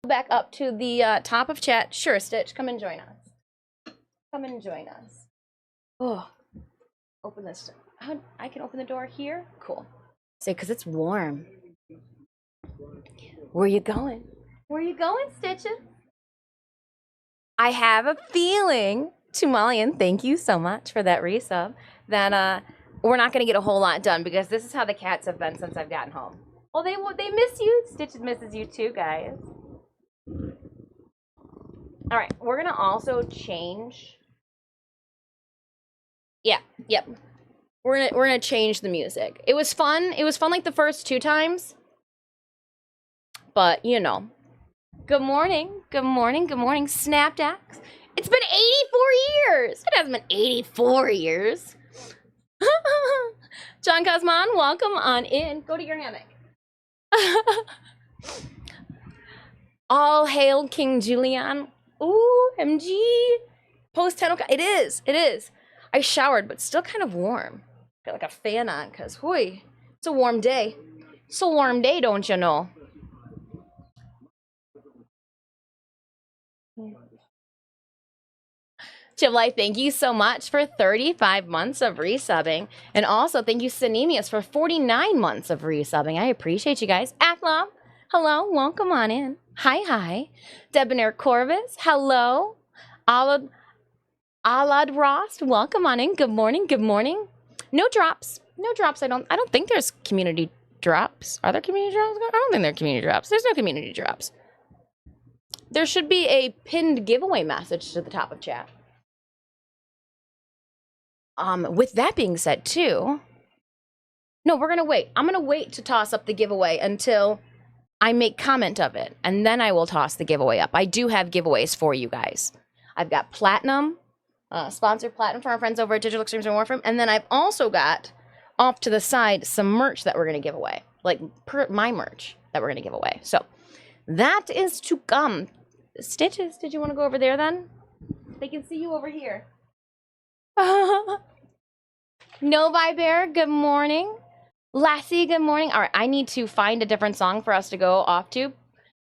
back up to the top of chat. Sure, Stitch, come and join us. Come and join us. Oh, open this. I can open the door here? Cool. Say, because it's warm. Where you going? Where you going, Stitches? I have a feeling, Tumalian, thank you so much for that resub, that we're not going to get a whole lot done because this is how the cats have been since I've gotten home. Well, they miss you. Stitches misses you too, guys. All right, we're going to also change. Yeah, yep. We're gonna change the music. It was fun. It was fun like the first 2 times. But, you know. Good morning. Good morning. Good morning. Snapdax. It's been 84 years. It hasn't been 84 years. John Cosman, welcome on in. Go to your hammock. All hail King Julian. Ooh, MG. Post Tennocon. It is. It is. I showered, but still kind of warm. Got like a fan on, because, hooey, it's a warm day. It's a warm day, don't you know? Chivlife, thank you so much for 35 months of resubbing. And also, thank you, Synemius, for 49 months of resubbing. I appreciate you guys. Athlom, hello, welcome on in. Hi, hi. Debonair Corvus, hello. Alad Rost, welcome on in. Good morning, good morning. No drops. No drops. I don't think there's community drops. Are there community drops? I don't think there are community drops. There's no community drops. There should be a pinned giveaway message to the top of chat. With that being said, too, no, we're gonna wait. I'm gonna wait to toss up the giveaway until I make comment of it, and then I will toss the giveaway up. I do have giveaways for you guys. I've got platinum. Sponsored platinum for our friends over at Digital Extremes and Warframe. And then I've also got, off to the side, some merch that we're going to give away. Like, my merch that we're going to give away. So, that is to come. Stitches, did you want to go over there then? They can see you over here. Novi Bear, good morning. Lassie, good morning. All right, I need to find a different song for us to go off to.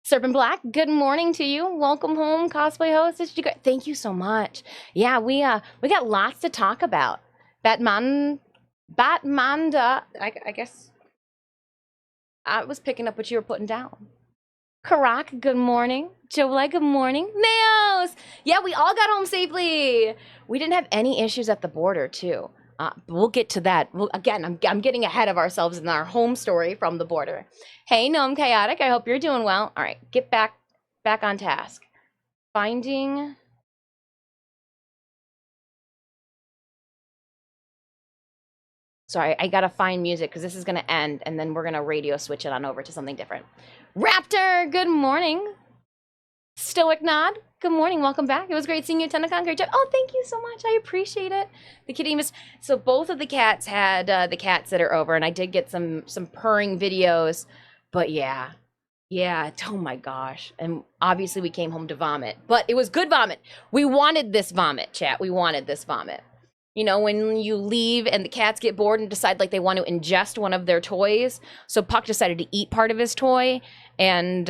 Serpent Black, good morning to you. Welcome home, cosplay host. Thank you so much. Yeah, we got lots to talk about. Batmanda, I guess I was picking up what you were putting down. Karak, good morning. Joelle, good morning. Naos! Yeah, we all got home safely. We didn't have any issues at the border, too. We'll get to that. Again, I'm getting ahead of ourselves in our home story from the border. Hey, Gnome Chaotic, I hope you're doing well. All right, get back on task. Finding... Sorry, I gotta find music because this is gonna end, and then we're gonna radio switch it on over to something different. Raptor, good morning. Stoic Nod, good morning, welcome back. It was great seeing you, Tennocon, great job. Oh, thank you so much, I appreciate it. The kitty miss. So both of the cats had the cat sitter over, and I did get some purring videos, but yeah, oh my gosh. And obviously we came home to vomit, but it was good vomit. We wanted this vomit, chat, we wanted this vomit. You know, when you leave and the cats get bored and decide like they want to ingest one of their toys. So Puck decided to eat part of his toy, and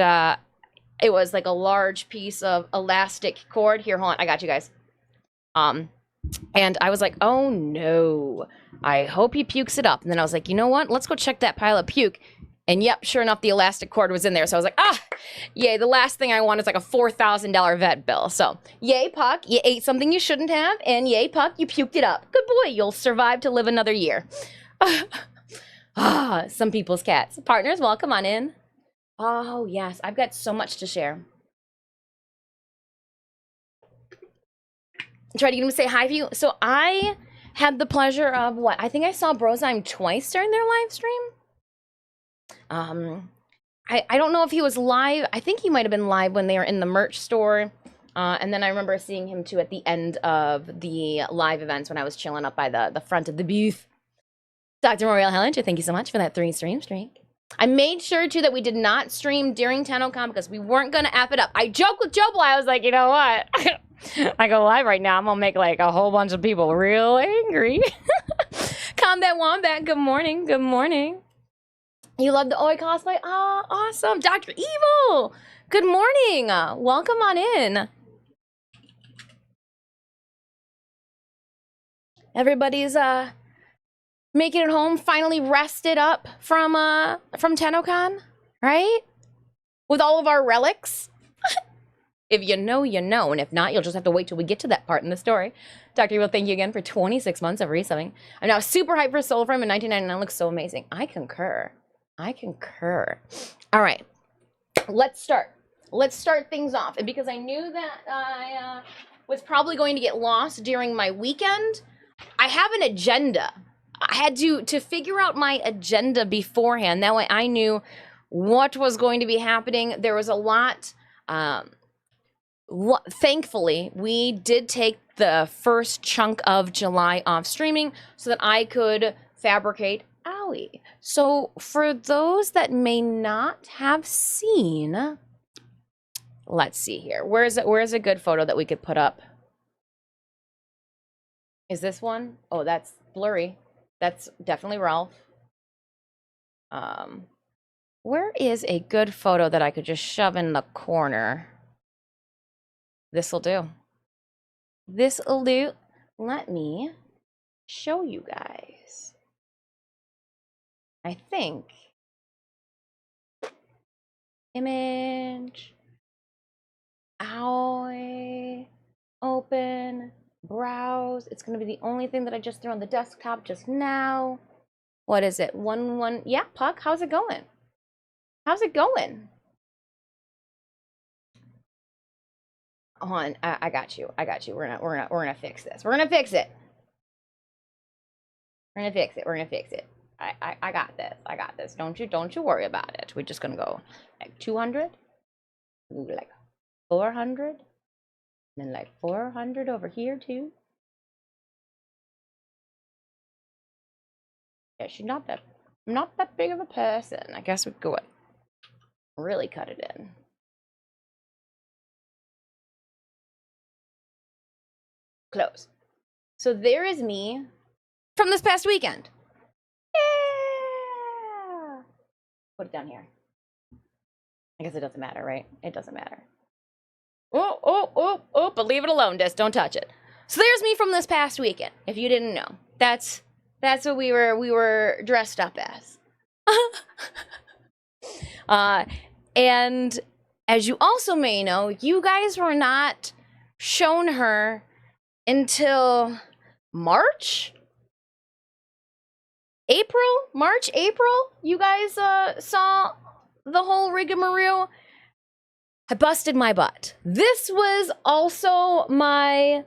it was like a large piece of elastic cord. Here, hold on, I got you guys. And I was like, oh no, I hope he pukes it up. And then I was like, you know what? Let's go check that pile of puke. And yep, sure enough, the elastic cord was in there. So I was like, yay, the last thing I want is like a $4,000 vet bill. So yay, Puck, you ate something you shouldn't have. And yay, Puck, you puked it up. Good boy, you'll survive to live another year. Some people's cats. Partners, welcome on in. Oh, yes, I've got so much to share. Try to get him to say hi to you. So I had the pleasure of what? I think I saw Brozime twice during their live stream. I don't know if he was live. I think he might have been live when they were in the merch store. And then I remember seeing him too at the end of the live events when I was chilling up by the front of the booth. Dr. Moriel Hellinger, thank you so much for that 3 stream streak. I made sure too that we did not stream during Tennocon because we weren't gonna F it up. I joked with Joe Bly. I was like, you know what? I go live right now. I'm gonna make like a whole bunch of people real angry. Combat Wombat, good morning. Good morning. You love the Oi cosplay? Oh, awesome. Dr. Evil. Good morning. Welcome on in. Everybody's making it home, finally rested up from Tennocon, right? With all of our relics. If you know, you know, and if not, you'll just have to wait till we get to that part in the story. Dr. Evil, thank you again for 26 months of resubbing. I'm now super hyped for Soul Frame in 1999. Looks so amazing. I concur. I concur. All right, let's start. Let's start things off. And because I knew that I was probably going to get lost during my weekend, I have an agenda. I had to figure out my agenda beforehand. That way I knew what was going to be happening. There was a lot. Thankfully, we did take the first chunk of July off streaming so that I could fabricate Owie. So for those that may not have seen, let's see here. Where's a good photo that we could put up? Is this one? Oh, that's blurry. That's definitely Ralph. Where is a good photo that I could just shove in the corner? This'll do. This'll do. Let me show you guys. I think. Image. Owie. Open. Browse. It's going to be the only thing that I just threw on the desktop just now. What is it? One. Yeah, Puck, how's it going? How's it going? Hold on, I got you. I got you. We're gonna fix this. We're gonna fix it. We're gonna fix it. We're gonna fix it. I got this. I got this. Don't you worry about it. We're just gonna go like 200, like 400, and then like 400 over here too. Yeah, she's not that big of a person. I guess we could go really cut it in. Close. So there is me from this past weekend. Yeah. Put it down here. I guess it doesn't matter, right? It doesn't matter. Oh, but leave it alone, Des. Don't touch it. So there's me from this past weekend, if you didn't know. That's what we were dressed up as. And as you also may know, you guys were not shown her until March? April? You guys saw the whole rigmarole? I busted my butt. This was also my...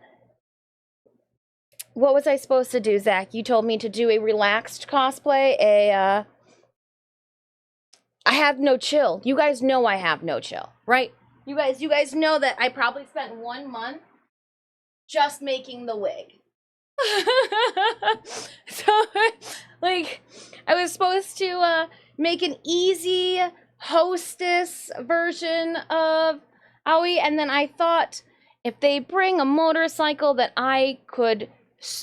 What was I supposed to do, Zach? You told me to do a relaxed cosplay, I have no chill. You guys know I have no chill, right? You guys know that I probably spent 1 month just making the wig. So, like, I was supposed to make an easy hostess version of Owie, and then I thought if they bring a motorcycle that I could,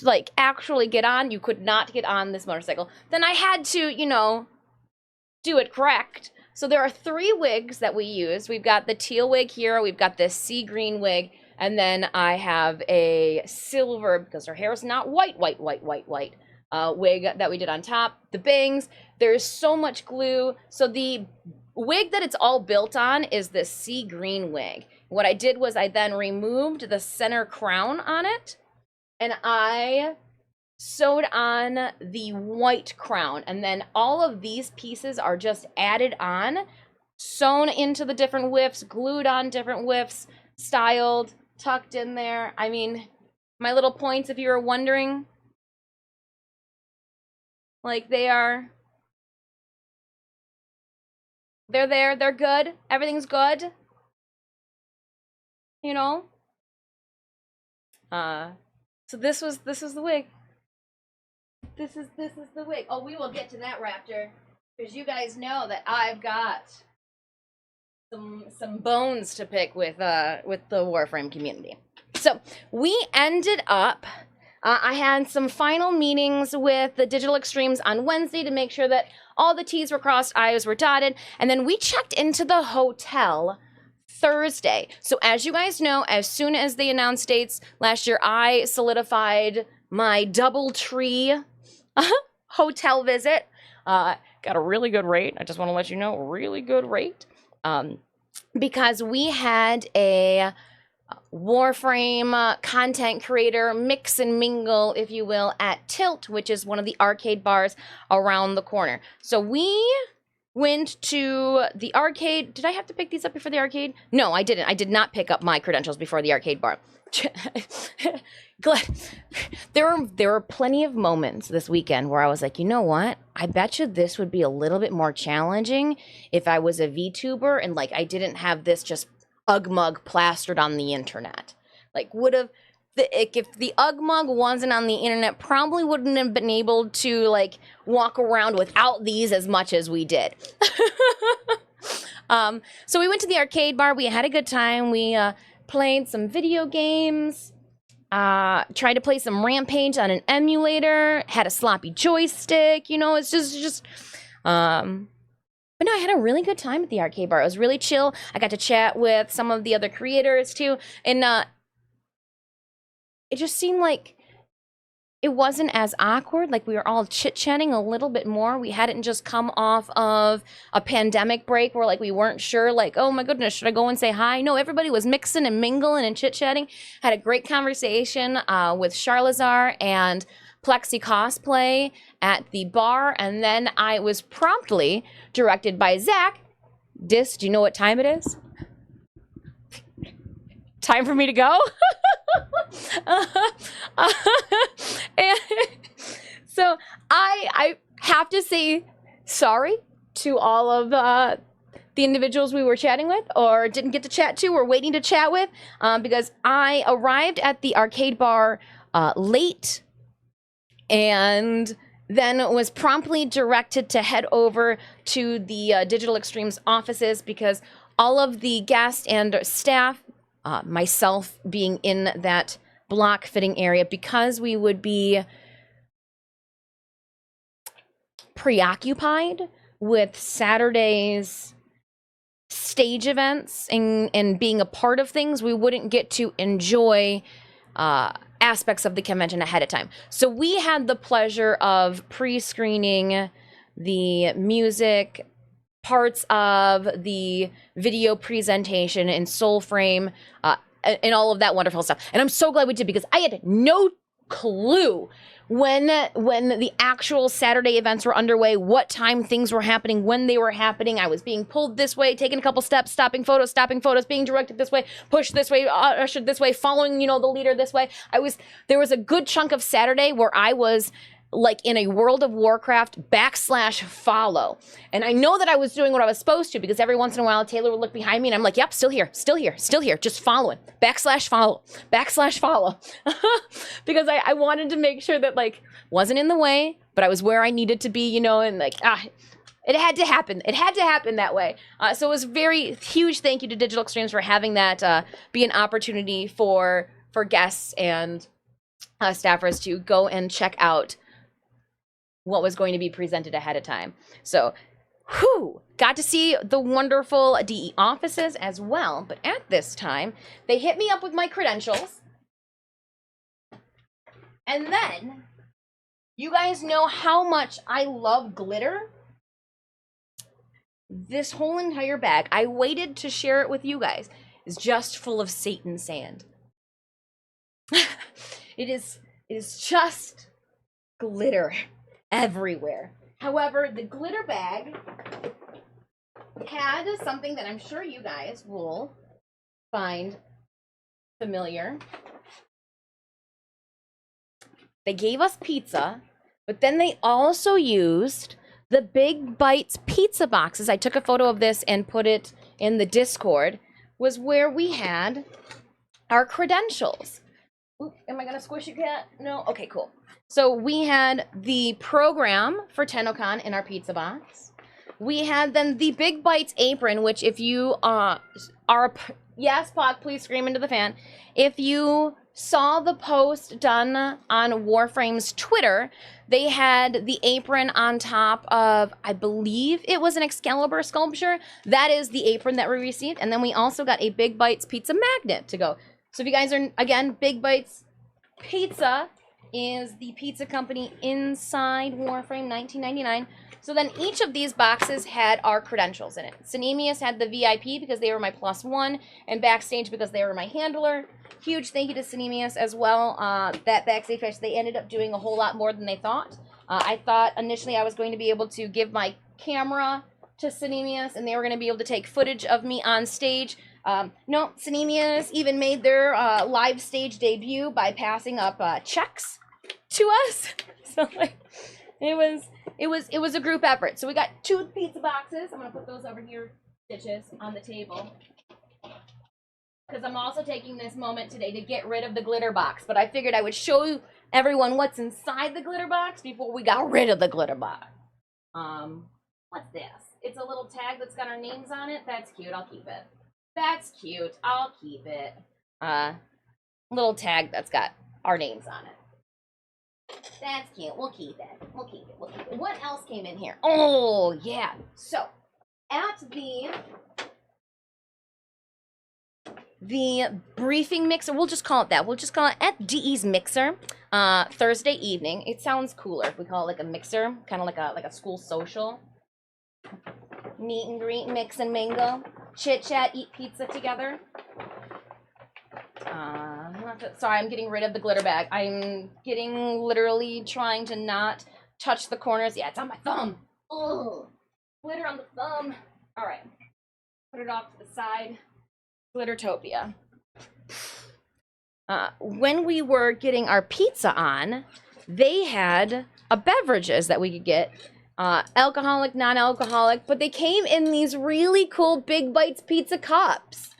like, actually get on, you could not get on this motorcycle, then I had to, you know, do it correct. So there are 3 wigs that we use. We've got the teal wig here, we've got the sea green wig, and then I have a silver, because her hair is not white, wig that we did on top. The bangs, there's so much glue. So the wig that it's all built on is the sea green wig. What I did was I then removed the center crown on it, and I sewed on the white crown. And then all of these pieces are just added on, sewn into the different whiffs, glued on different whiffs, styled, tucked in there. I mean, my little points, if you were wondering, like, they're there, they're good, everything's good, you know. So this was the wig. This is the wig. Oh, we will get to that, Raptor, because you guys know that I've got some bones to pick with the Warframe community. So we ended up, I had some final meetings with the Digital Extremes on Wednesday to make sure that all the T's were crossed, I's were dotted, and then we checked into the hotel Thursday. So as you guys know, as soon as they announced dates last year, I solidified my DoubleTree hotel visit. Got a really good rate. I just want to let you know, really good rate. Because we had a Warframe content creator mix and mingle, if you will, at Tilt, which is one of the arcade bars around the corner. So we went to the arcade. Did I have to pick these up before the arcade? No, I didn't. I did not pick up my credentials before the arcade bar. Glad. There were plenty of moments this weekend where I was like, you know what? I bet you this would be a little bit more challenging if I was a VTuber and like I didn't have this just Ugmug plastered on the internet. Like if the Ugmug wasn't on the internet, probably wouldn't have been able to like walk around without these as much as we did. So we went to the arcade bar. We had a good time. We played some video games. Tried to play some Rampage on an emulator. Had a sloppy joystick. You know, it's just. But no, I had a really good time at the arcade bar. It was really chill. I got to chat with some of the other creators too, and it just seemed like it wasn't as awkward. Like we were all chit-chatting a little bit more. We hadn't just come off of a pandemic break where like we weren't sure, like, oh my goodness, should I go and say hi? No, everybody was mixing and mingling and chit-chatting. Had a great conversation with Charlazar and Plexi Cosplay at the bar, and then I was promptly directed by Zach. Do you know what time it is? Time for me to go? And so I have to say sorry to all of the individuals we were chatting with or didn't get to chat to or waiting to chat with, because I arrived at the arcade bar late and then was promptly directed to head over to the Digital Extremes offices because all of the guests and staff, myself being in that block fitting area, because we would be preoccupied with Saturday's stage events and being a part of things, we wouldn't get to enjoy aspects of the convention ahead of time. So we had the pleasure of pre-screening the music, parts of the video presentation in Soulframe, and all of that wonderful stuff. And I'm so glad we did because I had no clue when the actual Saturday events were underway, what time things were happening, when they were happening. I was being pulled this way, taking a couple steps, stopping photos, being directed this way, pushed this way, ushered this way, following, the leader this way. There was a good chunk of Saturday where I was like in a World of Warcraft /follow. And I know that I was doing what I was supposed to because every once in a while Taylor would look behind me and I'm like, yep, still here, just following, /follow. Because I wanted to make sure that like wasn't in the way, but I was where I needed to be, and like, it had to happen. It had to happen that way. So it was very huge thank you to Digital Extremes for having that be an opportunity for guests and staffers to go and check out what was going to be presented ahead of time. So, got to see the wonderful DE offices as well. But at this time, they hit me up with my credentials. And then, you guys know how much I love glitter. This whole entire bag, I waited to share it with you guys, is just full of Satan sand. It is just glitter everywhere. However, the glitter bag had something that I'm sure you guys will find familiar. They gave us pizza, but then they also used the Big Bites pizza boxes. I took a photo of this and put it in the Discord, was where we had our credentials. Ooh, am I gonna squish you, cat? No? Okay, cool. So we had the program for Tennocon in our pizza box. We had then the Big Bites apron, which if you are yes, Pock, please scream into the fan. If you saw the post done on Warframe's Twitter, they had the apron on top of, I believe it was an Excalibur sculpture. That is the apron that we received. And then we also got a Big Bites pizza magnet to go. So if you guys are, again, Big Bites Pizza is the pizza company inside Warframe 1999. So then each of these boxes had our credentials in it. Cinemius had the VIP because they were my +1, and Backstage because they were my handler. Huge thank you to Cinemius as well. That Backstage match, they ended up doing a whole lot more than they thought. I thought initially I was going to be able to give my camera to Cinemius and they were going to be able to take footage of me on stage. No, Cinemius even made their live stage debut by passing up checks to us. So like, it was a group effort. So we got 2 pizza boxes. I'm gonna put those over here, stitches, on the table. Because I'm also taking this moment today to get rid of the glitter box. But I figured I would show everyone what's inside the glitter box before we got rid of the glitter box. What's this? It's a little tag that's got our names on it. That's cute. I'll keep it. That's cute. I'll keep it. Little tag that's got our names on it. That's cute. We'll keep it. We'll keep it. We'll keep it. What else came in here? Oh, yeah. So, at the briefing mixer, we'll just call it that. We'll just call it at DE's mixer, Thursday evening. It sounds cooler if we call it like a mixer, kind of like a school social. Meet and greet, mix and mingle, chit chat, eat pizza together. Sorry, I'm getting rid of the glitter bag. I'm literally trying to not touch the corners. Yeah, it's on my thumb. Ugh. Glitter on the thumb. All right. Put it off to the side. Glittertopia. When we were getting our pizza on, they had beverages that we could get. Alcoholic, non-alcoholic, but they came in these really cool Big Bites pizza cups.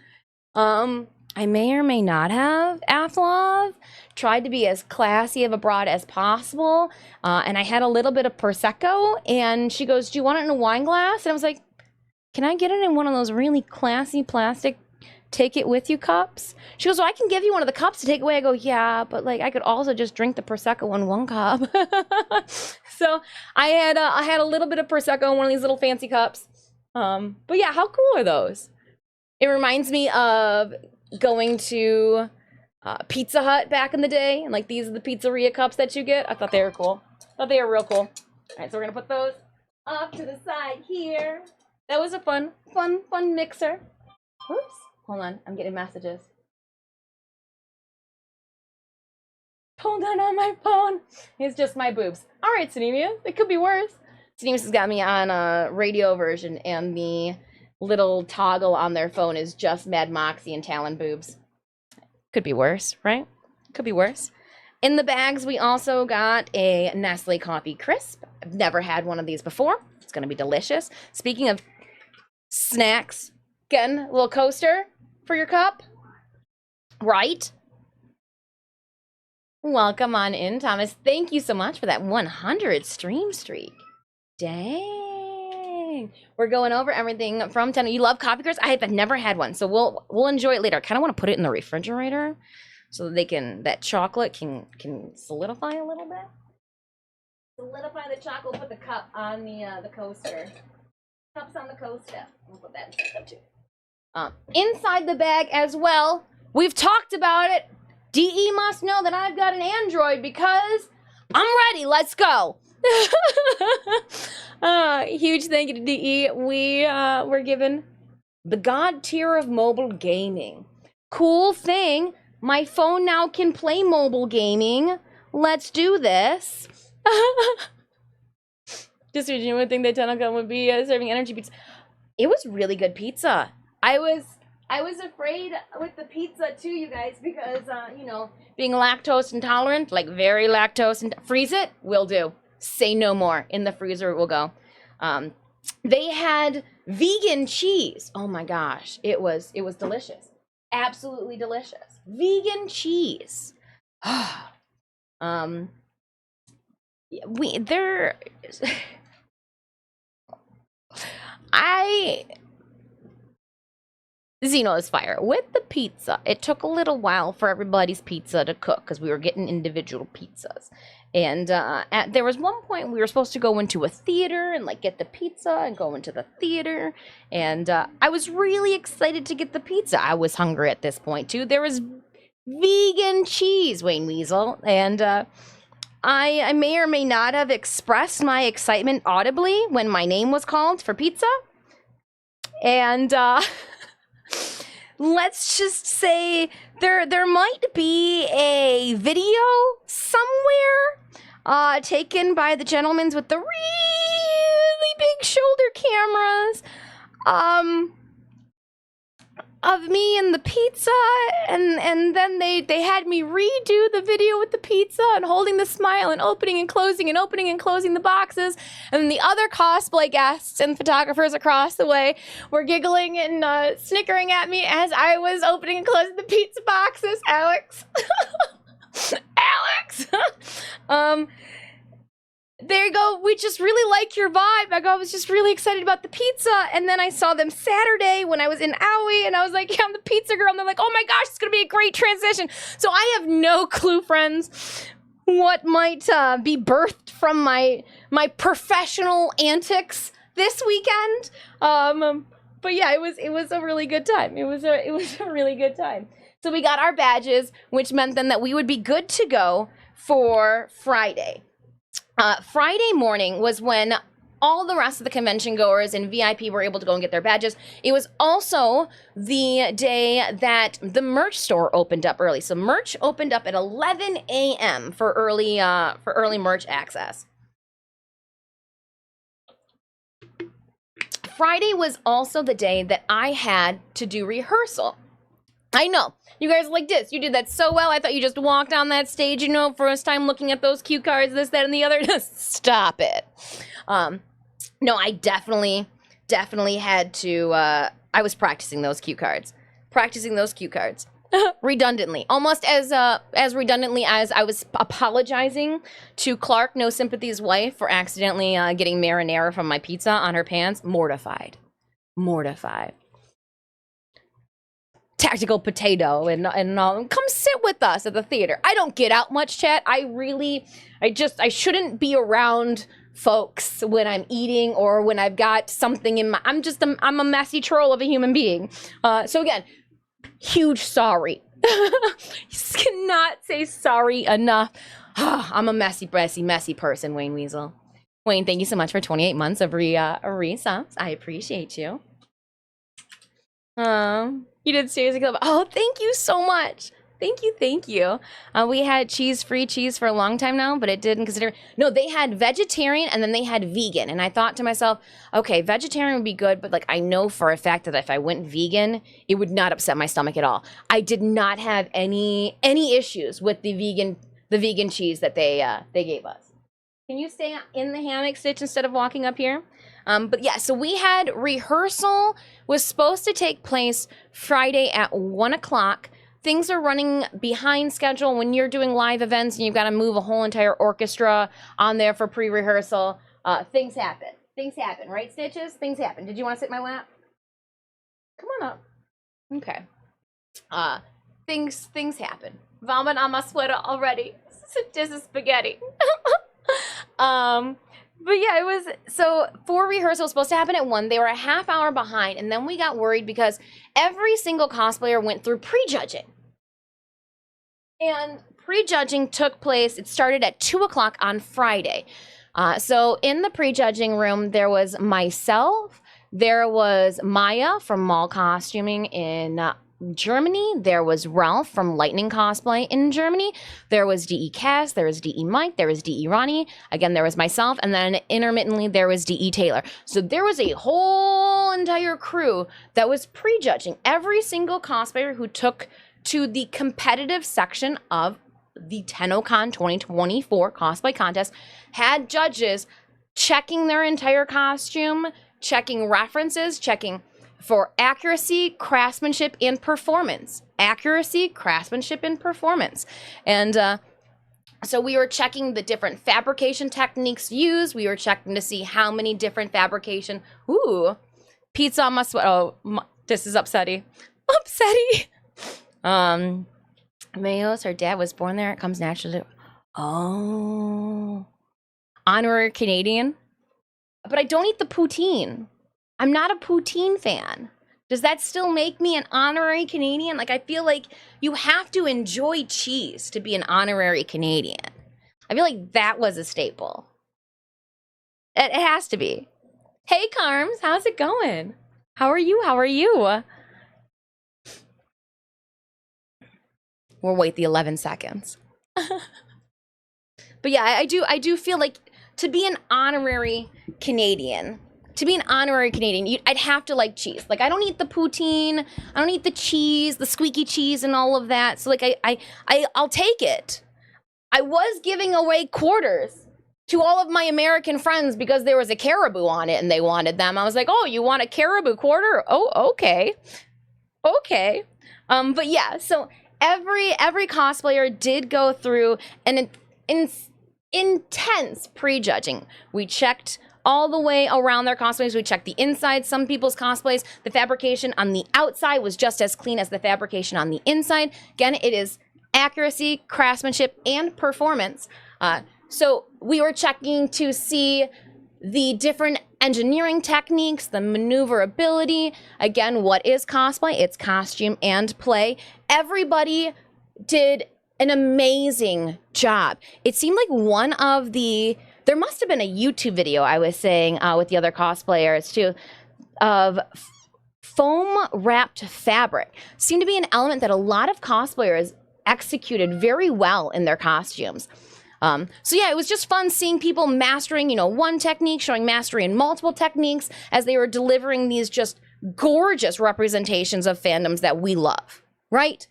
I may or may not have, Athlov, tried to be as classy of a broad as possible, and I had a little bit of Prosecco, and she goes, do you want it in a wine glass? And I was like, can I get it in one of those really classy plastic take it with you cups? She goes, well, I can give you one of the cups to take away. I go, yeah, but like I could also just drink the Prosecco in one cup. So I had a little bit of Prosecco in one of these little fancy cups. But yeah, how cool are those? It reminds me of going to Pizza Hut back in the day, and like these are the pizzeria cups that you get. I thought they were cool. I thought they were real cool. All right, so we're gonna put those off to the side here. That was a fun mixer. Oops, hold on, I'm getting messages. Hold on my phone. It's just my boobs. All right, Cinemius, it could be worse. Cinemius has got me on a radio version, and the little toggle on their phone is just Mad Moxie and Talon boobs. Could be worse, right? Could be worse. In the bags, we also got a Nestle Coffee Crisp. I've never had one of these before. It's going to be delicious. Speaking of snacks, again, a little coaster for your cup. Right? Welcome on in, Thomas. Thank you so much for that 100 stream streak. Dang. We're going over everything from 10. You love coffee crisp? I've never had one, so we'll enjoy it later. I kind of want to put it in the refrigerator so that that chocolate can solidify a little bit. Solidify the chocolate. We'll put the cup on the coaster. Cups on the coaster. We'll put that inside too. Inside the bag as well. We've talked about it. DE must know that I've got an Android because I'm ready. Let's go. Huge thank you to DE. We were given the God tier of mobile gaming. Cool thing. My phone now can play mobile gaming. Let's do this. Just a genuine thing that Tennocon would be serving energy pizza. It was really good pizza. I was afraid with the pizza too, you guys, because being lactose intolerant, like very lactose and freeze it, will do. Say no more. In the freezer it will go. They had vegan cheese. Oh my gosh, it was delicious. Absolutely delicious. Vegan cheese. Zeno's Fire with the pizza. It took a little while for everybody's pizza to cook because we were getting individual pizzas. And there was one point we were supposed to go into a theater and like get the pizza and go into the theater. And I was really excited to get the pizza. I was hungry at this point too. There was vegan cheese, Wayne Weasel. And I may or may not have expressed my excitement audibly when my name was called for pizza. And let's just say there might be a video somewhere taken by the gentlemen with the really big shoulder cameras of me and the pizza, and then they had me redo the video with the pizza and holding the smile and opening and closing the boxes, and then the other cosplay guests and photographers across the way were giggling and snickering at me as I was opening and closing the pizza boxes. Alex. Alex. There you go. We just really like your vibe. I was just really excited about the pizza. And then I saw them Saturday when I was in Aoi, and I was like, yeah, I'm the pizza girl. And they're like, oh my gosh, it's going to be a great transition. So I have no clue, friends, what might be birthed from my professional antics this weekend. But yeah, it was a really good time. It was a really good time. So we got our badges, which meant then that we would be good to go for Friday. Friday morning was when all the rest of the convention goers and VIP were able to go and get their badges. It was also the day that the merch store opened up early. So merch opened up at 11 a.m. for early merch access. Friday was also the day that I had to do rehearsal. I know. You guys are like, this, you did that so well. I thought you just walked on that stage, you know, first time looking at those cue cards, this, that, and the other. Stop it. No, I definitely had to, I was practicing those cue cards. Redundantly. Almost as redundantly as I was apologizing to Clark, No Sympathy's wife, for accidentally getting marinara from my pizza on her pants. Mortified. Tactical potato and all. Come sit with us at the theater. I don't get out much, chat. I shouldn't be around folks when I'm eating or when I've got something in my, I'm a messy troll of a human being. So again, huge sorry. You cannot say sorry enough. I'm a messy person, Wayne Weasel. Wayne, thank you so much for 28 months of resubs. I appreciate you. You did seriously go. Oh, thank you so much. Thank you. We had free cheese for a long time now, but it didn't consider. No, they had vegetarian and then they had vegan. And I thought to myself, okay, vegetarian would be good, but like I know for a fact that if I went vegan, it would not upset my stomach at all. I did not have any issues with the vegan cheese that they gave us. Can you stay in the hammock, Stitch, instead of walking up here? But yeah, so we had rehearsal was supposed to take place Friday at 1 o'clock. Things are running behind schedule when you're doing live events and you've got to move a whole entire orchestra on there for pre-rehearsal. Things happen, right, Stitches? Things happen. Did you want to sit in my lap? Come on up. Okay. Things happen. Vomit on my sweater already. This is spaghetti. But yeah, it was, so for rehearsal, it was supposed to happen at 1. They were a half hour behind, and then we got worried because every single cosplayer went through prejudging. And prejudging took place, it started at 2 o'clock on Friday. So in the prejudging room, there was myself, there was Maya from Mall Costuming in Germany, there was Ralph from Lightning Cosplay in Germany, there was DE Cass, there was DE Mike, there was DE Ronnie, again there was myself, and then intermittently there was DE Taylor. So there was a whole entire crew that was prejudging. Every single cosplayer who took to the competitive section of the Tennocon 2024 cosplay contest had judges checking their entire costume, checking references, checking for accuracy, craftsmanship, and performance. And so we were checking the different fabrication techniques used. We were checking to see how many different fabrication. Ooh, pizza on my sweat. Oh, this is upsetting. Upsetty. Mayos, her dad was born there. It comes naturally. Oh. Honorary Canadian. But I don't eat the poutine. I'm not a poutine fan. Does that still make me an honorary Canadian? Like, I feel like you have to enjoy cheese to be an honorary Canadian. I feel like that was a staple. It has to be. Hey, Carms, how's it going? How are you? How are you? We'll wait the 11 seconds. But yeah, I do feel like to be an honorary Canadian, I'd have to like cheese. Like, I don't eat the poutine, I don't eat the cheese, the squeaky cheese and all of that. So like I'll take it. I was giving away quarters to all of my American friends because there was a caribou on it and they wanted them. I was like, "Oh, you want a caribou quarter? Oh, okay." Okay. But yeah, so every cosplayer did go through an intense prejudging. We checked all the way around their cosplays. We checked the inside. Some people's cosplays, the fabrication on the outside was just as clean as the fabrication on the inside. Again, it is accuracy, craftsmanship, and performance. So we were checking to see the different engineering techniques, the maneuverability. Again, what is cosplay? It's costume and play. Everybody did an amazing job. It seemed like there must have been a YouTube video, I was saying, with the other cosplayers too, of foam wrapped fabric. Seemed to be an element that a lot of cosplayers executed very well in their costumes. So yeah, it was just fun seeing people mastering, one technique, showing mastery in multiple techniques as they were delivering these just gorgeous representations of fandoms that we love, right?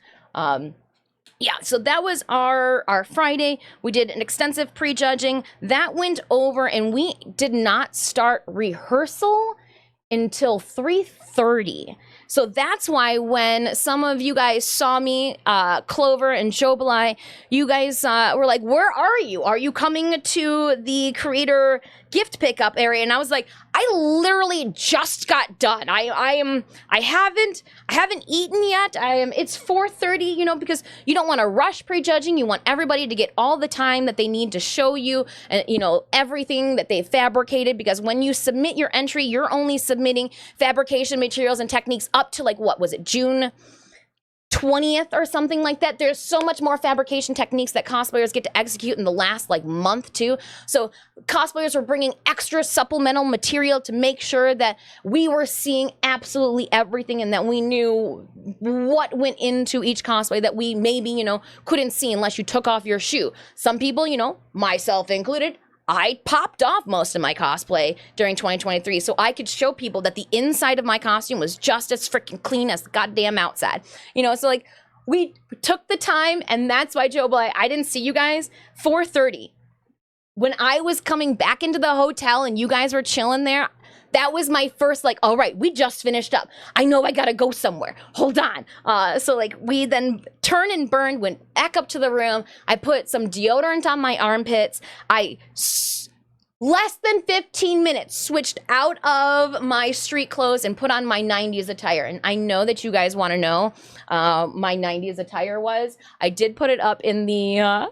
Yeah, so that was our Friday. We did an extensive prejudging. That went over, and we did not start rehearsal until 3:30. So that's why when some of you guys saw me, Clover and Jobalai, you guys were like, "Where are you? Are you coming to the creator gift pickup area?" And I was like, "I literally just got done. I haven't eaten yet. It's 4:30, because you don't want to rush prejudging. You want everybody to get all the time that they need to show you, everything that they've fabricated, because when you submit your entry, you're only submitting fabrication materials and techniques up to what was it, June 20th or something like that. There's so much more fabrication techniques that cosplayers get to execute in the last month too. So cosplayers were bringing extra supplemental material to make sure that we were seeing absolutely everything and that we knew what went into each cosplay that we maybe, couldn't see unless you took off your shoe. Some people, myself included, I popped off most of my cosplay during 2023 so I could show people that the inside of my costume was just as freaking clean as the goddamn outside. So we took the time, and that's why, Joe Boy, I didn't see you guys 4:30. When I was coming back into the hotel and you guys were chilling there, that was my first, all right, we just finished up. I know I gotta go somewhere. Hold on. So we then turned and burned, went back up to the room. I put some deodorant on my armpits. Less than 15 minutes, switched out of my street clothes and put on my 90s attire. And I know that you guys want to know my 90s attire was. I did put it up in the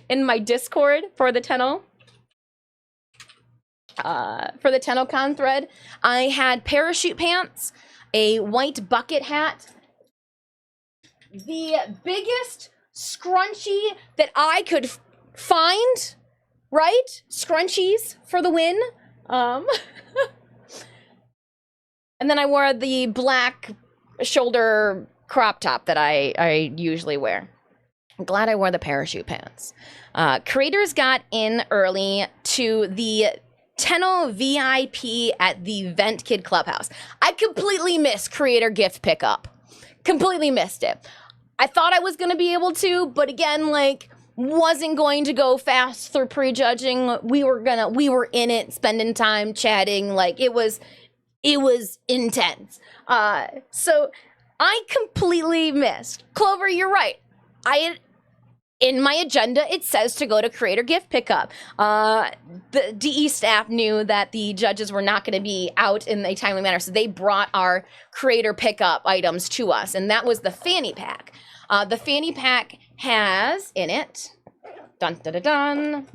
in my Discord for the Tennocon thread. I had parachute pants, a white bucket hat, the biggest scrunchie that I could find, right? Scrunchies for the win. And then I wore the black shoulder crop top that I usually wear. I'm glad I wore the parachute pants. Creators got in early to the Tenno VIP at the Vent Kid Clubhouse. I completely missed creator gift pickup. Completely missed it. I thought I was going to be able to, but again, wasn't going to go fast through prejudging. We were in it, spending time chatting. It was intense. So I completely missed. Clover, you're right. in my agenda, it says to go to creator gift pickup. The DE staff knew that the judges were not going to be out in a timely manner, so they brought our creator pickup items to us, and that was the fanny pack. The fanny pack has in it, dun dun dun dun,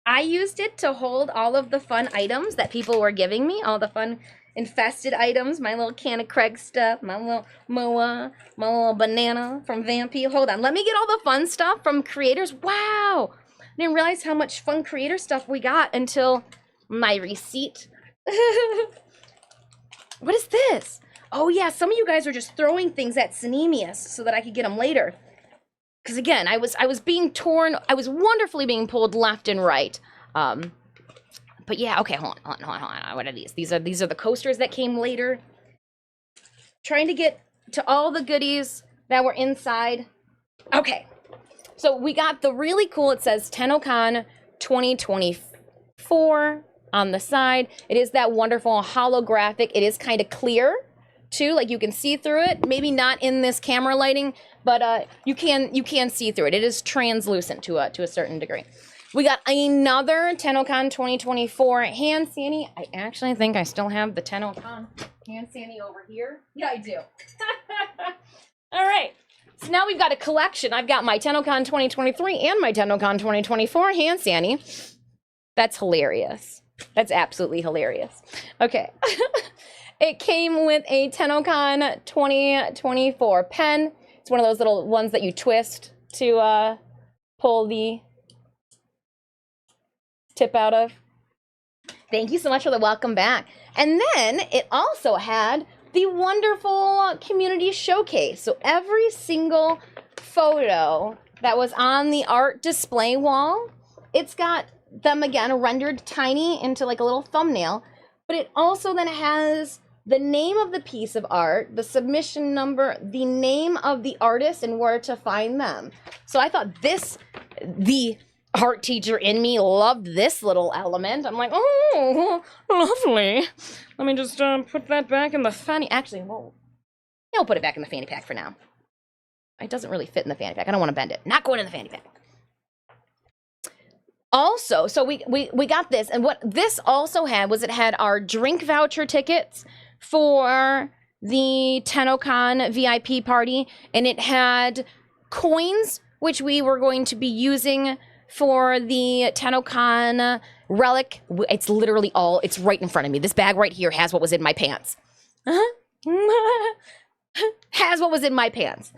I used it to hold all of the fun items that people were giving me, all the fun infested items, my little Can of Craig stuff, my little Moa, my little banana from Vampy. Hold on, let me get all the fun stuff from creators. Wow, I didn't realize how much fun creator stuff we got until my receipt. What is this? Oh yeah, some of you guys are just throwing things at Synemius so that I could get them later. Because again, I was being torn, I was wonderfully being pulled left and right. But yeah, okay, hold on. What are these? These are the coasters that came later. Trying to get to all the goodies that were inside. Okay, so we got the really cool, it says Tennocon 2024 on the side. It is that wonderful holographic. It is kind of clear too, like you can see through it. Maybe not in this camera lighting, but you can see through it. It is translucent to a certain degree. We got another Tennocon 2024 hand sani. I actually think I still have the Tennocon hand sani over here. Yeah, I do. All right. So now we've got a collection. I've got my Tennocon 2023 and my Tennocon 2024 hand sani. That's hilarious. That's absolutely hilarious. Okay. It came with a Tennocon 2024 pen. It's one of those little ones that you twist to pull the tip out of. Thank you so much for the welcome back. And then it also had the wonderful community showcase. So every single photo that was on the art display wall, it's got them again rendered tiny into like a little thumbnail, but it also then has the name of the piece of art, the submission number, the name of the artist, and where to find them. So I thought the art teacher in me loved this little element. I'm like, oh, lovely. Let me just put that back in the fanny. Actually, whoa. Yeah, I'll put it back in the fanny pack for now. It doesn't really fit in the fanny pack. I don't want to bend it. Not going in the fanny pack. Also, so we got this, and what this also had was it had our drink voucher tickets for the Tennocon VIP party, and it had coins, which we were going to be using for the Tennocon relic. It's literally all, it's right in front of me. This bag right here has what was in my pants. Has what was in my pants.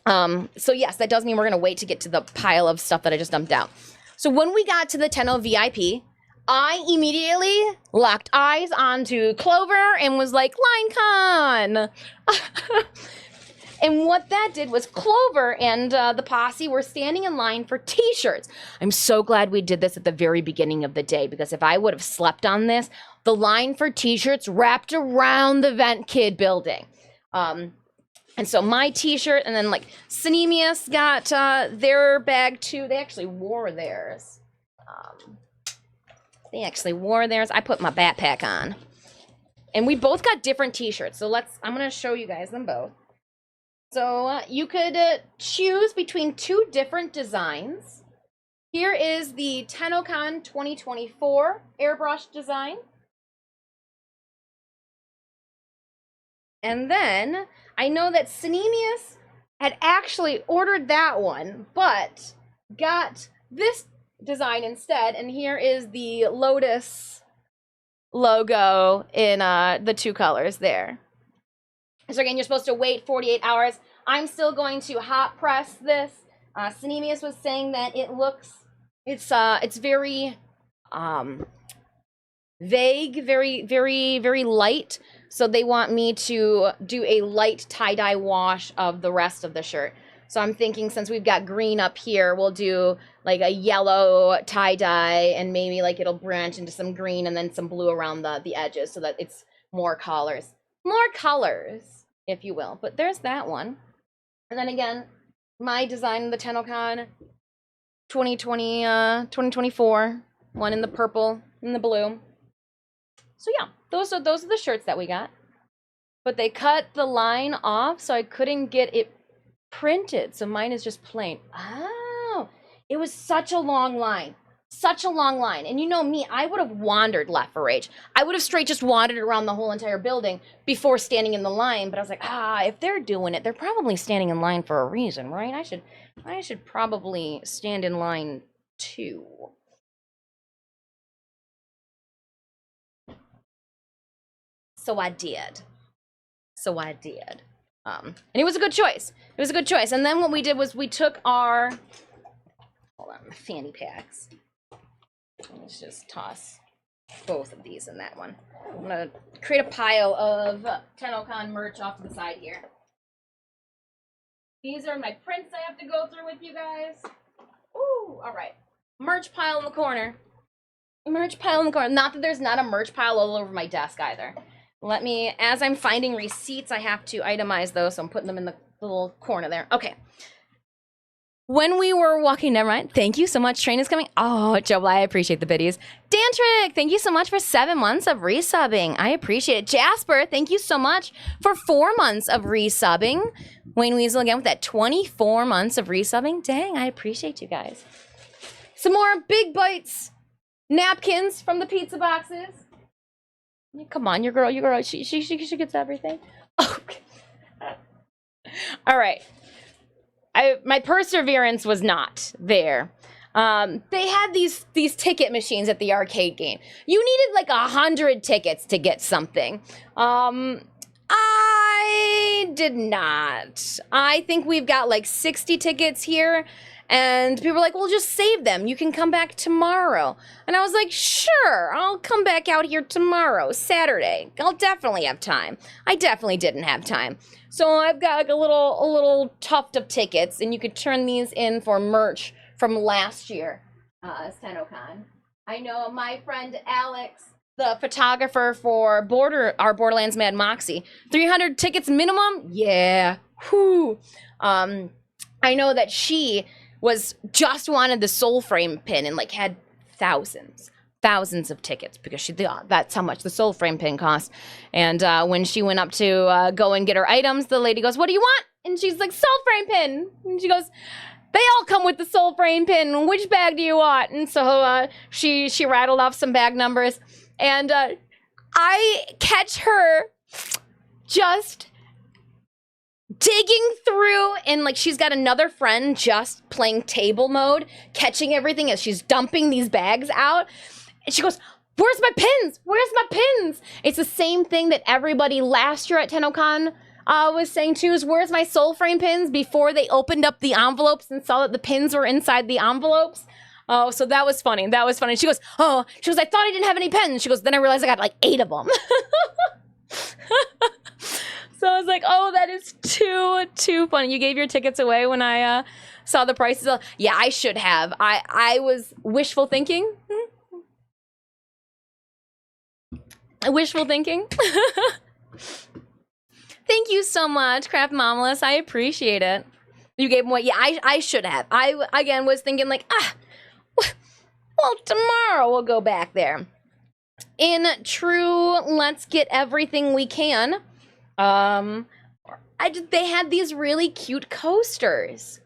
So yes, that does mean we're gonna wait to get to the pile of stuff that I just dumped out. So when we got to the Tenno VIP, I immediately locked eyes onto Clover and was like, LineCon! And what that did was Clover and the posse were standing in line for t-shirts. I'm so glad we did this at the very beginning of the day, because if I would have slept on this, the line for t-shirts wrapped around the Vent Kid building. And so my t-shirt, and then like Synemius got their bag too. They actually wore theirs. I put my backpack on. And we both got different t-shirts. So I'm gonna show you guys them both. So you could choose between two different designs. Here is the Tennocon 2024 airbrush design. And then I know that Synemius had actually ordered that one, but got this design instead. And here is the Lotus logo in the two colors there. So again, you're supposed to wait 48 hours. I'm still going to hot press this. Synemius was saying that it's very vague, very light. So they want me to do a light tie-dye wash of the rest of the shirt. So I'm thinking, since we've got green up here, we'll do like a yellow tie-dye, and maybe like it'll branch into some green and then some blue around the edges, so that it's more colors, if you will. But there's that one. And then again, my design, the Tennocon 2024, one in the purple and the blue. So yeah, those are the shirts that we got. But they cut the line off, so I couldn't get it printed. So mine is just plain. Oh, it was such a long line. Such a long line. And you know me, I would have wandered left for Rage. I would have straight just wandered around the whole entire building before standing in the line. But I was like, if they're doing it, they're probably standing in line for a reason, right? I should probably stand in line too. So I did. And it was a good choice. It was a good choice. And then what we did was we took our, hold on, fanny packs. Let's just toss both of these in that one. I'm gonna create a pile of Tennocon merch off to the side here. These are my prints I have to go through with you guys. Ooh, all right. Merch pile in the corner. Merch pile in the corner. Not that there's not a merch pile all over my desk either. Let me, as I'm finding receipts, I have to itemize those, so I'm putting them in the little corner there. Okay. When we were walking, never mind. Thank you so much. Train is coming. Oh, Joe, I appreciate the biddies. Dantrick, thank you so much for 7 months of resubbing. I appreciate it. Jasper, thank you so much for 4 months of resubbing. Wayne Weasel again with that 24 months of resubbing. Dang, I appreciate you guys. Some more Big Bites napkins from the pizza boxes. Come on, your girl. She gets everything. Okay. All right. My perseverance was not there. They had these ticket machines at the arcade game. You needed like 100 tickets to get something. I did not. I think we've got like 60 tickets here. And people were like, well, just save them. You can come back tomorrow. And I was like, sure, I'll come back out here tomorrow, Saturday. I'll definitely have time. I definitely didn't have time. So I've got like a little tuft of tickets, and you could turn these in for merch from last year as Tennocon. I know my friend Alex, the photographer for our Borderlands Mad Moxie, 300 tickets minimum? Yeah. Whew. I know that she just wanted the soul frame pin and like had thousands of tickets because she thought that's how much the soul frame pin cost. And when she went up to go and get her items, the lady goes, what do you want? And she's like, soul frame pin. And she goes, they all come with the soul frame pin. Which bag do you want? And so she rattled off some bag numbers, and I catch her just digging through, and like she's got another friend just playing table mode, catching everything as she's dumping these bags out. And she goes, where's my pins? Where's my pins? It's the same thing that everybody last year at Tennocon was saying too, is where's my soul frame pins, before they opened up the envelopes and saw that the pins were inside the envelopes. Oh, so that was funny. That was funny. She goes, I thought I didn't have any pens. She goes, then I realized I got like 8 of them. So I was like, oh, that is too funny. You gave your tickets away when I saw the prices. Yeah, I should have. I was wishful thinking. Wishful thinking. Thank you so much, Craft Momalus. I appreciate it. You gave them away. Yeah, I should have. I, again, was thinking like, well, tomorrow we'll go back there. In true, let's get everything we can. They had these really cute coasters.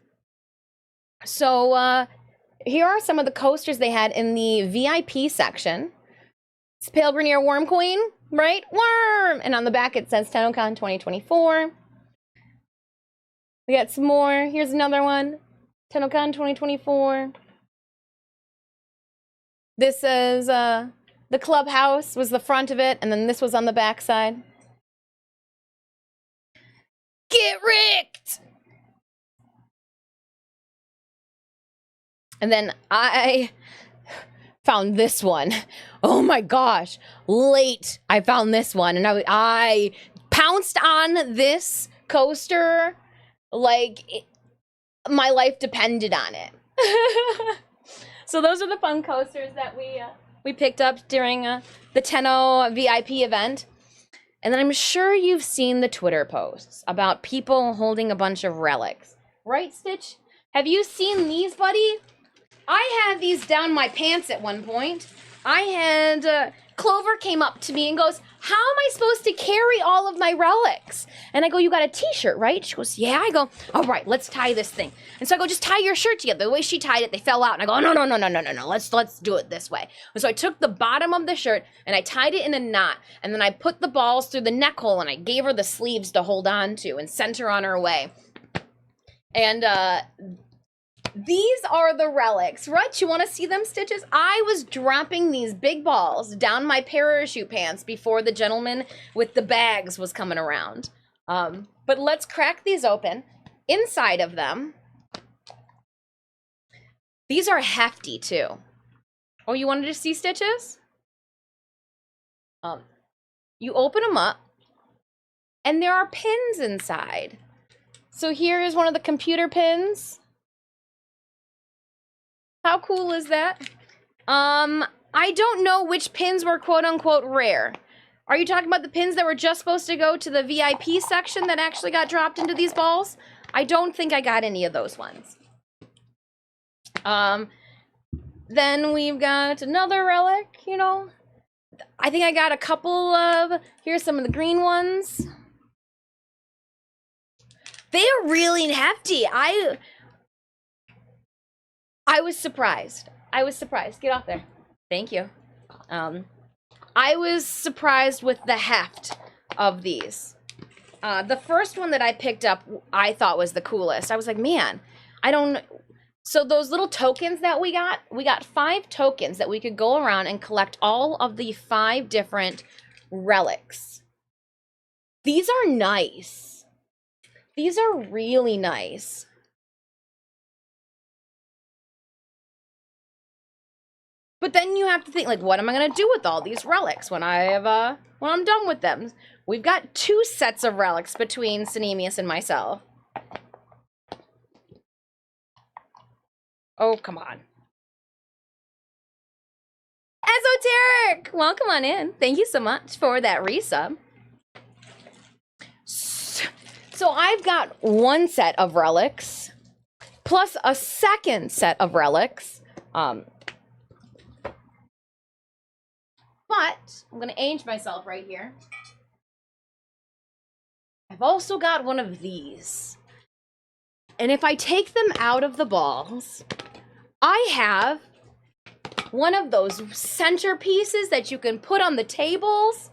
So, here are some of the coasters they had in the VIP section. It's Pale Grenier Worm Queen, right? Worm! And on the back it says Tennocon 2024. We got some more. Here's another one. Tennocon 2024. This is, the clubhouse was the front of it, and then this was on the back side. Get wrecked! And then I found this one. Oh my gosh. Late, I found this one. And I pounced on this coaster like my life depended on it. So those are the fun coasters that we picked up during the Tenno VIP event. And then I'm sure you've seen the Twitter posts about people holding a bunch of relics. Right, Stitch? Have you seen these, buddy? I had these down my pants at one point. I had Clover came up to me and goes, how am I supposed to carry all of my relics? And I go, you got a t-shirt, right? She goes, yeah. I go, all right, let's tie this thing. And so I go, just tie your shirt together. The way she tied it, they fell out. And I go, no. Let's do it this way. And so I took the bottom of the shirt and I tied it in a knot. And then I put the balls through the neck hole and I gave her the sleeves to hold on to and sent her on her way. And these are the relics. Rutch, you want to see them, Stitches? I was dropping these big balls down my parachute pants before the gentleman with the bags was coming around. But let's crack these open. Inside of them, these are hefty too. Oh, you wanted to see, Stitches? You open them up, and there are pins inside. So here is one of the computer pins. How cool is that? I don't know which pins were quote-unquote rare. Are you talking about the pins that were just supposed to go to the VIP section that actually got dropped into these balls? I don't think I got any of those ones. Then we've got another relic, you know. I think I got a couple of, here's some of the green ones. They are really hefty. I was surprised. I was surprised. Get off there. Thank you. I was surprised with the heft of these. The first one that I picked up, I thought was the coolest. I was like, man, I don't... So those little tokens that we got 5 tokens that we could go around and collect all of the 5 different relics. These are nice. These are really nice. But then you have to think, like, what am I going to do with all these relics when I'm done with them? We've got 2 sets of relics between Synemius and myself. Oh, come on. Esoteric! Welcome on in. Thank you so much for that resub. So I've got 1 set of relics, plus a second set of relics. But I'm going to age myself right here. I've also got one of these. And if I take them out of the balls, I have one of those centerpieces that you can put on the tables.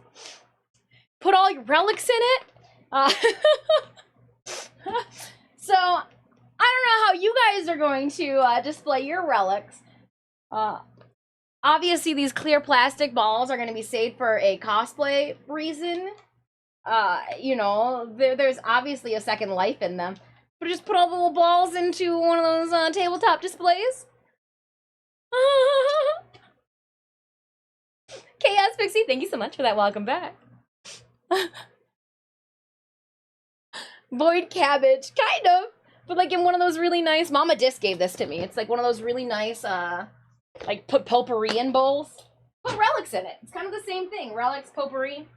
Put all your relics in it. So, I don't know how you guys are going to display your relics. Obviously, these clear plastic balls are going to be saved for a cosplay reason. You know, there's obviously a second life in them. But just put all the little balls into one of those tabletop displays. Chaos Pixie, thank you so much for that. Welcome back. Void cabbage, kind of. But like in one of those really nice, Mama Disc gave this to me. It's like one of those really nice, like put potpourri in bowls. Put relics in it. It's kind of the same thing. Relics, potpourri.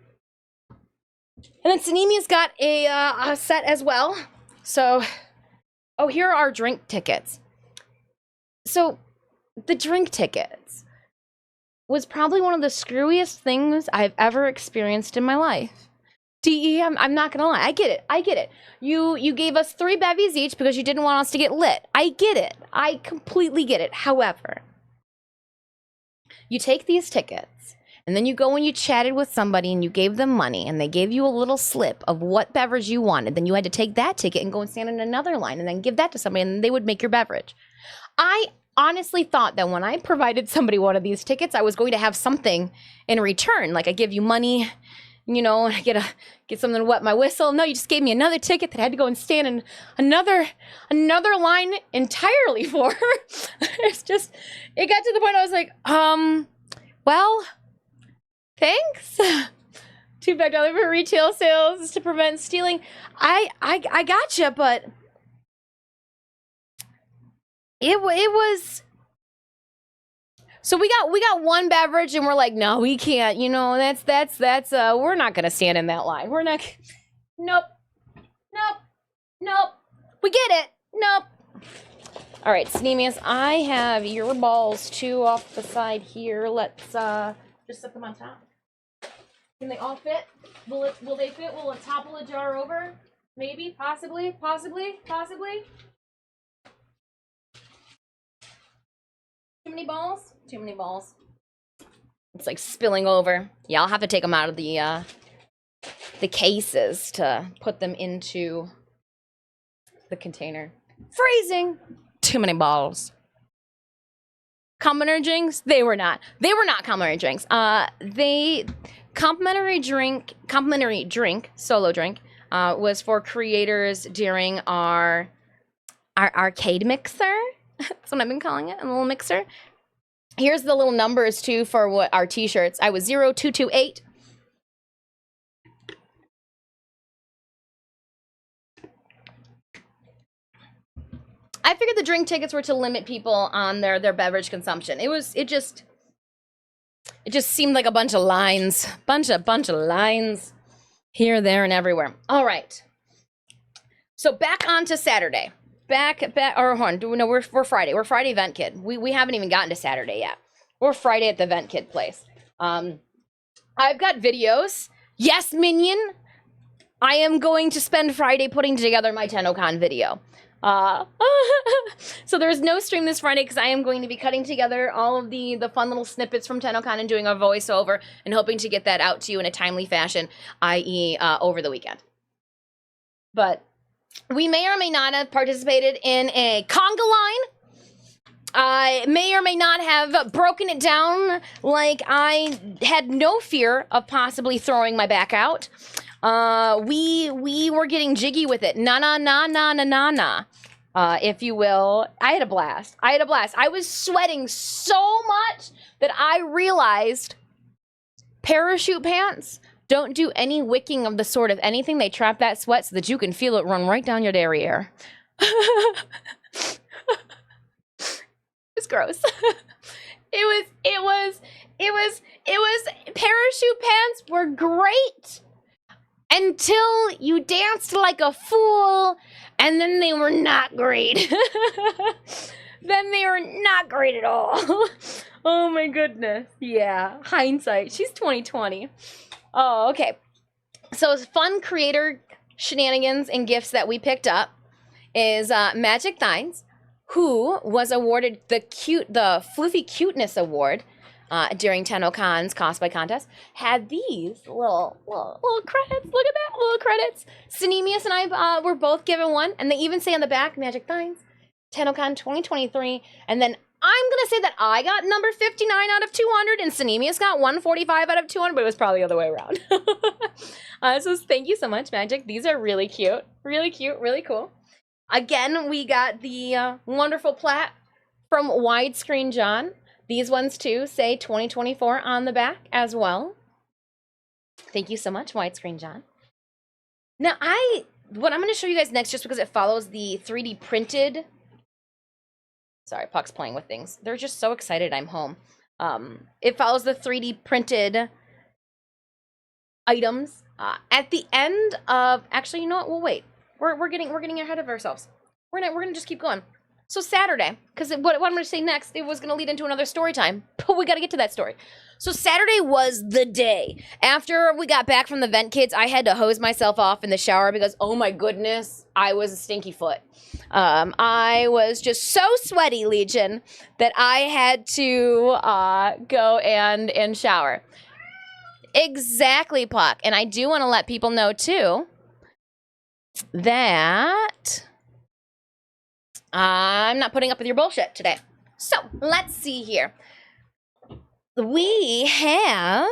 And then Synemia's got a set as well. So, oh, here are our drink tickets. So, the drink tickets was probably one of the screwiest things I've ever experienced in my life. DE, I'm not gonna lie. I get it. You gave us 3 bevies each because you didn't want us to get lit. I get it. I completely get it. However, you take these tickets, and then you go and you chatted with somebody and you gave them money and they gave you a little slip of what beverage you wanted. Then you had to take that ticket and go and stand in another line and then give that to somebody and they would make your beverage. I honestly thought that when I provided somebody one of these tickets, I was going to have something in return. Like I give you money, you know, and I get something to wet my whistle. No, you just gave me another ticket that I had to go and stand in another line entirely for. It's just, it got to the point I was like, well, thanks. $2 for retail sales to prevent stealing. I gotcha, but it was. So we got one beverage and we're like, no, we can't. You know, that's we're not gonna stand in that line. We're not. Nope. We get it. Nope. All right, Synemius, I have your balls 2 off the side here. Let's Just set them on top. Can they all fit? Will they fit? Will it topple a jar over? Maybe, possibly. Too many balls? Too many balls. It's like spilling over. Yeah, I'll have to take them out of the cases to put them into the container. Freezing. Too many balls. Complimentary drinks? They were not. They were not complimentary drinks. Complimentary drink, solo drink, was for creators during our arcade mixer. That's what I've been calling it, a little mixer. Here's the little numbers too for what our t-shirts. I was 0228. I figured the drink tickets were to limit people on their beverage consumption. It just seemed like a bunch of lines. Bunch of lines here, there, and everywhere. All right. So back on to Saturday. We're Friday. We're Friday Event Kid. We haven't even gotten to Saturday yet. We're Friday at the Event Kid place. I've got videos. Yes, Minion. I am going to spend Friday putting together my Tennocon video. So there's no stream this Friday because I am going to be cutting together all of the fun little snippets from Tennocon and doing a voiceover and hoping to get that out to you in a timely fashion, i.e. Over the weekend. But we may or may not have participated in a conga line. I may or may not have broken it down like I had no fear of possibly throwing my back out. We were getting jiggy with it. Na, if you will. I had a blast. I was sweating so much that I realized parachute pants don't do any wicking of the sort of anything. They trap that sweat so that you can feel it run right down your derriere. It's gross. It was parachute pants were great until you danced like a fool, and then they were not great. Then they were not great at all. Oh my goodness. Yeah, hindsight. She's 2020. Oh, okay. So fun creator shenanigans and gifts that we picked up is Magic Thines, who was awarded the Floofy Cuteness Award during Tennocon's cosplay contest, had these little credits. Look at that, little credits. Synemius and I were both given one, and they even say on the back, Magic Thines, Tennocon 2023, and then I'm going to say that I got number 59 out of 200, and Synemius got 145 out of 200, but it was probably the other way around. So thank you so much, Magic. These are really cute, really cool. Again, we got the wonderful plat from Widescreen John. These ones, too, say 2024 on the back as well. Thank you so much, Widescreen John. Now, what I'm going to show you guys next, just because it follows the 3D printed... Sorry, Puck's playing with things. They're just so excited I'm home. It follows the 3D printed items. At the end of... Actually, you know what? We'll wait. We're getting ahead of ourselves. We're gonna just keep going. So Saturday, because what I'm going to say next, it was going to lead into another story time, but we got to get to that story. So Saturday was the day. After we got back from the Vent Kids, I had to hose myself off in the shower because, oh my goodness, I was a stinky foot. I was just so sweaty, Legion, that I had to go and shower. Exactly, Puck. And I do want to let people know, too, that... I'm not putting up with your bullshit today. So, let's see here. We have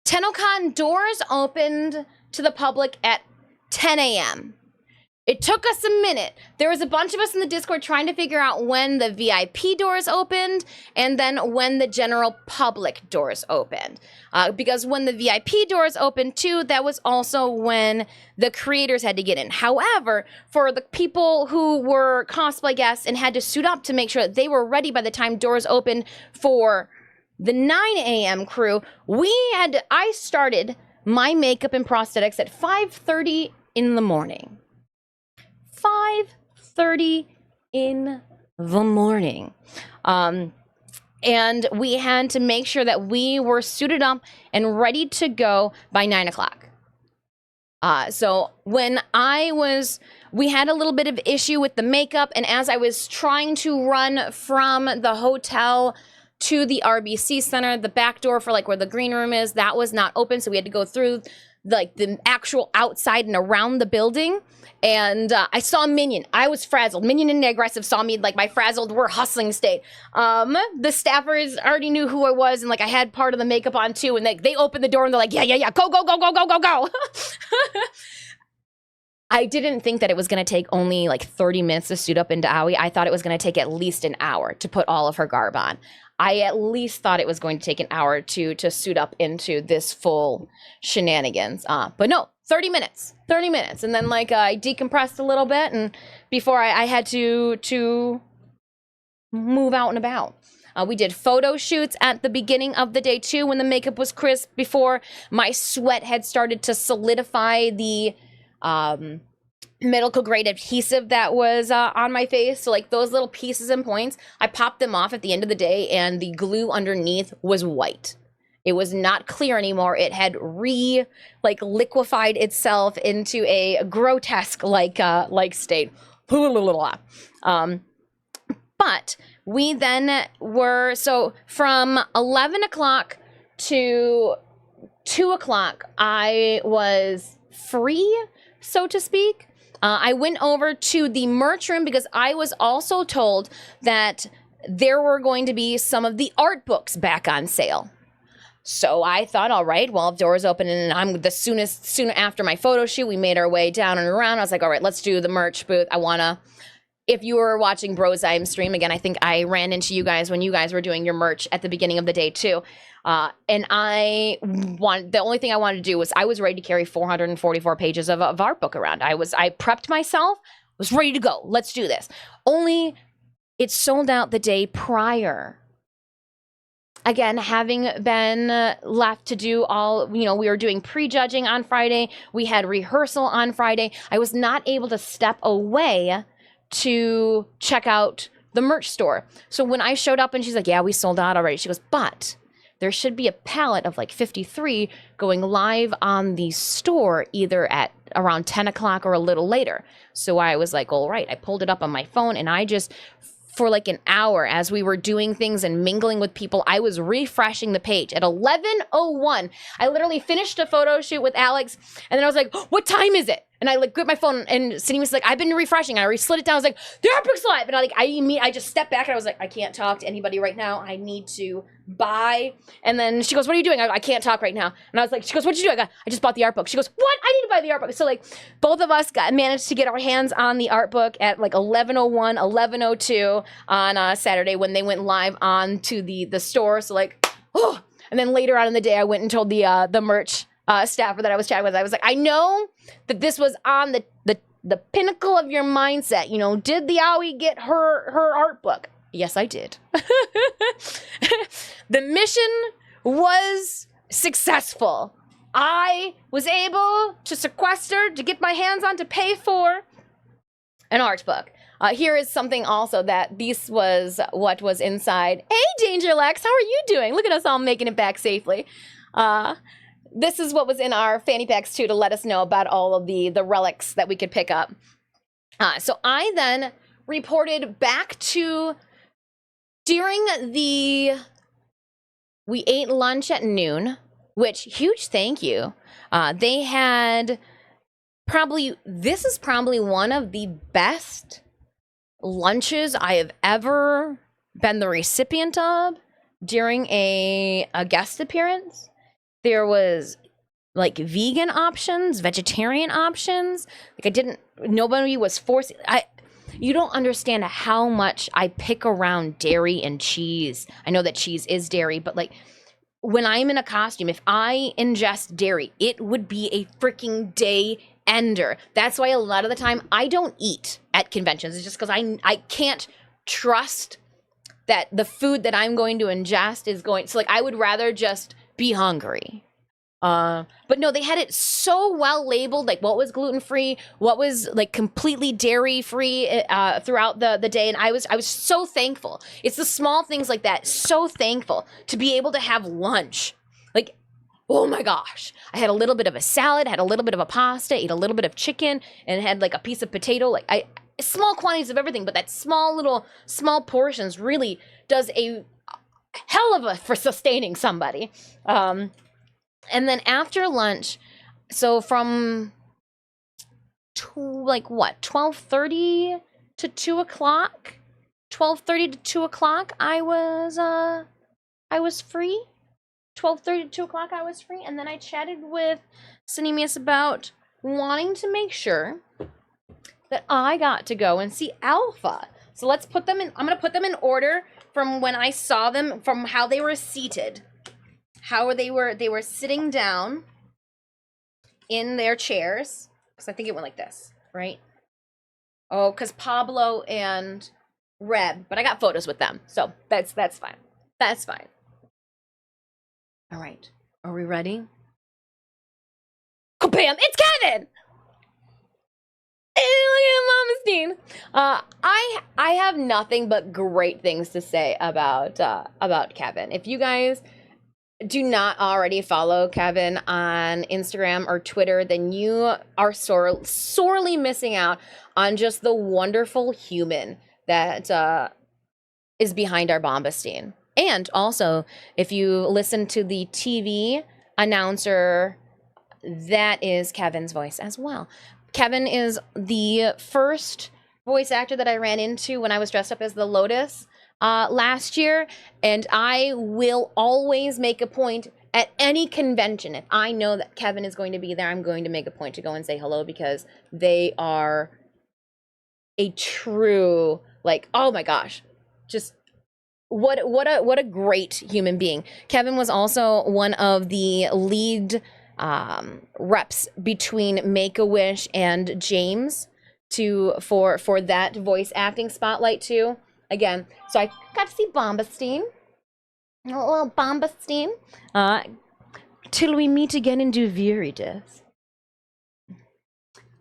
Tennocon doors opened to the public at 10 a.m. It took us a minute. There was a bunch of us in the Discord trying to figure out when the VIP doors opened and then when the general public doors opened. Because when the VIP doors opened too, that was also when the creators had to get in. However, for the people who were cosplay guests and had to suit up to make sure that they were ready by the time doors opened for the 9 a.m. crew, I started my makeup and prosthetics at 5:30 in the morning. 5:30 in the morning. And we had to make sure that we were suited up and ready to go by 9 o'clock. So when we had a little bit of issue with the makeup, and as I was trying to run from the hotel to the RBC Center, the back door for like where the green room is, that was not open, so we had to go through like the actual outside and around the building. And I saw Minion. I was frazzled. Minion and Aggressive saw me, like my frazzled, we're hustling state. The staffers already knew who I was, and like I had part of the makeup on too, and they opened the door and they're like, yeah, go. I didn't think that it was going to take only like 30 minutes to suit up into Aoi. I thought it was going to take at least an hour to put all of her garb on. I at least thought it was going to take an hour to suit up into this full shenanigans. But no, 30 minutes. And then like I decompressed a little bit, and before I had to move out and about. We did photo shoots at the beginning of the day too, when the makeup was crisp, before my sweat had started to solidify the medical grade adhesive that was on my face. So like those little pieces and points, I popped them off at the end of the day, and the glue underneath was white. It was not clear anymore. It had liquefied itself into a grotesque like state. But we then were, so from 11 o'clock to 2 o'clock, I was free, so to speak. I went over to the merch room because I was also told that there were going to be some of the art books back on sale. So I thought, all right, well, if doors open and I'm soon after my photo shoot, we made our way down and around. I was like, all right, let's do the merch booth. If you were watching Brozyme stream, again, I think I ran into you guys when you guys were doing your merch at the beginning of the day too. And the only thing I wanted to do was, I was ready to carry 444 pages of art book around. I prepped myself, was ready to go. Let's do this. Only it sold out the day prior. Again, having been left to do all, we were doing prejudging on Friday. We had rehearsal on Friday. I was not able to step away to check out the merch store. So when I showed up and she's like, yeah, we sold out already. She goes, but there should be a pallet of like 53 going live on the store either at around 10 o'clock or a little later. So I was like, all right. I pulled it up on my phone, and I just, for like an hour as we were doing things and mingling with people, I was refreshing the page. At 11:01, I literally finished a photo shoot with Alex, and then I was like, what time is it? And I like gripped my phone, and Cindy was like, I've been refreshing. I slid it down. I was like, the art book's live. And I just stepped back, and I was like, I can't talk to anybody right now. I need to buy. And then she goes, what are you doing? I can't talk right now. And I was like, she goes, what'd you do? I just bought the art book. She goes, what? I need to buy the art book. So like both of us managed to get our hands on the art book at like 11:01, 11:02 on Saturday when they went live on to the store. So like, oh, and then later on in the day, I went and told the merch staffer that I was chatting with. I was like, I know that this was on the pinnacle of your mindset. Did the Aoi get her art book? Yes, I did. The mission was successful. I was able to sequester, to get my hands on, to pay for an art book. Here is something also that this was what was inside. Hey, Danger Lex, how are you doing? Look at us all making it back safely. This is what was in our fanny packs too, to let us know about all of the relics that we could pick up. So I then reported back to, we ate lunch at noon, which, huge thank you. They had this is probably one of the best lunches I have ever been the recipient of during a guest appearance. There was like vegan options, vegetarian options. Like nobody was forcing. You don't understand how much I pick around dairy and cheese. I know that cheese is dairy, but like when I'm in a costume, if I ingest dairy, it would be a freaking day ender. That's why a lot of the time I don't eat at conventions. It's just because I can't trust that the food that I'm going to ingest is going. So like I would rather just be hungry. But no, they had it so well labeled, like what was gluten-free, what was like completely dairy-free throughout the day. And I was so thankful. It's the small things like that. So thankful to be able to have lunch. Like, oh my gosh. I had a little bit of a salad, had a little bit of a pasta, ate a little bit of chicken, and had like a piece of potato. Like small quantities of everything, but that small portions really does a hell of a for sustaining somebody. And then after lunch, so from like what, 12:30 to 2 o'clock? 12:30 to 2 o'clock, I was free. 12:30 to 2 o'clock, I was free. And then I chatted with Cinemius about wanting to make sure that I got to go and see Alpha. So let's put them in, I'm going to put them in order from when I saw them, from how they were seated. How they were sitting down in their chairs. Because I think it went like this, right? Oh, because Pablo and Reb, but I got photos with them. So that's fine. That's fine. All right. Are we ready? Kabam! It's Kevin! Hey, look at Mama Steen. I have nothing but great things to say about Kevin. If you guys do not already follow Kevin on Instagram or Twitter, then you are sorely missing out on just the wonderful human that is behind our Bombasteen. And also, if you listen to the TV announcer, that is Kevin's voice as well. Kevin is the first voice actor that I ran into when I was dressed up as the Lotus last year, and I will always make a point at any convention, if I know that Kevin is going to be there, I'm going to make a point to go and say hello, because they are a true, like, oh my gosh, just what a great human being. Kevin was also one of the lead reps between Make-A-Wish and James for that voice acting spotlight too. Again, so I got to see Bombasteen, a little Bombasteen, till we meet again in Duviritas.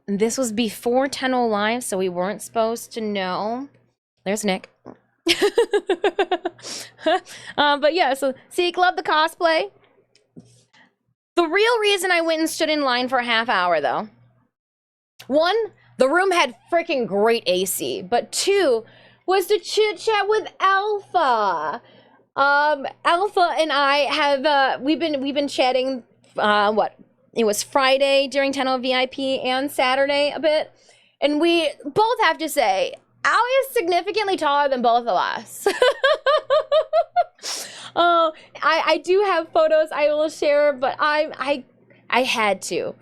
And this was before 10:00 Live, so we weren't supposed to know. There's Nick. But yeah, so Seek, love the cosplay. The real reason I went and stood in line for a half hour, though, one, the room had freaking great AC, but two, was to chit chat with Alpha. Alpha and I have we've been chatting. What, it was Friday during 10:00 VIP and Saturday a bit, and we both have to say Al is significantly taller than both of us. I do have photos I will share, but I had to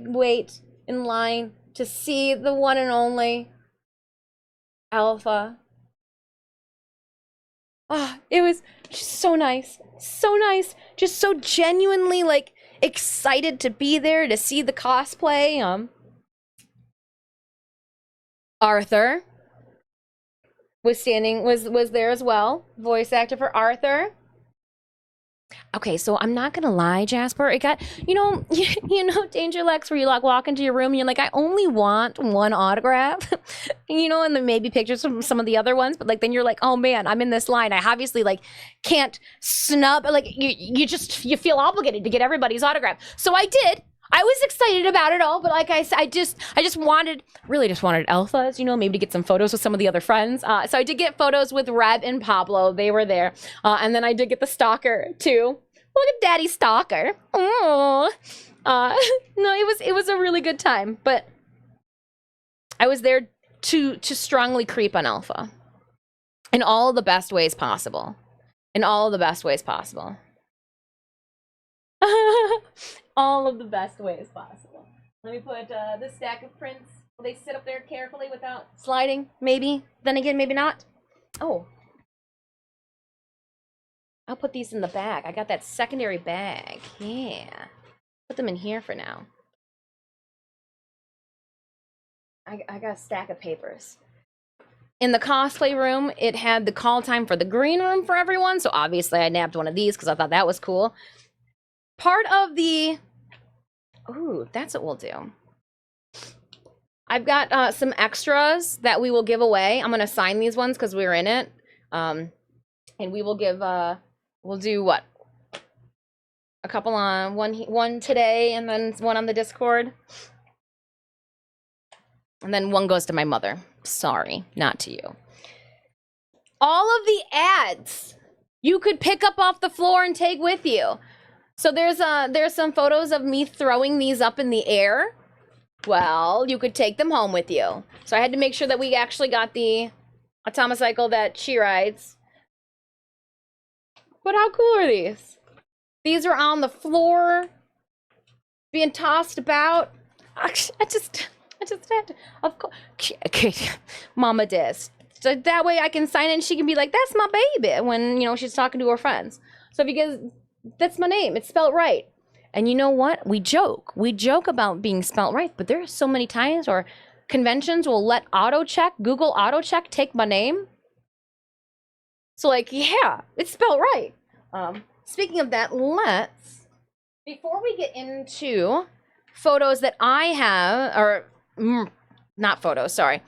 wait in line to see the one and only Alpha. It was just so nice, just so genuinely like excited to be there to see the cosplay. Arthur was there as well, voice actor for Arthur. Okay, so I'm not gonna lie, Jasper. It got, you know, Danger Lex, where you like walk into your room and you're like, I only want one autograph, you know, and then maybe pictures from some of the other ones, but like then you're like, oh man, I'm in this line. I obviously like can't snub, like you feel obligated to get everybody's autograph. So I did. I was excited about it all, but like I said, I just wanted Alphas, you know, maybe to get some photos with some of the other friends. So I did get photos with Reb and Pablo. They were there. And then I did get the stalker too. Look at Daddy Stalker. Oh, no, it was a really good time, but I was there to strongly creep on Alpha in all the best ways possible. All of the best ways possible. Let me put this stack of prints. Will they sit up there carefully without sliding? Maybe. Then again, maybe not. Oh. I'll put these in the bag. I got that secondary bag. Yeah. Put them in here for now. I got a stack of papers. In the cosplay room, it had the call time for the green room for everyone. So obviously I nabbed one of these because I thought that was cool. part of the, ooh, that's what we'll do. I've got some extras that we will give away. I'm going to sign these ones because we were in it. And we will give, we'll do what? A couple on one today and then one on the Discord. And then one goes to my mother. Sorry, not to you. All of the ads you could pick up off the floor and take with you. So there's some photos of me throwing these up in the air. Well, you could take them home with you. So I had to make sure that we actually got the automocycle that she rides. But how cool are these? These are on the floor, being tossed about. I just had to, of course, okay, Mama does. So that way I can sign it and she can be like, that's my baby, when, you know, she's talking to her friends. So because that's my name, it's spelled right. And you know what? We joke about being spelled right, but there are so many times where conventions will let Google auto check take my name. So like, yeah, it's spelled right. Speaking of that, before we get into photos that I have, or not photos, sorry,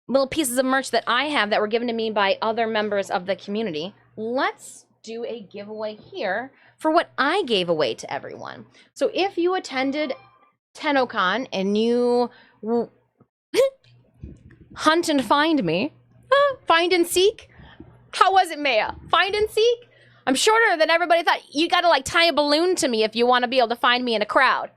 little pieces of merch that I have that were given to me by other members of the community, let's do a giveaway here for what I gave away to everyone. So if you attended Tennocon and you hunt and find me, find and seek, how was it, Maya? Find and seek? I'm shorter than everybody thought. You gotta like tie a balloon to me if you want to be able to find me in a crowd.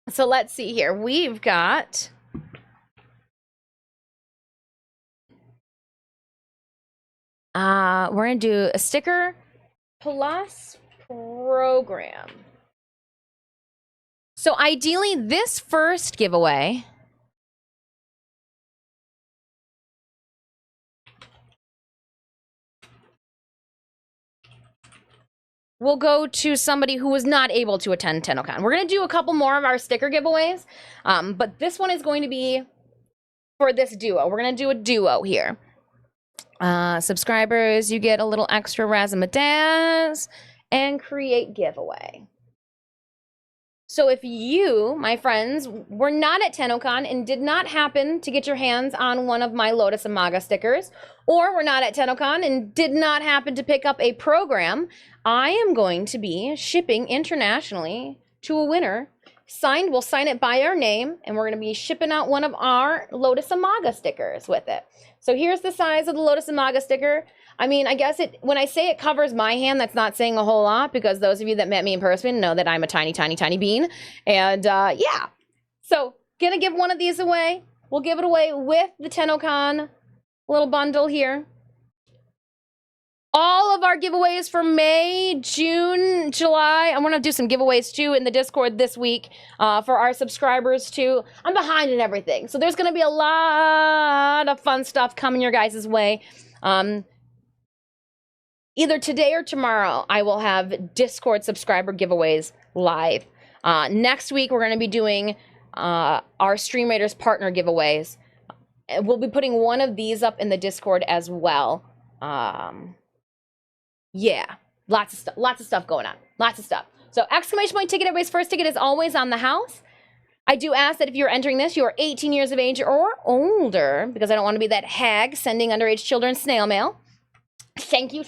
So let's see here. We've got we're gonna do a sticker plus program. So ideally, this first giveaway will go to somebody who was not able to attend Tennocon. We're going to do a couple more of our sticker giveaways, but this one is going to be for this duo. We're going to do a duo here. Subscribers, you get a little extra razzmatazz and create giveaway. So if you, my friends, were not at Tennocon and did not happen to get your hands on one of my Lotus and Maga stickers, or were not at Tennocon and did not happen to pick up a program, I am going to be shipping internationally to a winner. We'll sign it by our name, and we're going to be shipping out one of our Lotus and Maga stickers with it. So here's the size of the Lotus and Maga sticker. I mean, I guess when I say it covers my hand, that's not saying a whole lot, because those of you that met me in person know that I'm a tiny, tiny, tiny bean. And yeah, so gonna give one of these away. We'll give it away with the Tennocon little bundle here. All of our giveaways for May, June, July. I want to do some giveaways too in the Discord this week for our subscribers too. I'm behind in everything, so there's gonna be a lot of fun stuff coming your guys' way. Either today or tomorrow, I will have Discord subscriber giveaways live. Next week, we're going to be doing our Stream Raiders partner giveaways. We'll be putting one of these up in the Discord as well. Yeah, lots of stuff going on. Lots of stuff. So exclamation point ticket, everybody's first ticket is always on the house. I do ask that if you're entering this, you are 18 years of age or older, because I don't want to be that hag sending underage children snail mail. Thank you.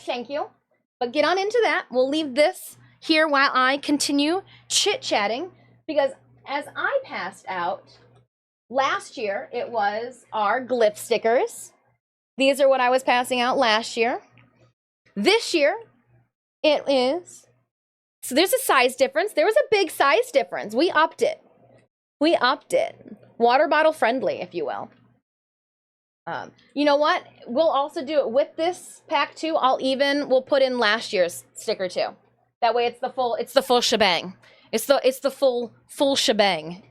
But get on into that. We'll leave this here while I continue chit-chatting, because as I passed out last year, it was our glyph stickers. These are what I was passing out last year. This year, it is, so there's a size difference. There was a big size difference. We upped it. Water bottle friendly, if you will. You know what? We'll also do it with this pack too. We'll put in last year's sticker too. That way it's the full shebang. It's the full shebang.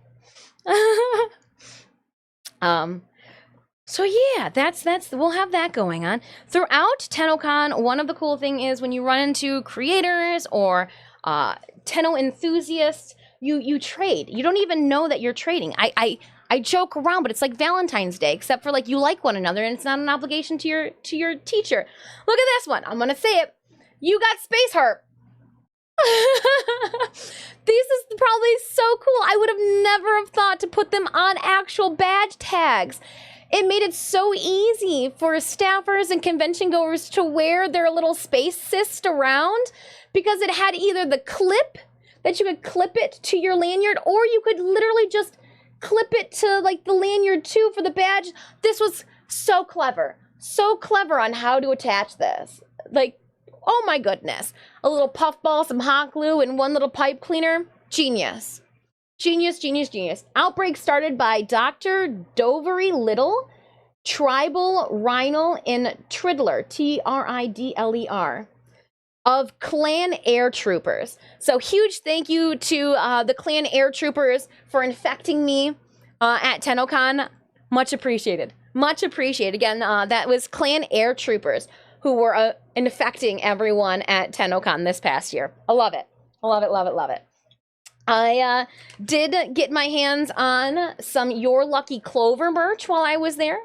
So yeah, that's we'll have that going on. Throughout Tennocon, one of the cool thing is when you run into creators or Tenno enthusiasts, you trade. You don't even know that you're trading. I joke around, but it's like Valentine's Day, except for like you like one another and it's not an obligation to your teacher. Look at this one. I'm gonna say it. You got space harp. This is probably so cool. I would have never have thought to put them on actual badge tags. It made it so easy for staffers and convention goers to wear their little space cyst around because it had either the clip that you could clip it to your lanyard, or you could literally just clip it to like the lanyard too for the badge. This was so clever on how to attach this. Like, oh my goodness. A little puffball, some hot glue, and one little pipe cleaner. Genius. Genius, genius, genius. Outbreak started by Dr. Dovery Little, Tribal Rhinal in Tridler, Tridler, of Klan Air Troopers. So huge thank you to the Klan Air Troopers for infecting me at Tennocon. Much appreciated. Much appreciated. Again, that was Klan Air Troopers who were infecting everyone at Tennocon this past year. I love it. I love it, love it, love it. I did get my hands on some Your Lucky Clover merch while I was there.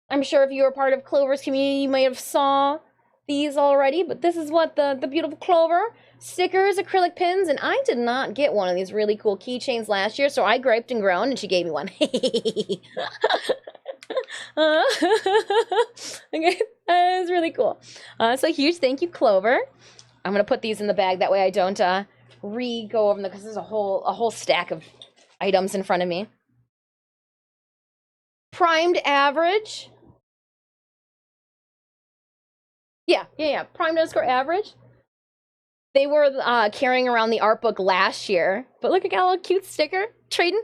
I'm sure if you were part of Clover's community, you may have saw these already, but this is what the beautiful Clover stickers, acrylic pins, and I did not get one of these really cool keychains last year, so I griped and groaned, and she gave me one. Okay, that is really cool. So huge thank you, Clover. I'm gonna put these in the bag, that way I don't go over them, because there's a whole stack of items in front of me. Primed average. Yeah. Primed underscore average. They were carrying around the art book last year, but look, I got a little cute sticker. Trading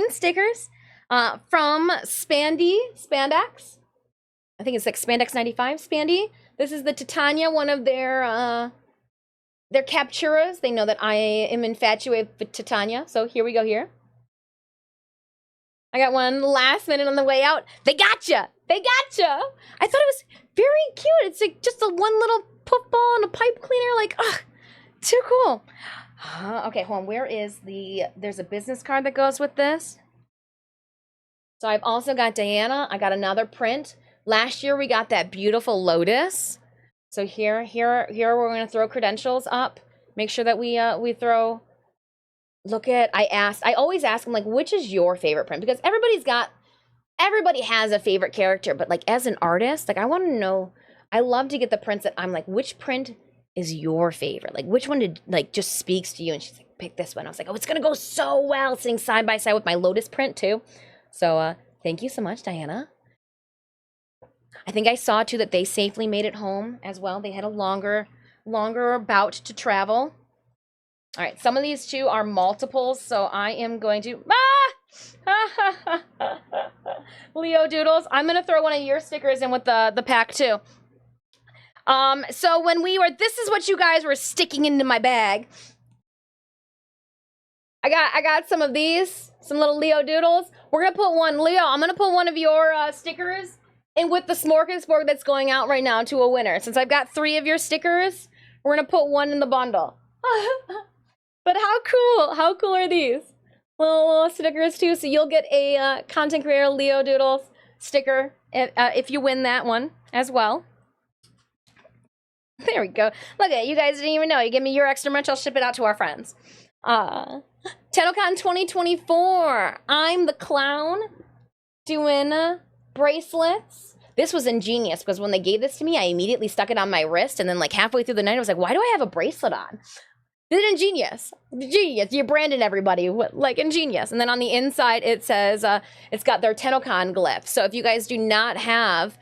stickers from Spandex. I think it's like Spandex 95. Spandy. This is the Titania, one of their capturas. They know that I am infatuated with Titania, so here we go here. I got one last minute on the way out. They gotcha! They gotcha! I thought it was very cute. It's like just a one little puffball and a pipe cleaner. Like, ugh, too cool. Okay, hold on. Where is there's a business card that goes with this. So I've also got Diana. I got another print. Last year we got that beautiful lotus. So here we're going to throw credentials up. Make sure that we throw. Look at, I always ask them, like, which is your favorite print? Because everybody has a favorite character, but like as an artist, like I want to know, I love to get the prints that I'm like, which print is your favorite? Like which one did like just speaks to you? And she's like, pick this one. I was like, oh, it's gonna go so well sitting side by side with my lotus print too. So thank you so much, Diana. I think I saw too that they safely made it home as well. They had a longer bout to travel. All right, some of these too are multiples, so I am going to Leo Doodles. I'm gonna throw one of your stickers in with the pack too. So when this is what you guys were sticking into my bag. I got some of these, some little Leo Doodles. We're gonna put one, Leo. I'm gonna put one of your stickers in with the smorgasbord that's going out right now to a winner. Since I've got 3 of your stickers, we're gonna put one in the bundle. But how cool are these? Little stickers too, so you'll get a content creator Leo Doodles sticker if you win that one as well. There we go. Look at it, you guys didn't even know. You give me your extra merch, I'll ship it out to our friends. Tennocon 2024. I'm the clown doing bracelets. This was ingenious because when they gave this to me, I immediately stuck it on my wrist, and then like halfway through the night, I was like, why do I have a bracelet on? This is ingenious. Genius. You're branding everybody like ingenious. And then on the inside, it says it's got their Tennocon glyph. So if you guys do not have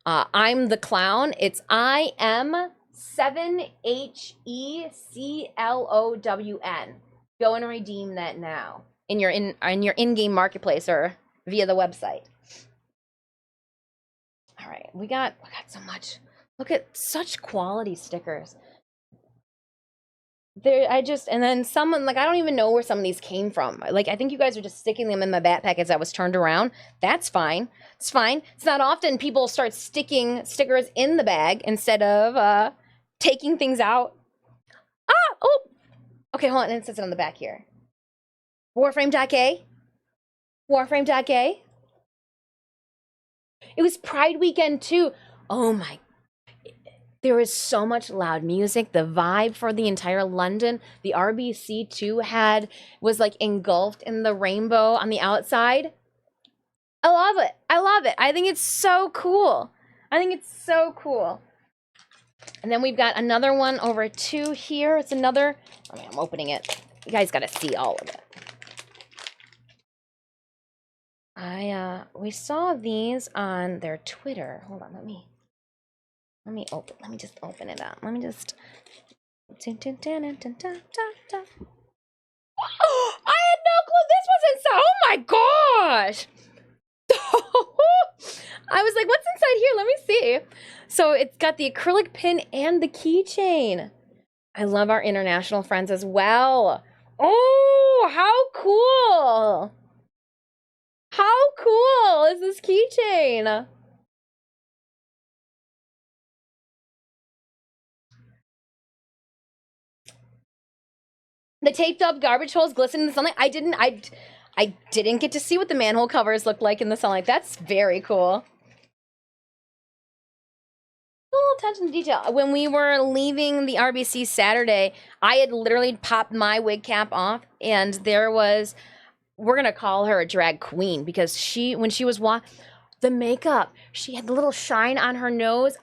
I'm the clown, it's IM7HECLOWN. Go and redeem that now in your in-game marketplace or via the website. All right, we got so much. Look at such quality stickers. And then someone, like, I don't even know where some of these came from. Like, I think you guys are just sticking them in my backpack as I was turned around. That's fine. It's fine. It's not often people start sticking stickers in the bag instead of taking things out. Oh! Okay, hold on. It says it on the back here. Warframe.k. Warframe.gay. It was Pride weekend too. Oh my, there was so much loud music. The vibe for the entire London, the RBC too was like engulfed in the rainbow on the outside. I love it. I love it. I think it's so cool. I think it's so cool. And then we've got another one over two here. It's another, I mean, I'm opening it. You guys got to see all of it. We saw these on their Twitter. Hold on, let me just open it up. Let me just. Oh, I had no clue this was inside. Oh my gosh. I was like, what's inside here? Let me see. So it's got the acrylic pin and the keychain. I love our international friends as well. Oh, how cool. How cool is this keychain? The taped up garbage holes glisten in the sunlight. I didn't get to see what the manhole covers look like in the sunlight. That's very cool. A little attention to detail. When we were leaving the RBC Saturday, I had literally popped my wig cap off, and there was, we're gonna call her a drag queen because when she was the makeup, she had the little shine on her nose.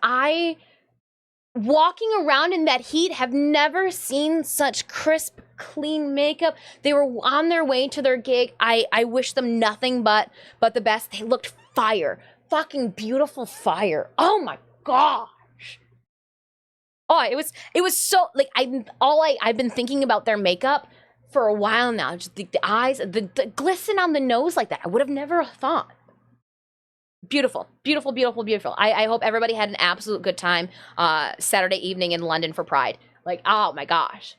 Walking around in that heat, have never seen such crisp, clean makeup. They were on their way to their gig. I wish them nothing but the best. They looked fire. Fucking beautiful fire. Oh my gosh. Oh, it was so, like, I've been thinking about their makeup for a while now. Just the eyes, the glisten on the nose like that. I would have never thought. Beautiful, beautiful, beautiful, beautiful. I hope everybody had an absolute good time Saturday evening in London for Pride. Like, oh my gosh.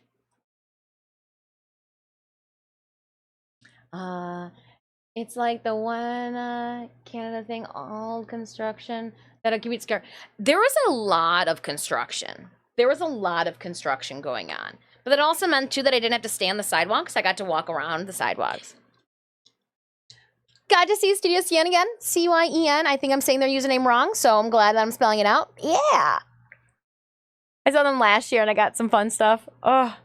It's like the one Canada thing, all construction. That'll give you scare. There was a lot of construction. There was a lot of construction going on. But that also meant too that I didn't have to stay on the sidewalks. I got to walk around the sidewalks. Got to see Studio Cyen again. C-Y-E-N. I think I'm saying their username wrong, so I'm glad that I'm spelling it out. Yeah. I saw them last year and I got some fun stuff. Oh.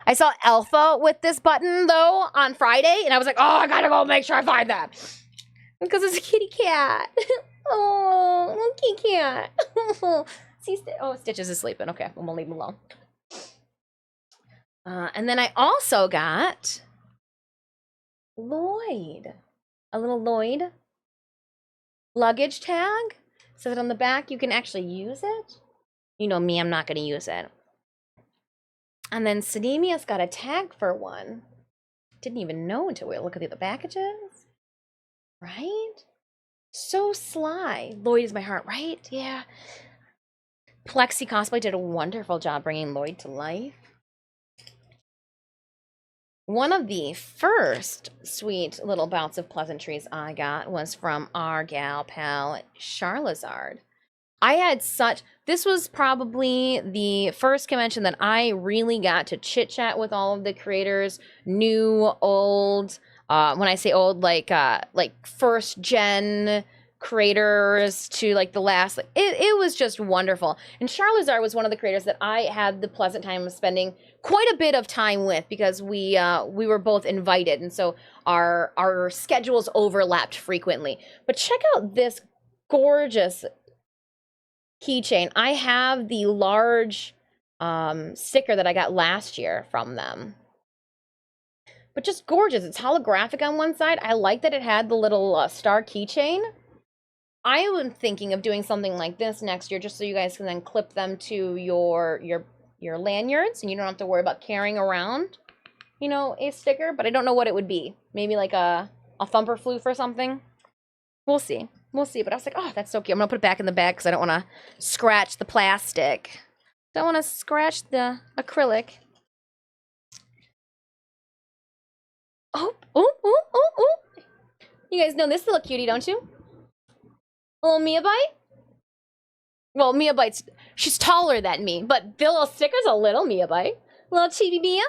I saw Alpha with this button, though, on Friday, and I was like, oh, I gotta go make sure I find that. Because it's a kitty cat. Oh, kitty cat. See, Stitch is sleeping. Okay, I'm gonna leave him alone. And then I also got Lloyd. A little Lloyd luggage tag so that on the back you can actually use it. You know me, I'm not going to use it. And then Sidemia's got a tag for one. Didn't even know until we look at the other packages. Right? So sly. Lloyd is my heart, right? Yeah. Plexi Cosplay did a wonderful job bringing Lloyd to life. One of the first sweet little bouts of pleasantries I got was from our gal pal, Charlazard. This was probably the first convention that I really got to chit chat with all of the creators, new, old, when I say old, like first gen creators to like the last, it was just wonderful. And Charlazard was one of the creators that I had the pleasant time of spending quite a bit of time with because we were both invited, and so our schedules overlapped frequently. But check out this gorgeous keychain. I have the large sticker that I got last year from them. But just gorgeous. It's holographic on one side. I like that it had the little star keychain. I am thinking of doing something like this next year just so you guys can then clip them to your lanyards and you don't have to worry about carrying around, you know, a sticker, but I don't know what it would be. Maybe like a thumper floof or something. We'll see. We'll see. But I was like, oh, that's so cute. I'm going to put it back in the bag because I don't want to scratch the plastic. Don't want to scratch the acrylic. Oh, oh, oh, oh, oh. You guys know this little cutie, don't you? Little Mia Bite? Well, Mia Bite's, she's taller than me, but the little sticker's a little Mia Bite. Little chibi Mia.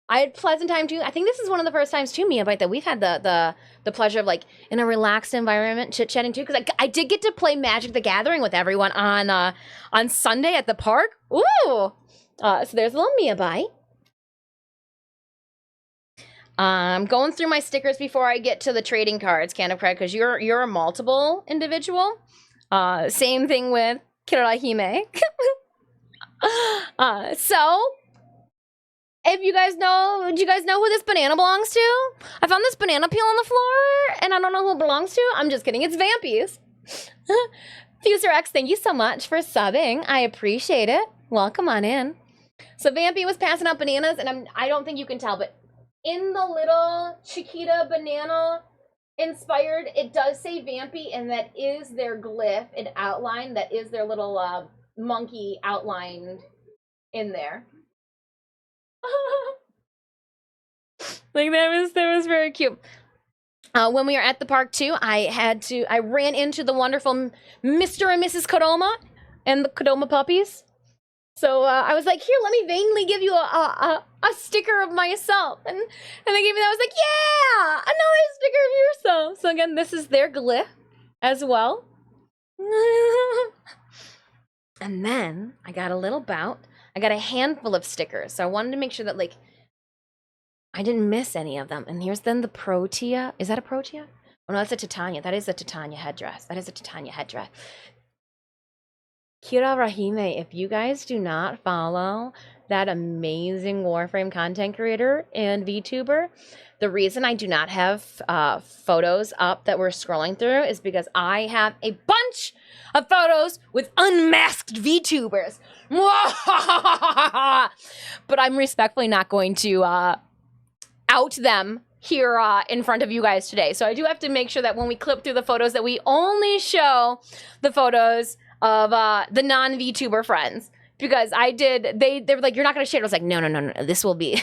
I had pleasant time too. I think this is one of the first times too, Mia, that we've had the pleasure of like in a relaxed environment chit chatting too. Because I did get to play Magic the Gathering with everyone on Sunday at the park. Ooh, so there's a little Mia bite. I'm going through my stickers before I get to the trading cards, Can of Craig, because you're a multiple individual. Same thing with Kirahime. So if you guys know, do you guys know who this banana belongs to? I found this banana peel on the floor, and I don't know who it belongs to. I'm just kidding. It's Vampy's. Fuser X, thank you so much for subbing. I appreciate it. Welcome on in. So Vampy was passing out bananas, and I don't think you can tell, but in the little Chiquita banana inspired, it does say Vampy, and that is their glyph, an outline. That is their little monkey outlined in there. Like that was very cute. When we were at the park too, I ran into the wonderful Mr. and Mrs. Kodoma and the Kodoma puppies. So I was like, here, let me vainly give you a sticker of myself. And they gave me that. I was like, yeah, another sticker of yourself. So again, this is their glyph as well. And then I got a little bout. I got a handful of stickers. So I wanted to make sure that like I didn't miss any of them. And here's then the Protea. Is that a Protea? Oh no, that's a Titania. That is a Titania headdress. That is a Titania headdress. Kirahime, if you guys do not follow that amazing Warframe content creator and VTuber, the reason I do not have photos up that we're scrolling through is because I have a bunch of photos with unmasked VTubers. But I'm respectfully not going to out them here in front of you guys today. So I do have to make sure that when we clip through the photos that we only show the photos of the non-VTuber friends. Because they were like, you're not gonna share it. I was like, no, this will be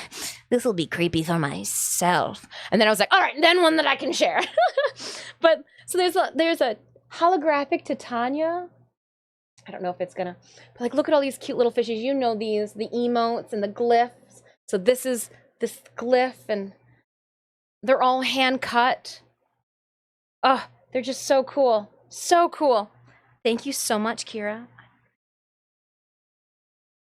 creepy for myself. And then I was like, all right, then one that I can share. But so there's a holographic Titania. I don't know if it's gonna, but like look at all these cute little fishes. You know these, the emotes and the glyphs. So this is this glyph, and they're all hand cut. Oh, they're just so cool. So cool. Thank you so much, Kira.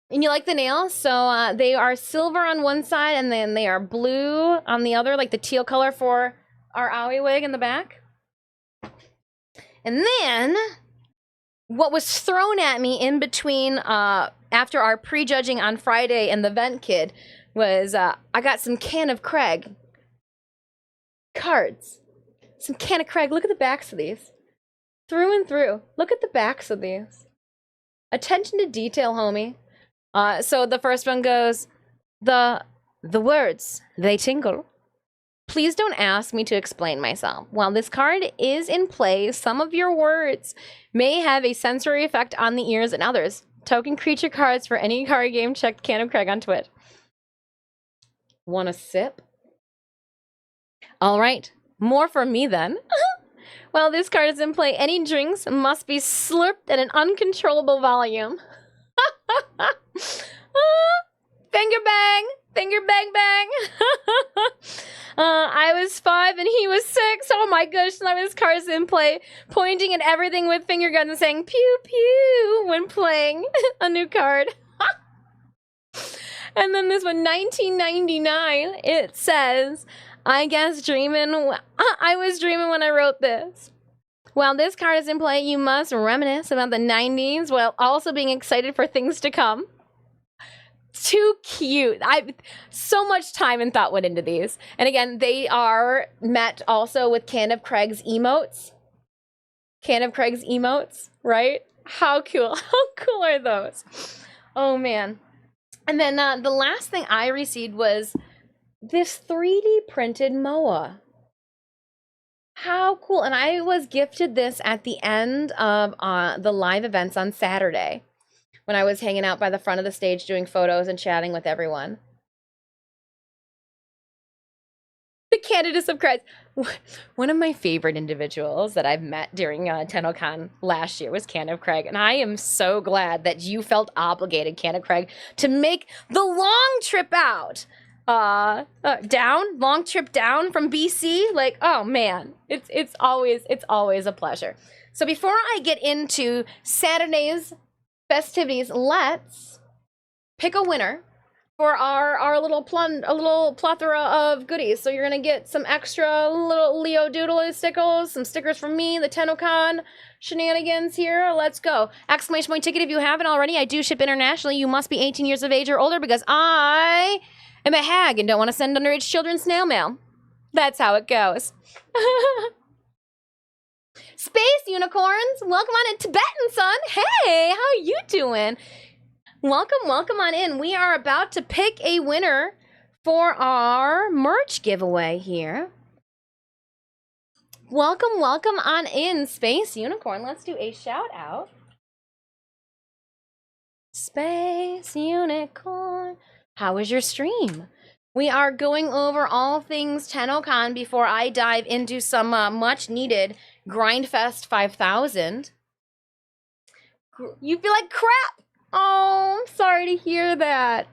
And you like the nails? So they are silver on one side, and then they are blue on the other, like the teal color for our owie wig in the back. And then what was thrown at me in between after our prejudging on Friday and the Vent Kid was I got some Can of Craig cards. Some Can of Craig. Look at the backs of these. Through and through. Look at the backs of these. Attention to detail, homie. So the first one goes, the words, they tingle. Please don't ask me to explain myself. While this card is in play, some of your words may have a sensory effect on the ears and others. Token creature cards for any card game. Check Can of Craig on Twitch. Want a sip? All right. More from me then. While this card is in play, any drinks must be slurped at an uncontrollable volume. Finger bang! Finger bang bang! I was 5 and he was 6. Oh my gosh, now this card is in play, pointing at everything with finger guns and saying pew pew when playing a new card. And then this one, 1999, it says, I was dreaming when I wrote this. While this card is in play, you must reminisce about the 90s while also being excited for things to come. Too cute. So much time and thought went into these. And again, they are met also with Can of Craig's emotes. Can of Craig's emotes, right? How cool. How cool are those? Oh, man. And then the last thing I received was this 3D printed MOA. How cool. And I was gifted this at the end of the live events on Saturday when I was hanging out by the front of the stage doing photos and chatting with everyone. The Candidates of Christ. One of my favorite individuals that I've met during Tennocon last year was Can of Craig, and I am so glad that you felt obligated, Can of Craig, to make the long trip out down, long trip down from BC. Like, oh man, it's always a pleasure. So before I get into Saturday's festivities, let's pick a winner for our little plethora of goodies. So you're gonna get some extra little Leo Doodle stickers, some stickers from me, the Tennocon shenanigans here. Let's go. Exclamation point ticket if you haven't already. I do ship internationally. You must be 18 years of age or older because I am a hag and don't want to send underage children snail mail. That's how it goes. Space unicorns, welcome on in. Tibetan son, hey, how you doing? Welcome on in. We are about to pick a winner for our merch giveaway here. Welcome on in, Space Unicorn. Let's do a shout out. Space Unicorn, how was your stream? We are going over all things Tennocon before I dive into some much needed Grindfest 5000. You feel like crap. Oh, I'm sorry to hear that.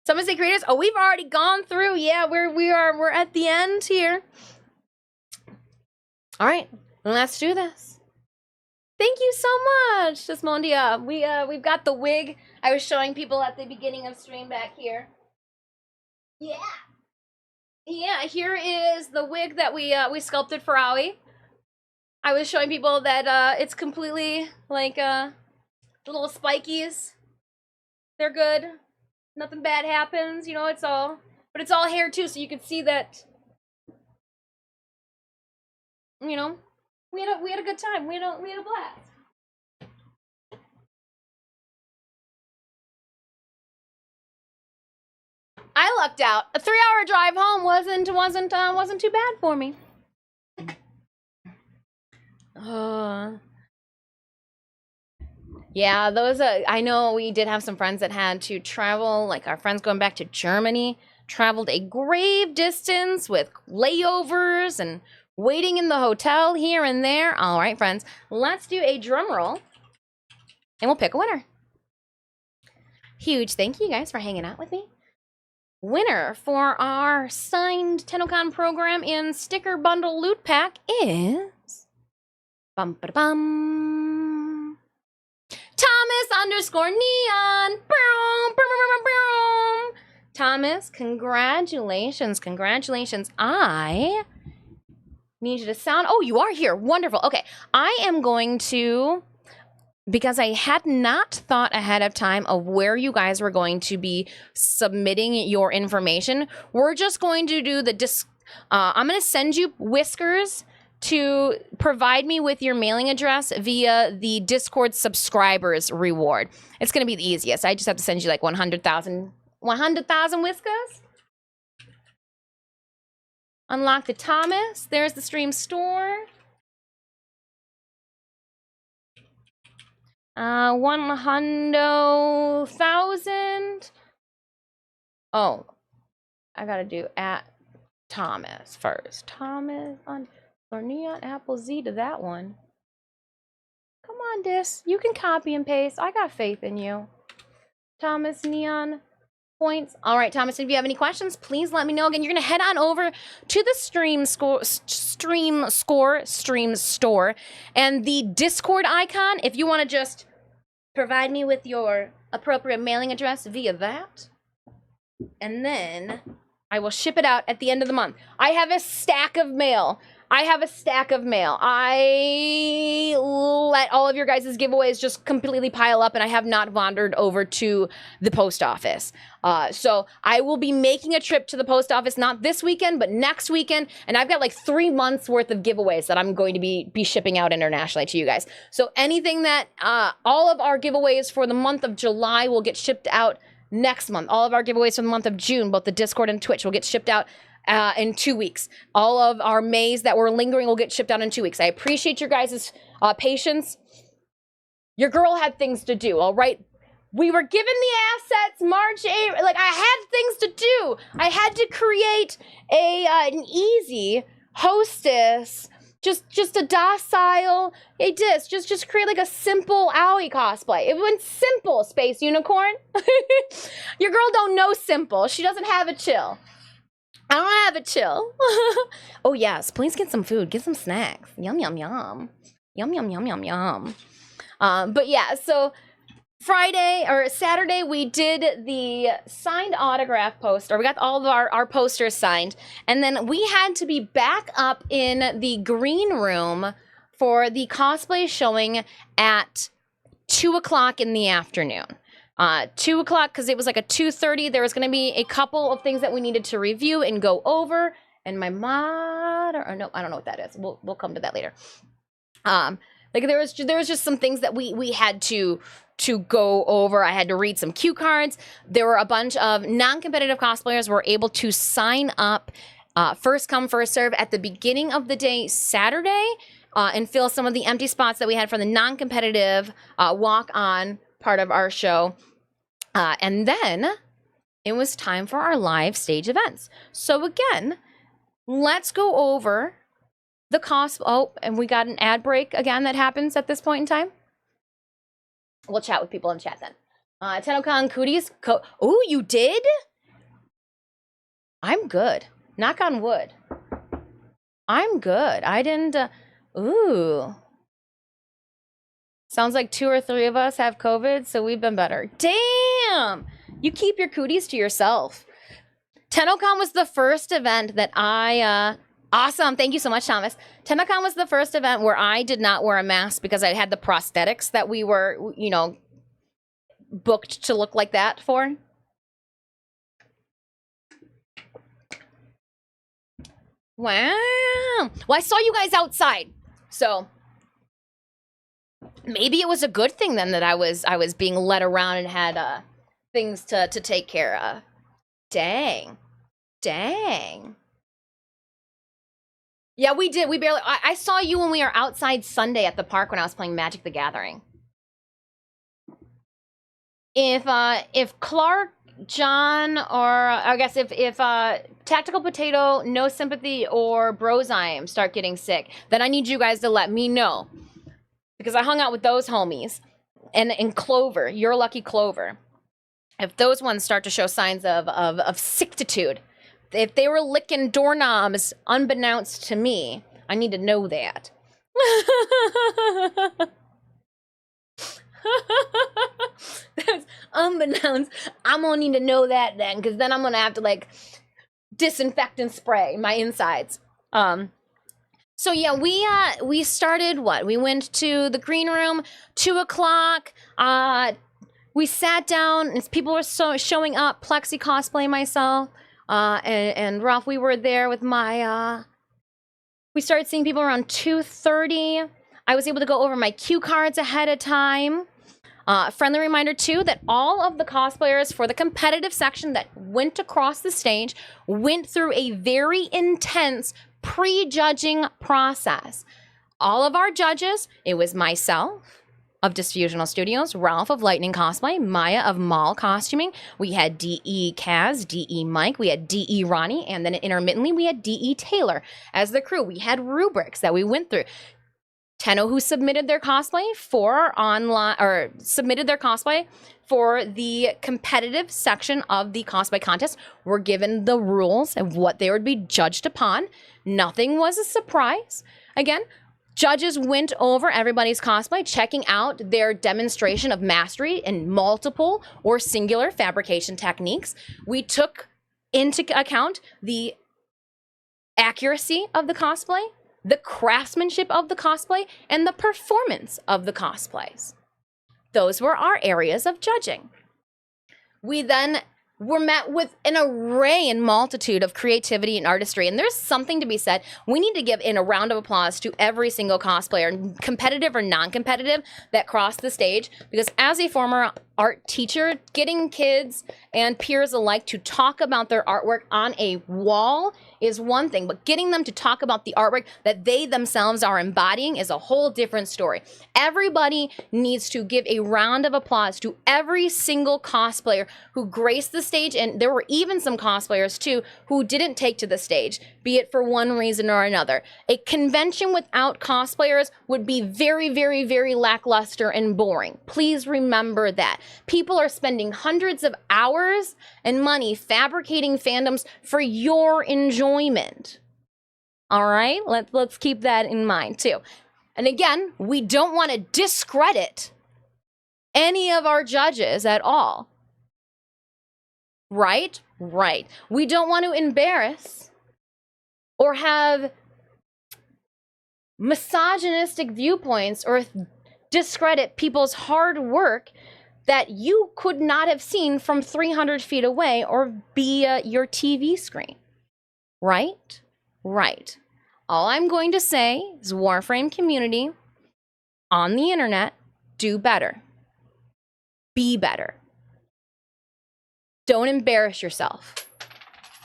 Someone say creators. Oh, we've already gone through. Yeah, we're at the end here. All right, let's do this. Thank you so much, Desmondia. We've got the wig I was showing people at the beginning of stream back here. Yeah, here is the wig that we sculpted for Aoi. I was showing people that it's completely like the little spikies. They're good. Nothing bad happens, you know, it's all hair too, so you can see that, you know, we had a good time. We had a blast. I lucked out. A 3-hour drive home wasn't too bad for me. Yeah, those I know we did have some friends that had to travel, like our friends going back to Germany, traveled a grave distance with layovers and waiting in the hotel here and there. All right, friends, let's do a drum roll and we'll pick a winner. Huge thank you guys for hanging out with me. Winner for our signed Tennocon program and sticker bundle loot pack is bum-ba-da-bum. Thomas_Neon. Thomas, congratulations. I need you to sound. Oh, you are here. Wonderful. Okay, I am going to, because I had not thought ahead of time of where you guys were going to be submitting your information. We're just going to do the I'm going to send you Whiskers to provide me with your mailing address via the Discord subscribers reward. It's going to be the easiest. I just have to send you like 100,000 Whiskers. Unlock the Thomas. There's the stream store. 100,000. Oh, I got to do at Thomas first. Thomas on. Or Neon Apple Z to that one. Come on, Dis. You can copy and paste. I got faith in you. Thomas Neon points. All right, Thomas, if you have any questions, please let me know. Again, you're going to head on over to the stream store, and the Discord icon, if you want to just provide me with your appropriate mailing address via that, and then I will ship it out at the end of the month. I have a stack of mail. I let all of your guys' giveaways just completely pile up, and I have not wandered over to the post office. So I will be making a trip to the post office, not this weekend, but next weekend. And I've got like 3 months worth of giveaways that I'm going to be shipping out internationally to you guys. So anything that, all of our giveaways for the month of July will get shipped out next month. All of our giveaways for the month of June, both the Discord and Twitch, will get shipped out in 2 weeks. All of our Mays that were lingering will get shipped out in 2 weeks. I appreciate your guys' patience. Your girl had things to do, all right? We were given the assets March 8th. Like, I had things to do. I had to create an easy hostess Just a docile, hey Dis, just create like a simple owie cosplay. It went simple, Space Unicorn. Your girl don't know simple. She doesn't have a chill. I don't have a chill. Oh yes, please get some food, get some snacks. Yum yum yum. Yum yum yum yum yum. But yeah, so Friday or Saturday, we did the signed autograph poster. We got all of our posters signed. And then we had to be back up in the green room for the cosplay showing at 2 o'clock in the afternoon. 2 o'clock, because it was like a 2:30. There was going to be a couple of things that we needed to review and go over. And my mod, or no, I don't know what that is. We'll come to that later. Like there was just some things that we had to go over. I had to read some cue cards. There were a bunch of non-competitive cosplayers who were able to sign up first come, first serve at the beginning of the day, Saturday, and fill some of the empty spots that we had for the non-competitive walk-on part of our show. And then it was time for our live stage events. So again, let's go over the and we got an ad break again that happens at this point in time. We'll chat with people in chat then. Tennocon cooties. Oh, you did? I'm good. Knock on wood. I'm good. I didn't. Ooh. Sounds like 2 or 3 of us have COVID, so we've been better. Damn! You keep your cooties to yourself. Tennocon was the first event that I. Awesome. Thank you so much, Thomas. Tennocon was the first event where I did not wear a mask because I had the prosthetics that we were, booked to look like that for. Wow. Well, I saw you guys outside. So maybe it was a good thing then that I was being led around and had things to take care of. Dang. Yeah, we did. We barely. I saw you when we were outside Sunday at the park when I was playing Magic the Gathering. If Clark, John, or I guess if Tactical Potato, No Sympathy, or Brozyme start getting sick, then I need you guys to let me know, because I hung out with those homies, and Clover, your lucky Clover. If those ones start to show signs of sickitude. If they were licking doorknobs unbeknownst to me, I need to know that. That's unbeknownst. I'm gonna need to know that then, because then I'm gonna have to like disinfect and spray my insides. So yeah, we started what? We went to the green room, 2 o'clock. We sat down and people were showing up. Plexi cosplay myself. And Ralph, we were there with my, we started seeing people around 2:30. I was able to go over my cue cards ahead of time. Friendly reminder too, that all of the cosplayers for the competitive section that went across the stage went through a very intense pre-judging process. All of our judges, it was myself of Disfusional Studios, Ralph of Lightning Cosplay, Maya of Mall Costuming. We had D.E. Kaz, D.E. Mike, we had D.E. Ronnie, and then intermittently we had D.E. Taylor as the crew. We had rubrics that we went through. Tenno, who submitted their cosplay for the competitive section of the cosplay contest, were given the rules of what they would be judged upon. Nothing was a surprise. Again, judges went over everybody's cosplay, checking out their demonstration of mastery in multiple or singular fabrication techniques. We took into account the accuracy of the cosplay, the craftsmanship of the cosplay, and the performance of the cosplays. Those were our areas of judging. We then were met with an array and multitude of creativity and artistry, and there's something to be said. We need to give in a round of applause to every single cosplayer, competitive or non-competitive, that crossed the stage, because as a former art teacher, getting kids and peers alike to talk about their artwork on a wall is one thing, but getting them to talk about the artwork that they themselves are embodying is a whole different story. Everybody needs to give a round of applause to every single cosplayer who graced the stage, and there were even some cosplayers too who didn't take to the stage, be it for one reason or another. A convention without cosplayers would be very, very, very lackluster and boring. Please remember that. People are spending hundreds of hours and money fabricating fandoms for your enjoyment. All right, let's keep that in mind too. And again, we don't want to discredit any of our judges at all. Right? Right. We don't want to embarrass or have misogynistic viewpoints or discredit people's hard work that you could not have seen from 300 feet away or via your TV screen. Right? Right. All I'm going to say is Warframe community on the internet, do better. Be better. Don't embarrass yourself.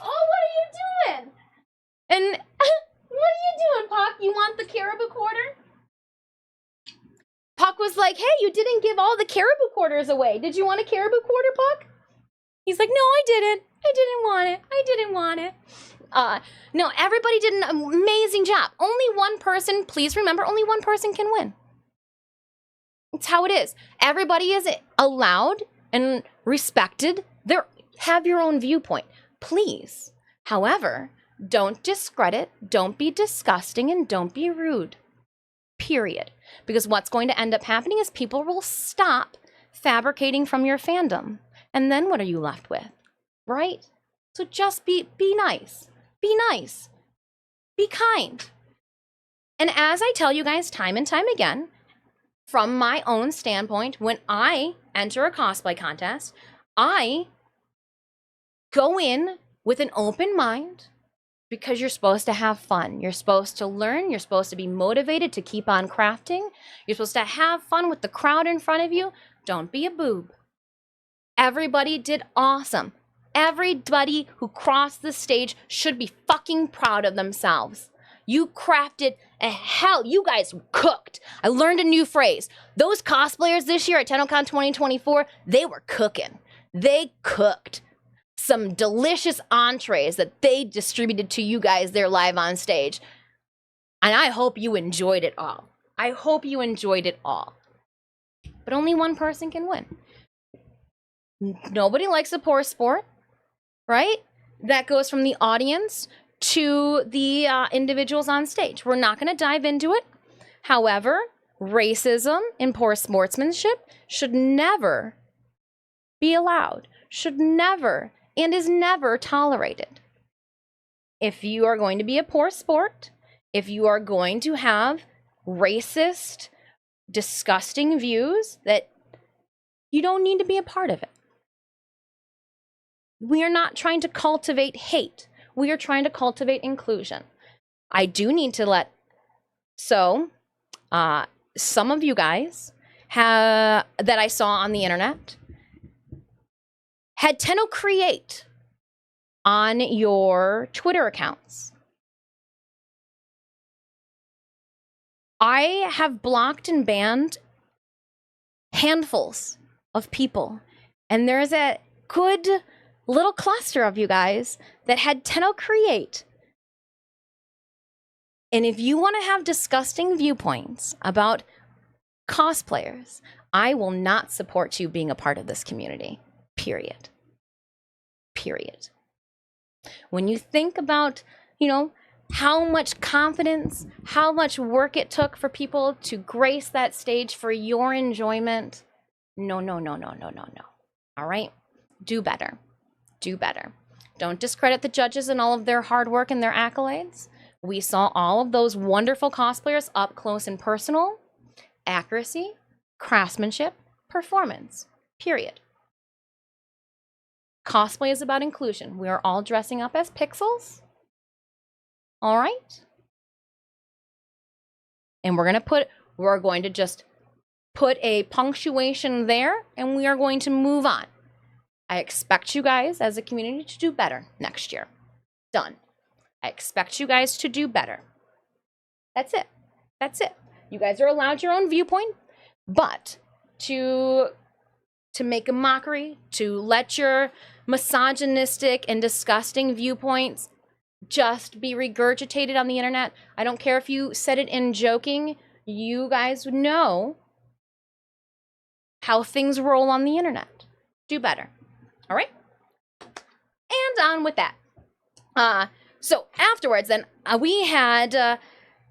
Oh, what are you doing? And what are you doing, Puck? You want the caribou quarter? Puck was like, hey, you didn't give all the caribou quarters away. Did you want a caribou quarter, Puck? He's like, no, I didn't. I didn't want it. I didn't want it. No, everybody did an amazing job. Only one person, please remember, only one person can win. It's how it is. Everybody is allowed and respected. Have your own viewpoint, please. However, don't discredit, don't be disgusting, and don't be rude. Period. Because what's going to end up happening is people will stop fabricating from your fandom. And then what are you left with? Right? So just be nice. Be nice. Be kind. And as I tell you guys time and time again, from my own standpoint, when I enter a cosplay contest, I go in with an open mind because you're supposed to have fun. You're supposed to learn. You're supposed to be motivated to keep on crafting. You're supposed to have fun with the crowd in front of you. Don't be a boob. Everybody did awesome. Everybody who crossed the stage should be fucking proud of themselves. You crafted a hell, you guys cooked. I learned a new phrase. Those cosplayers this year at Tennocon 2024, they were cooking. They cooked some delicious entrees that they distributed to you guys there live on stage. And I hope you enjoyed it all. I hope you enjoyed it all. But only one person can win. Nobody likes a poor sport, right? That goes from the audience to the individuals on stage. We're not going to dive into it. However, racism and poor sportsmanship should never be allowed, should never and is never tolerated. If you are going to be a poor sport, if you are going to have racist, disgusting views, that you don't need to be a part of it. We are not trying to cultivate hate. We are trying to cultivate inclusion. I do need to let, some of you guys that I saw on the internet had Tenno create on your Twitter accounts. I have blocked and banned handfuls of people, and there's a good little cluster of you guys that had Tenno create. And if you want to have disgusting viewpoints about cosplayers, I will not support you being a part of this community. Period. Period. When you think about, how much confidence, how much work it took for people to grace that stage for your enjoyment, no. All right? Do better. Do better. Don't discredit the judges and all of their hard work and their accolades. We saw all of those wonderful cosplayers up close and personal. Accuracy, craftsmanship, performance. Period. Cosplay is about inclusion. We are all dressing up as pixels. All right? And we're going to just put a punctuation there, and we are going to move on. I expect you guys as a community to do better next year. Done. I expect you guys to do better. That's it. That's it. You guys are allowed your own viewpoint, but to make a mockery, to let your misogynistic and disgusting viewpoints just be regurgitated on the internet. I don't care if you said it in joking. You guys know how things roll on the internet. Do better. All right? And on with that. So afterwards, then, we had...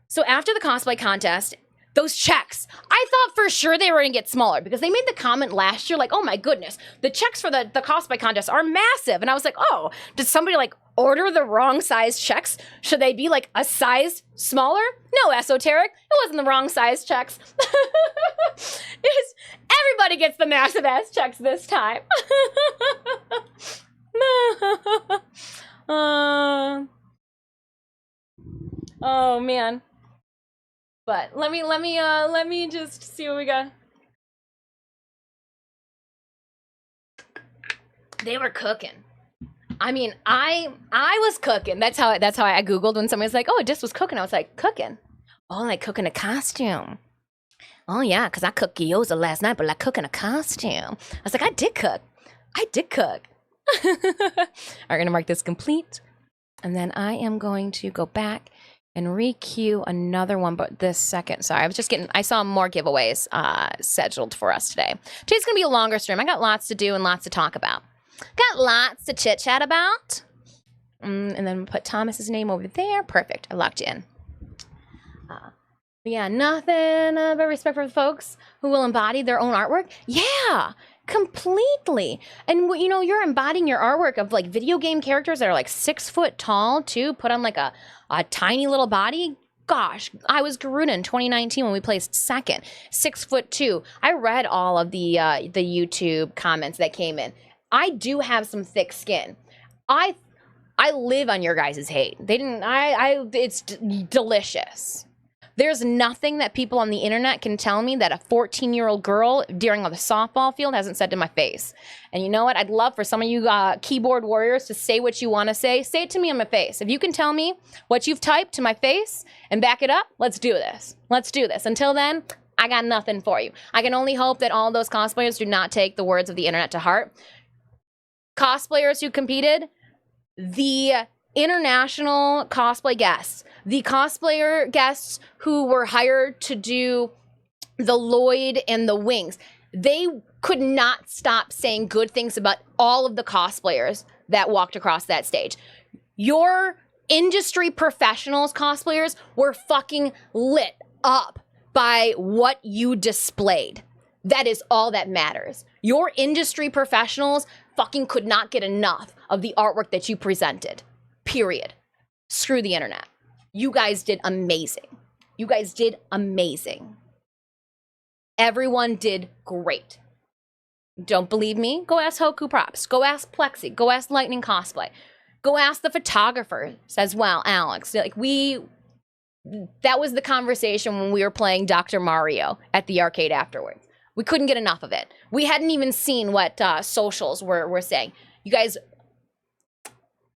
So after the cosplay contest, those checks, I thought for sure they were going to get smaller because they made the comment last year like, oh my goodness, the checks for the cosplay contest are massive. And I was like, oh, did somebody like order the wrong size checks? Should they be like a size smaller? No, esoteric. It wasn't the wrong size checks. Everybody gets the massive ass checks this time. Oh man. But let me just see what we got. They were cooking. I mean, I was cooking. That's how I Googled when somebody was like, "Oh, Dis was cooking." I was like, "Cooking? Oh, like cooking a costume." Oh yeah, because I cooked gyoza last night, but like cooking a costume. I was like, I did cook. All right, I'm gonna mark this complete, and then I am going to go back and re-queue another one, but this second. Sorry, I saw more giveaways scheduled for us today. Today's gonna be a longer stream. I got lots to do and lots to talk about. Got lots to chit-chat about. And then put Thomas's name over there. Perfect, I locked you in. Yeah, nothing but respect for the folks who will embody their own artwork. Yeah, completely. And you know, you're embodying your artwork of like video game characters that are like 6 foot tall too, put on like a tiny little body. Gosh, I was Garuda in 2019 when we placed second, 6'2". I read all of the YouTube comments that came in. I do have some thick skin. I live on your guys' hate. They didn't. It's delicious. There's nothing that people on the internet can tell me that a 14-year-old girl during the softball field hasn't said to my face. And you know what? I'd love for some of you keyboard warriors to say what you want to say. Say it to me on my face. If you can tell me what you've typed to my face and back it up, let's do this. Let's do this. Until then, I got nothing for you. I can only hope that all those cosplayers do not take the words of the internet to heart. Cosplayers who competed, the international cosplay guests, the cosplayer guests who were hired to do the Lloyd and the wings, they could not stop saying good things about all of the cosplayers that walked across that stage. Your industry professionals, cosplayers, were fucking lit up by what you displayed. That is all that matters. Your industry professionals fucking could not get enough of the artwork that you presented. Period. Screw the internet. You guys did amazing. You guys did amazing. Everyone did great. Don't believe me? Go ask Hoku Props. Go ask Plexi. Go ask Lightning Cosplay. Go ask the photographers as well, Alex. Like that was the conversation when we were playing Dr. Mario at the arcade afterwards. We couldn't get enough of it. We hadn't even seen what socials were saying. You guys,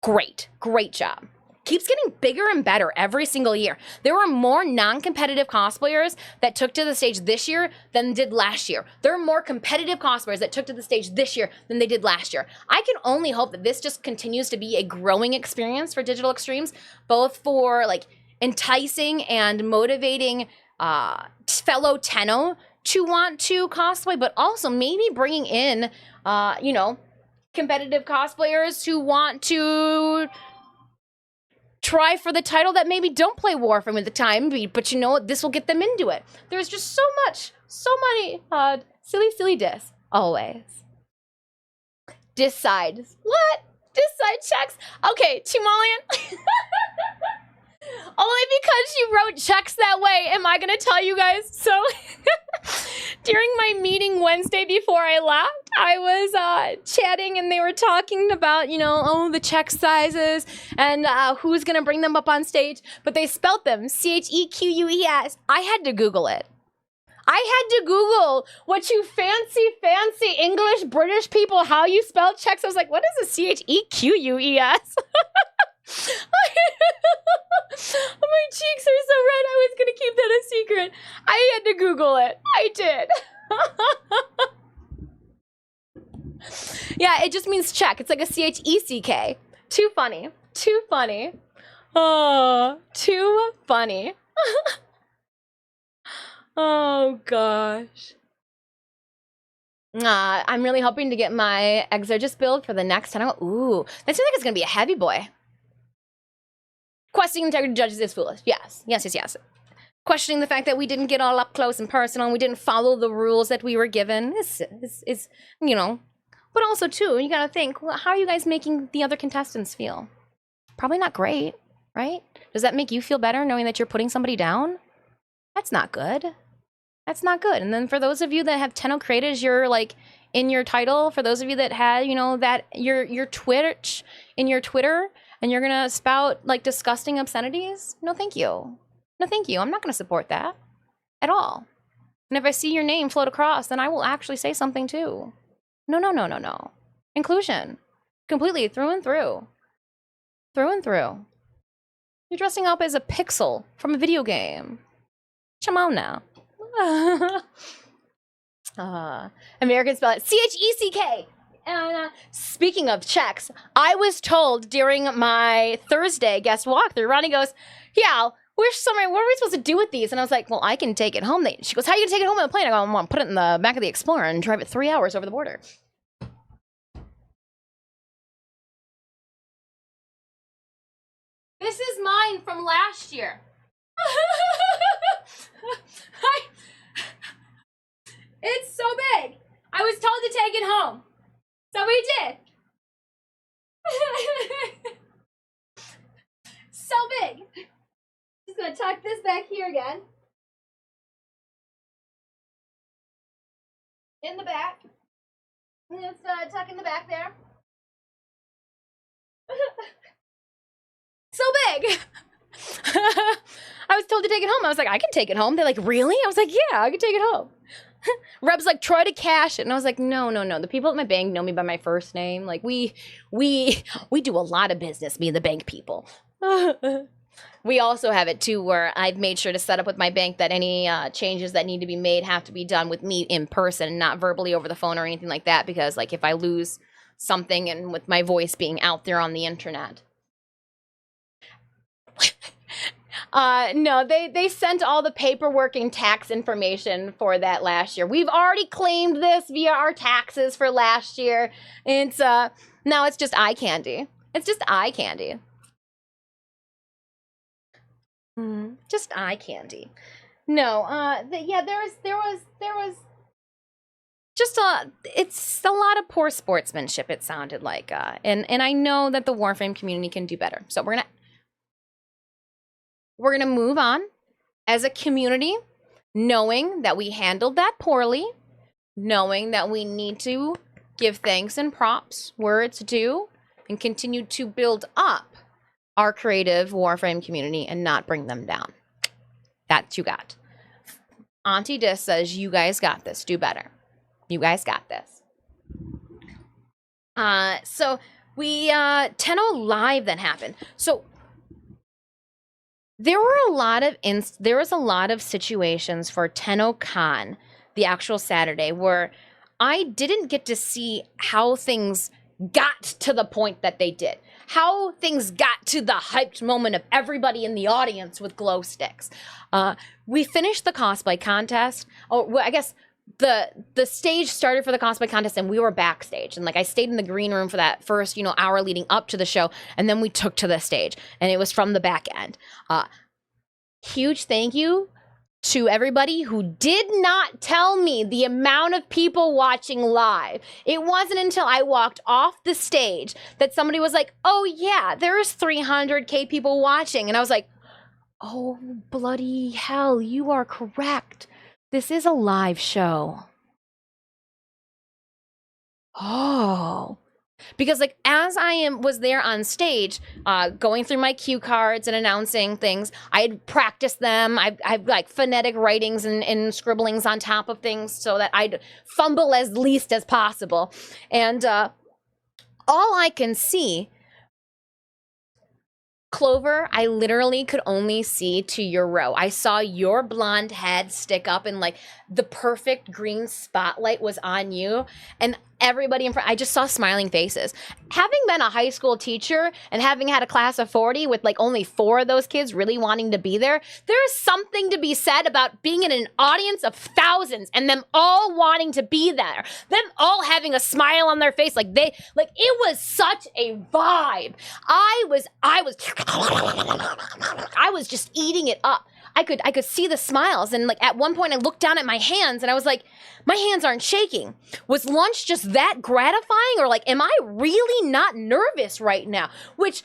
great job. Keeps getting bigger and better every single year. There were more non-competitive cosplayers that took to the stage this year than did last year. There are more competitive cosplayers that took to the stage this year than they did last year. I can only hope that this just continues to be a growing experience for Digital Extremes, both for like enticing and motivating fellow Tenno to want to cosplay, but also maybe bringing in, competitive cosplayers who want to try for the title that maybe don't play Warframe at the time, but you know what? This will get them into it. There's just so many silly dis. Always. Decide. What? Decide checks? Okay, Chimalian. Only because you wrote checks that way am I going to tell you guys. So during my meeting Wednesday before I left, I was chatting and they were talking about, the check sizes and who's going to bring them up on stage. But they spelt them Cheques. I had to Google it. I had to Google what you fancy English British people, how you spell checks. I was like, what is a CHEQUES? My cheeks are so red. I was going to keep that a secret. I had to Google it. I did. Yeah, it just means check. It's like a CHECK. Too funny. Too funny. Oh, too funny. Oh, gosh. I'm really hoping to get my Exorgist build for the next time. Ooh, that seems like it's going to be a heavy boy. Questioning integrity judges is foolish. Yes. Questioning the fact that we didn't get all up close and personal and we didn't follow the rules that we were given is you know. But also, too, you got to think, well, how are you guys making the other contestants feel? Probably not great, right? Does that make you feel better knowing that you're putting somebody down? That's not good. That's not good. And then for those of you that have Tennocon as your, like, in your title, for those of you that had, you know, that your Twitch in your Twitter, and you're gonna spout, like, disgusting obscenities, no thank you. No thank you. I'm not gonna support that at all. And if I see your name float across, then I will actually say something too. No. Inclusion. Completely, through and through. Through and through. You're dressing up as a pixel from a video game. Come on now. American spell it CHECK. And speaking of checks, I was told during my Thursday guest walkthrough, Ronnie goes, yeah, what are we supposed to do with these? And I was like, well, I can take it home. She goes, how are you going to take it home on the plane? I go, I'm going to put it in the back of the Explorer and drive it 3 hours over the border. This is mine from last year. It's so big. I was told to take it home. So we did. So big. Just gonna tuck this back here again. In the back. Let's tuck in the back there. So big. I was told to take it home. I was like, I can take it home. They're like, really? I was like, yeah, I can take it home. Reb's like, try to cash it. And I was like, no. The people at my bank know me by my first name. Like, we do a lot of business, me and the bank people. We also have it, too, where I've made sure to set up with my bank that any changes that need to be made have to be done with me in person, not verbally over the phone or anything like that. Because, like, if I lose something and with my voice being out there on the internet. No, they sent all the paperwork and tax information for that last year. We've already claimed this via our taxes for last year. It's now it's just eye candy. It's just eye candy. Just eye candy. No, yeah, there was just it's a lot of poor sportsmanship, it sounded like, and I know that the Warframe community can do better. So we're gonna move on as a community, knowing that we handled that poorly, knowing that we need to give thanks and props where it's due, and continue to build up our creative Warframe community and not bring them down. That you got. Auntie Dis says, you guys got this. Do better. You guys got this. So we, Tenno Live then happened. So there was a lot of situations for Tennocon, the actual Saturday, where I didn't get to see how things got to the point that they did. How things got to the hyped moment of everybody in the audience with glow sticks. We finished the cosplay contest. Oh, well, I guess the stage started for the cosplay contest and we were backstage. And like I stayed in the green room for that first, hour leading up to the show. And then we took to the stage and it was from the back end. Huge thank you to everybody who did not tell me the amount of people watching live. It wasn't until I walked off the stage that somebody was like, oh yeah, there's 300K people watching. And I was like, oh, bloody hell, you are correct. This is a live show. Oh, Because like as was there on stage, going through my cue cards and announcing things, I had practiced them. I've like phonetic writings and scribblings on top of things so that I'd fumble as least as possible. And all I can see, Clover, I literally could only see to your row. I saw your blonde head stick up and like the perfect green spotlight was on you, and everybody in front, I just saw smiling faces. Having been a high school teacher and having had a class of 40 with like only 4 of those kids really wanting to be there is something to be said about being in an audience of thousands and them all wanting to be there. Them all having a smile on their face, like it was such a vibe. I was just eating it up. I could see the smiles, and like at one point I looked down at my hands and I was like, my hands aren't shaking. Was lunch just that gratifying, or like am I really not nervous right now? Which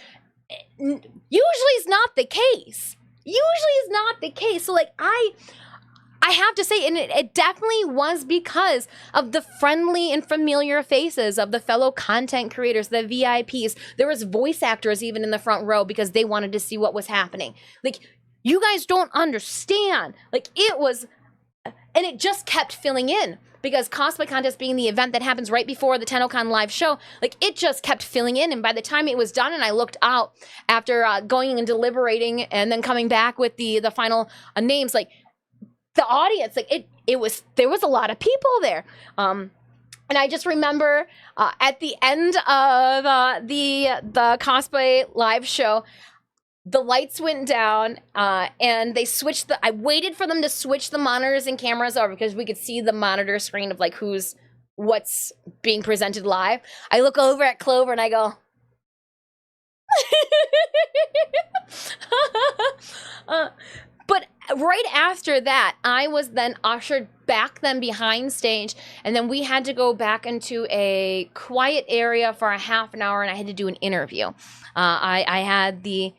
usually is not the case. So like I have to say, and it definitely was because of the friendly and familiar faces of the fellow content creators, the VIPs. There was voice actors even in the front row because they wanted to see what was happening. Like, you guys don't understand. Like, it was, and it just kept filling in because Cosplay Contest being the event that happens right before the Tennocon live show, like, it just kept filling in. And by the time it was done and I looked out after going and deliberating and then coming back with the final names, like, the audience, like there was a lot of people there. And I just remember at the end of the cosplay live show, the lights went down and they switched I waited for them to switch the monitors and cameras over because we could see the monitor screen of like what's being presented live. I look over at Clover and I go, but right after that, I was then ushered back then behind stage, and then we had to go back into a quiet area for a half an hour, and I had to do an interview. I had the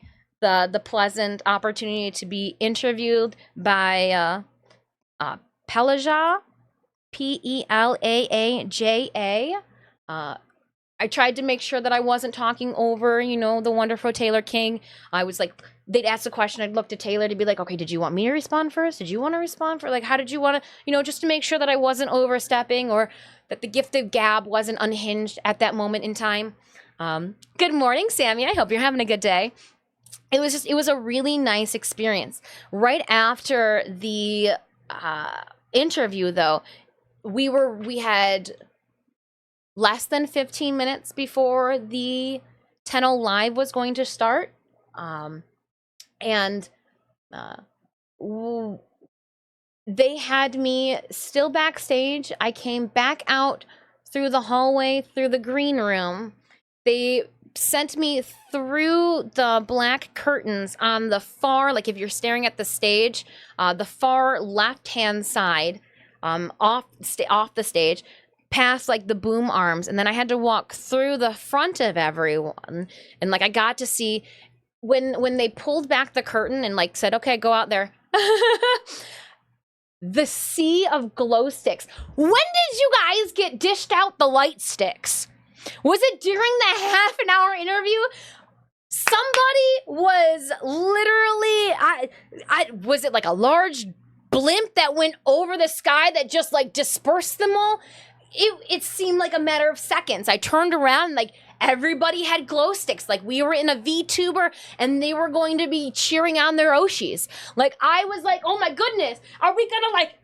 pleasant opportunity to be interviewed by Pelaaja, Pelaaja. I tried to make sure that I wasn't talking over, the wonderful Taylor King. I was like, they'd ask a question, I'd look to Taylor to be like, okay, did you want me to respond first? Did you want to respond first? Like, how did you want to, just to make sure that I wasn't overstepping or that the gift of gab wasn't unhinged at that moment in time. Good morning, Sammy. I hope you're having a good day. It was a really nice experience. Right after the interview, though, we had less than 15 minutes before the Tenno Live was going to start. And they had me still backstage. I came back out through the hallway, through the green room. They sent me through the black curtains on the far, like if you're staring at the stage, the far left-hand side, off the stage, past like the boom arms, and then I had to walk through the front of everyone, and like I got to see when they pulled back the curtain and like said, okay, go out there. The sea of glow sticks. When did you guys get dished out the light sticks? Was it during the half an hour interview? Somebody was literally, was it like a large blimp that went over the sky that just like dispersed them all? It seemed like a matter of seconds. I turned around and like everybody had glow sticks. Like we were in a VTuber and they were going to be cheering on their Oshis. Like I was like, oh my goodness, are we gonna like...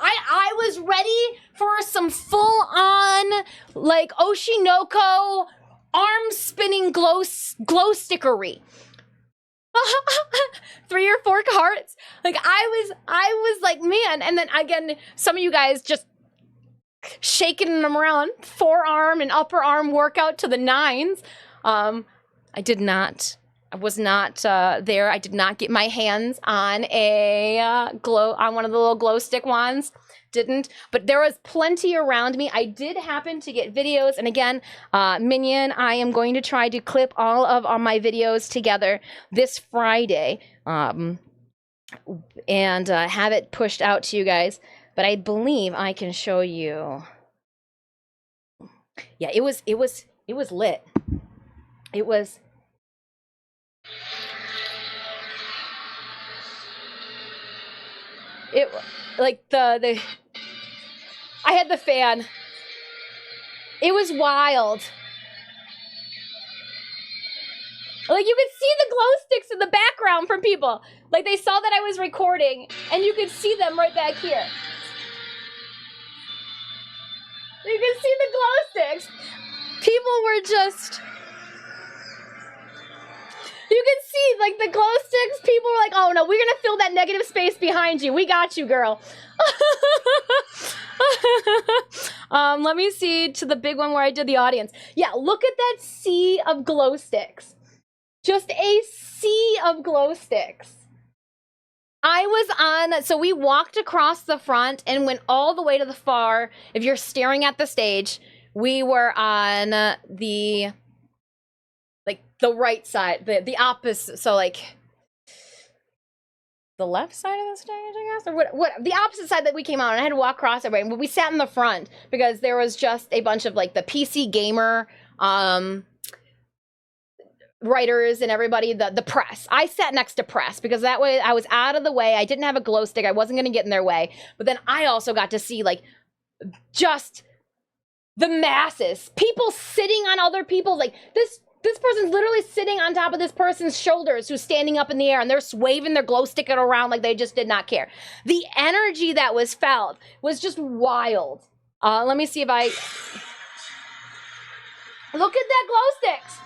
I was ready for some full on like Oshinoko arm spinning glow stickery. 3 or 4 cards. Like I was like, man. And then again, some of you guys just shaking them around, forearm and upper arm workout to the 9s. I was not there. I did not get my hands on on one of the little glow stick wands. Didn't, but there was plenty around me. I did happen to get videos, and again, Minion, I am going to try to clip all of my videos together this Friday, and have it pushed out to you guys. But I believe I can show you Yeah, it was lit. It was it like the I had the fan. It was wild. Like you could see the glow sticks in the background from people. Like they saw that I was recording and you could see them right back here. You could see the glow sticks. People were just, you could see like the glow sticks. People were like, oh no, we're going to fill that negative space behind you. We got you, girl. Let me see to the big one where I did the audience. Yeah, look at that sea of glow sticks. Just a sea of glow sticks. I was on, so we walked across the front and went all the way to the far. If you're staring at the stage, we were on the, like, the right side, the opposite, so, like, the left side of the stage, I guess? Or what the opposite side that we came out, and I had to walk across everybody. But we sat in the front because there was just a bunch of, like, the PC gamer, writers and everybody, the press. I sat next to press because that way I was out of the way. I didn't have a glow stick. I wasn't going to get in their way. But then I also got to see like just the masses, people sitting on other people. Like this person's literally sitting on top of this person's shoulders who's standing up in the air and they're waving their glow stick around like they just did not care. The energy that was felt was just wild. Let me see if I look at that glow sticks.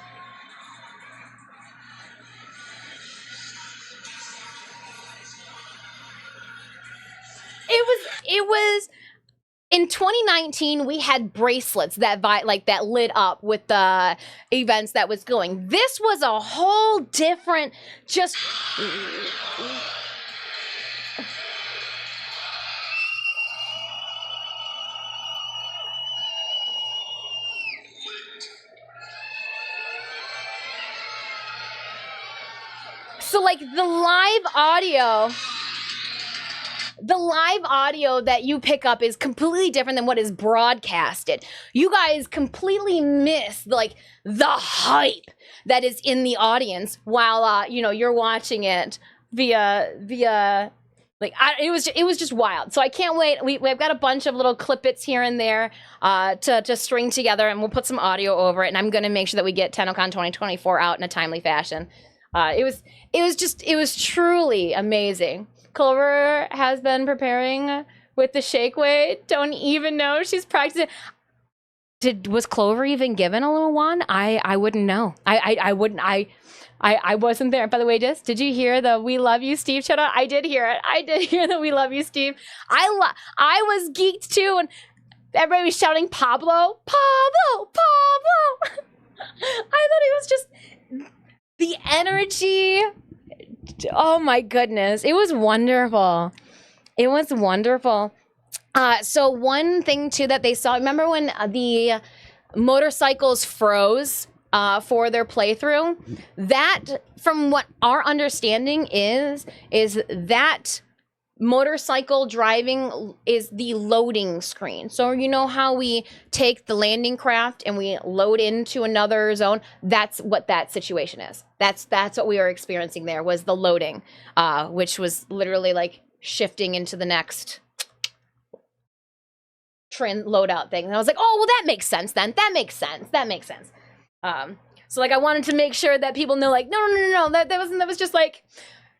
It was in 2019 we had bracelets that that lit up with the events that was going. This was a whole different just so like the live audio that you pick up is completely different than what is broadcasted. You guys completely miss like the hype that is in the audience while you're watching it via like it was just wild. So I can't wait. We've got a bunch of little clippets here and there to string together, and we'll put some audio over it. And I'm going to make sure that we get Tennocon 2024 out in a timely fashion. It was truly amazing. Clover has been preparing with the shake weight. Don't even know she's practicing. Was Clover even given a little one? I wouldn't know. I wouldn't. I wasn't there. By the way, did you hear the "We Love You, Steve" shout out? I did hear it. I did hear the "We Love You, Steve." I was geeked too, and everybody was shouting Pablo, Pablo, Pablo. I thought it was just the energy. Oh my goodness. It was wonderful. It was wonderful. So one thing too that they saw, remember when the motorcycles froze for their playthrough? That, from what our understanding is that motorcycle driving is the loading screen. So you know how we take the landing craft and we load into another zone? That's what that situation is. That's what we were experiencing there, was the loading, which was literally like shifting into the next loadout thing. And I was like, oh, well, that makes sense then. That makes sense. So like I wanted to make sure that people know, like, no, that was just like,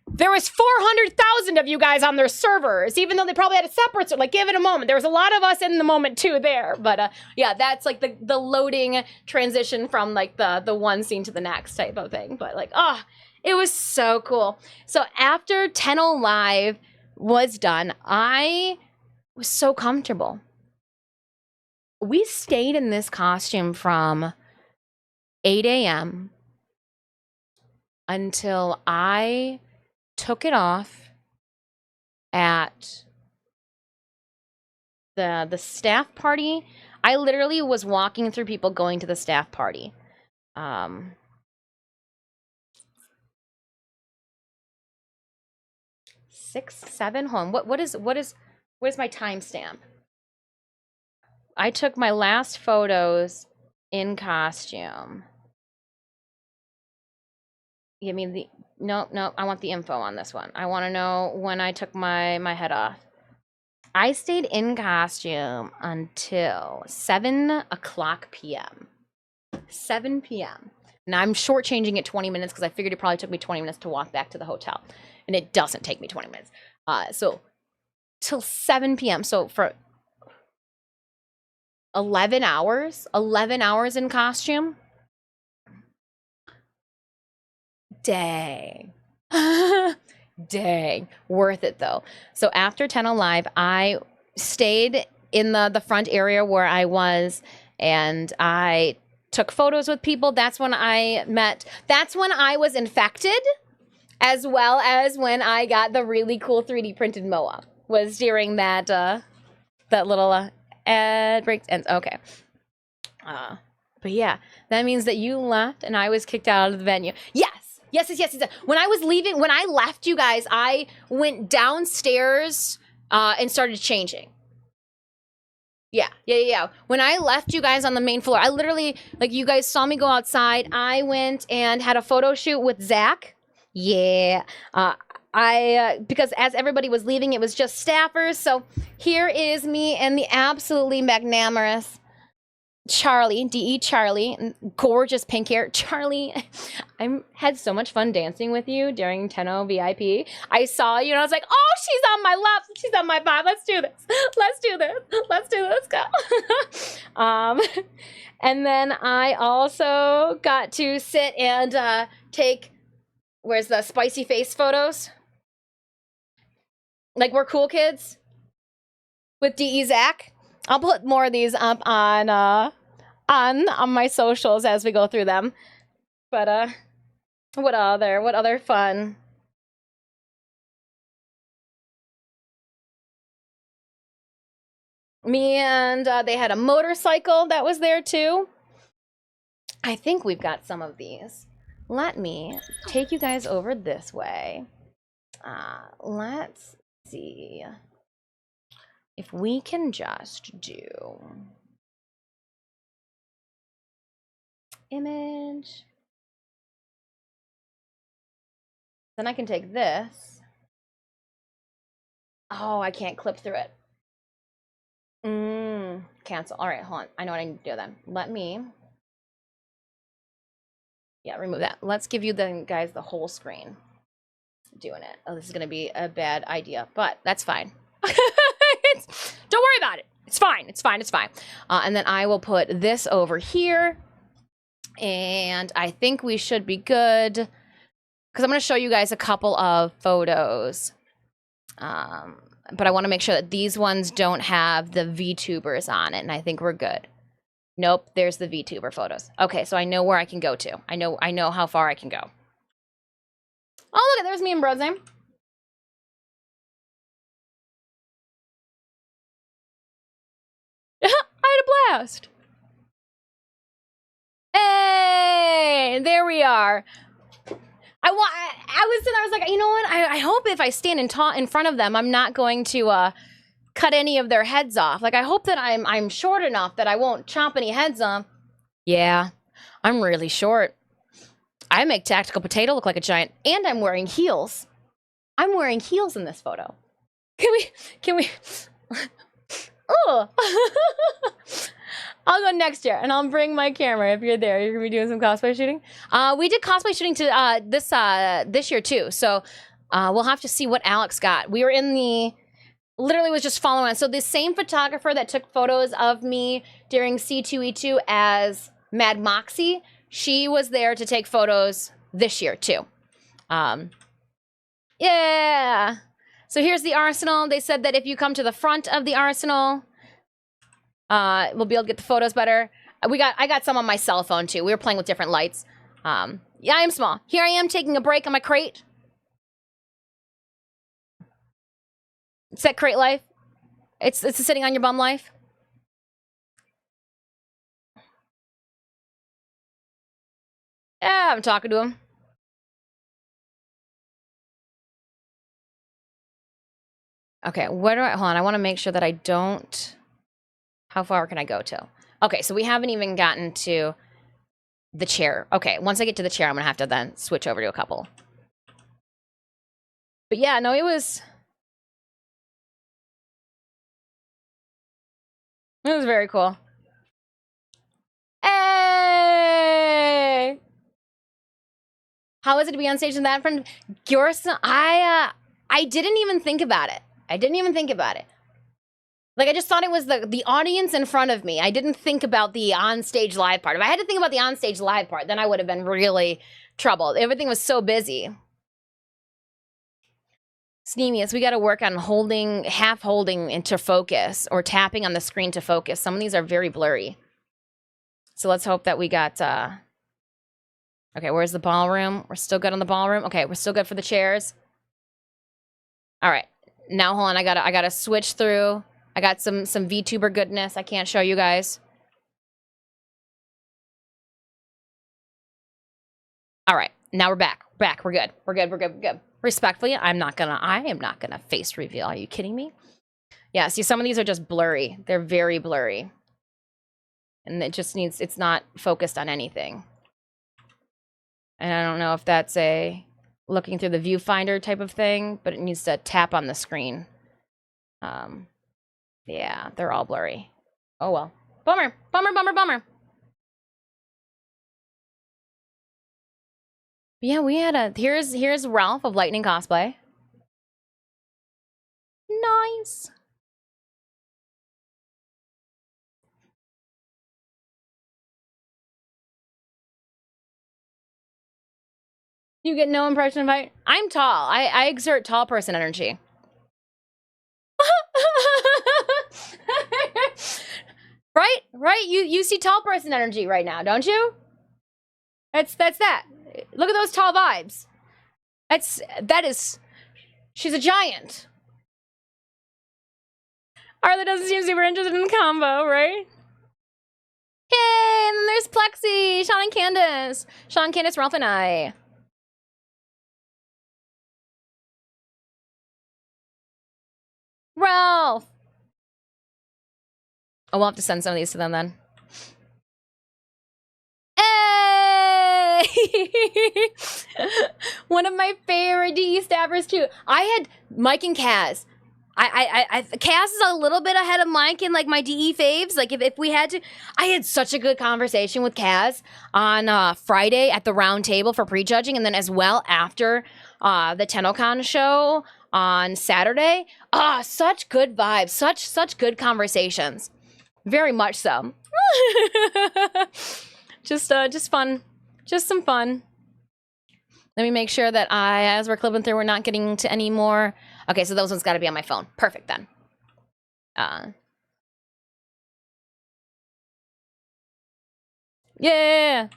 there was 400,000 of you guys on their servers, even though they probably had a separate, so like, give it a moment. There was a lot of us in the moment too there, but yeah, that's like the loading transition from like the one scene to the next type of thing. But like, it was so cool. So after Tenno Live was done, I was so comfortable. We stayed in this costume from 8 a.m. until I took it off at the staff party. I literally was walking through people going to the staff party. 6, 7 home. Where's my timestamp? I took my last photos in costume. Give me the, no, I want the info on this one. I want to know when I took my head off. I stayed in costume until 7 o'clock p.m. 7 p.m. And I'm shortchanging it 20 minutes because I figured it probably took me 20 minutes to walk back to the hotel. And it doesn't take me 20 minutes. So till 7 p.m. So for 11 hours in costume. Dang. Dang. Worth it though. So after 10 Live, I stayed in the front area where I was, and I took photos with people. That's when I met. That's when I was infected, as well as when I got the really cool 3D printed MOA. Was during that that little ad break ends. Okay. But yeah, that means that you left and I was kicked out of the venue. Yes. When I was leaving, when I left you guys, I went downstairs and started changing. Yeah. When I left you guys on the main floor, I literally, like, you guys saw me go outside. I went and had a photo shoot with Zach. Yeah. Because as everybody was leaving, it was just staffers. So here is me and the absolutely magnanimous Charlie, D.E. Charlie, gorgeous pink hair. Charlie, I had so much fun dancing with you during Tenno VIP. I saw you and I was like, oh, she's on my left. She's on my vibe. Let's do this. Go. And then I also got to sit and take, where's the spicy face photos? Like, we're cool kids with D.E. Zach. I'll put more of these up on my socials as we go through them. But what other fun? Me and they had a motorcycle that was there too. I think we've got some of these. Let me take you guys over this way. Let's see if we can just do image. Then I can take this. Oh, I can't clip through it. Cancel. All right, hold on. I know what I need to do then. Let me. Yeah, remove that. Let's give you the guys the whole screen. Doing it. Oh, this is gonna be a bad idea, but that's fine. Don't worry about it. It's fine. And then I will put this over here, and I think we should be good because I'm gonna show you guys a couple of photos. But I want to make sure that these ones don't have the VTubers on it, and I think we're good. Nope, there's the VTuber photos. Okay, so I know where I can go to. I know how far I can go. Oh, look, there's me and Bro's name. I had a blast. Hey, there we are. I was like, you know what? I hope if I stand in front of them, I'm not going to cut any of their heads off. Like, I hope that I'm short enough that I won't chomp any heads off. Yeah, I'm really short. I make Tactical Potato look like a giant, and I'm wearing heels. I'm wearing heels in this photo. Can we? Oh, I'll go next year, and I'll bring my camera if you're there. You're gonna be doing some cosplay shooting. We did cosplay shooting to this year too, so we'll have to see what Alex got. We were in literally was just following on. So the same photographer that took photos of me during C2E2 as Mad Moxie, she was there to take photos this year too. Yeah. So here's the arsenal. They said that if you come to the front of the arsenal, we'll be able to get the photos better. I got some on my cell phone too. We were playing with different lights. Yeah, I am small. Here I am taking a break on my crate. It's that crate life. It's a sitting on your bum life. Yeah, I'm talking to him. Okay, where do hold on, I want to make sure that I don't How far can I go to? Okay, so we haven't even gotten to the chair. Okay, once I get to the chair, I'm gonna have to then switch over to a couple. But yeah, no, it was very cool. Hey! How was it to be on stage in that front? Gyorson, I didn't even think about it. I didn't even think about it. Like, I just thought it was the audience in front of me. I didn't think about the on-stage live part. If I had to think about the on-stage live part, then I would have been really troubled. Everything was so busy. Sneemius, we got to work on half holding into focus or tapping on the screen to focus. Some of these are very blurry. So let's hope that we got, okay, where's the ballroom? We're still good on the ballroom. Okay, we're still good for the chairs. All right, now hold on, I gotta switch through. I got some VTuber goodness I can't show you guys. All right, now we're back. We're good. We're good. Respectfully, I am not gonna face reveal. Are you kidding me? Yeah, see, some of these are just blurry. They're very blurry. And it's not focused on anything. And I don't know if that's a looking through the viewfinder type of thing, but it needs to tap on the screen. Yeah, they're all blurry. Oh well. Bummer. Yeah, we had here's Ralph of Lightning Cosplay. Nice. You get no impression of height? I'm tall. I exert tall person energy. Right? You see tall person energy right now, don't you? That's that. Look at those tall vibes. She's a giant. Arla doesn't seem super interested in the combo, right? Hey, and then there's Plexi, Sean and Candace. Sean, Candace, Ralph, and I. Ralph! Oh, we'll have to send some of these to them then. Hey! One of my favorite DE stabbers too. I had Mike and Kaz. Kaz is a little bit ahead of Mike in like my DE faves. Like if we had to, I had such a good conversation with Kaz on Friday at the round table for prejudging, and then as well after the Tennocon show on Saturday. Such good vibes, such good conversations. Very much so. Just fun. Just some fun. Let me make sure that as we're clipping through, we're not getting to any more. Okay, so those ones got to be on my phone. Perfect then. Yeah.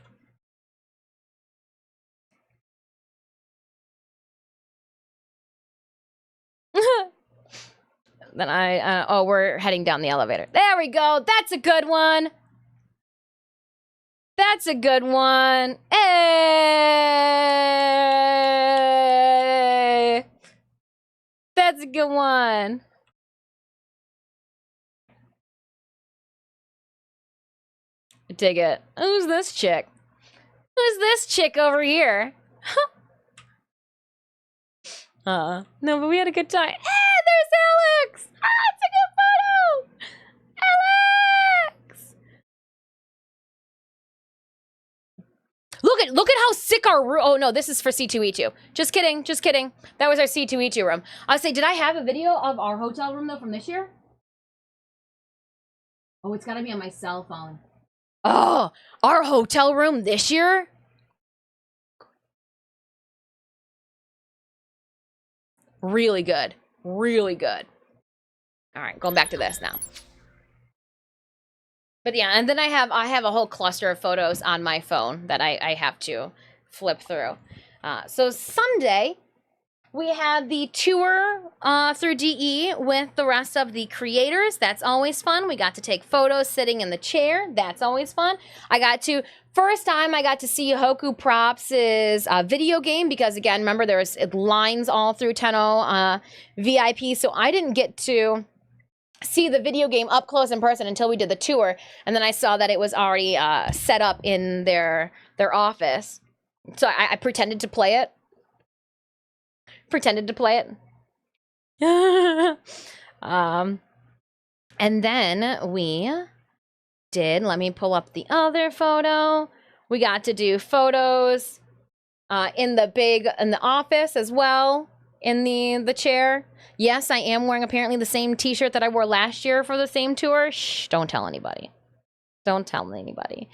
Then we're heading down the elevator. There we go. That's a good one. That's a good one. Hey! That's a good one. Dig it. Who's this chick? Who's this chick over here? No, but we had a good time. Hey, there's Alex! It's a good photo! Alex! Look at how sick our room. Oh no, this is for C2E2. Just kidding. That was our C2E2 room. I'll say, did I have a video of our hotel room though from this year? Oh, it's gotta be on my cell phone. Oh, our hotel room this year? Really good. Really good. All right, going back to this now. But yeah, and then I have a whole cluster of photos on my phone that I have to flip through. So Sunday, we had the tour through DE with the rest of the creators. That's always fun. We got to take photos sitting in the chair. That's always fun. First time I got to see Hoku Props' video game because, again, remember there was lines all through Tenno VIP, so I didn't get to see the video game up close in person until we did the tour, and then I saw that it was already set up in their office. So I pretended to play it. And then we did, let me pull up the other photo. We got to do photos in the office as well, in the chair. Yes, I am wearing apparently the same t-shirt that I wore last year for the same tour. Shh, don't tell anybody. Don't tell anybody.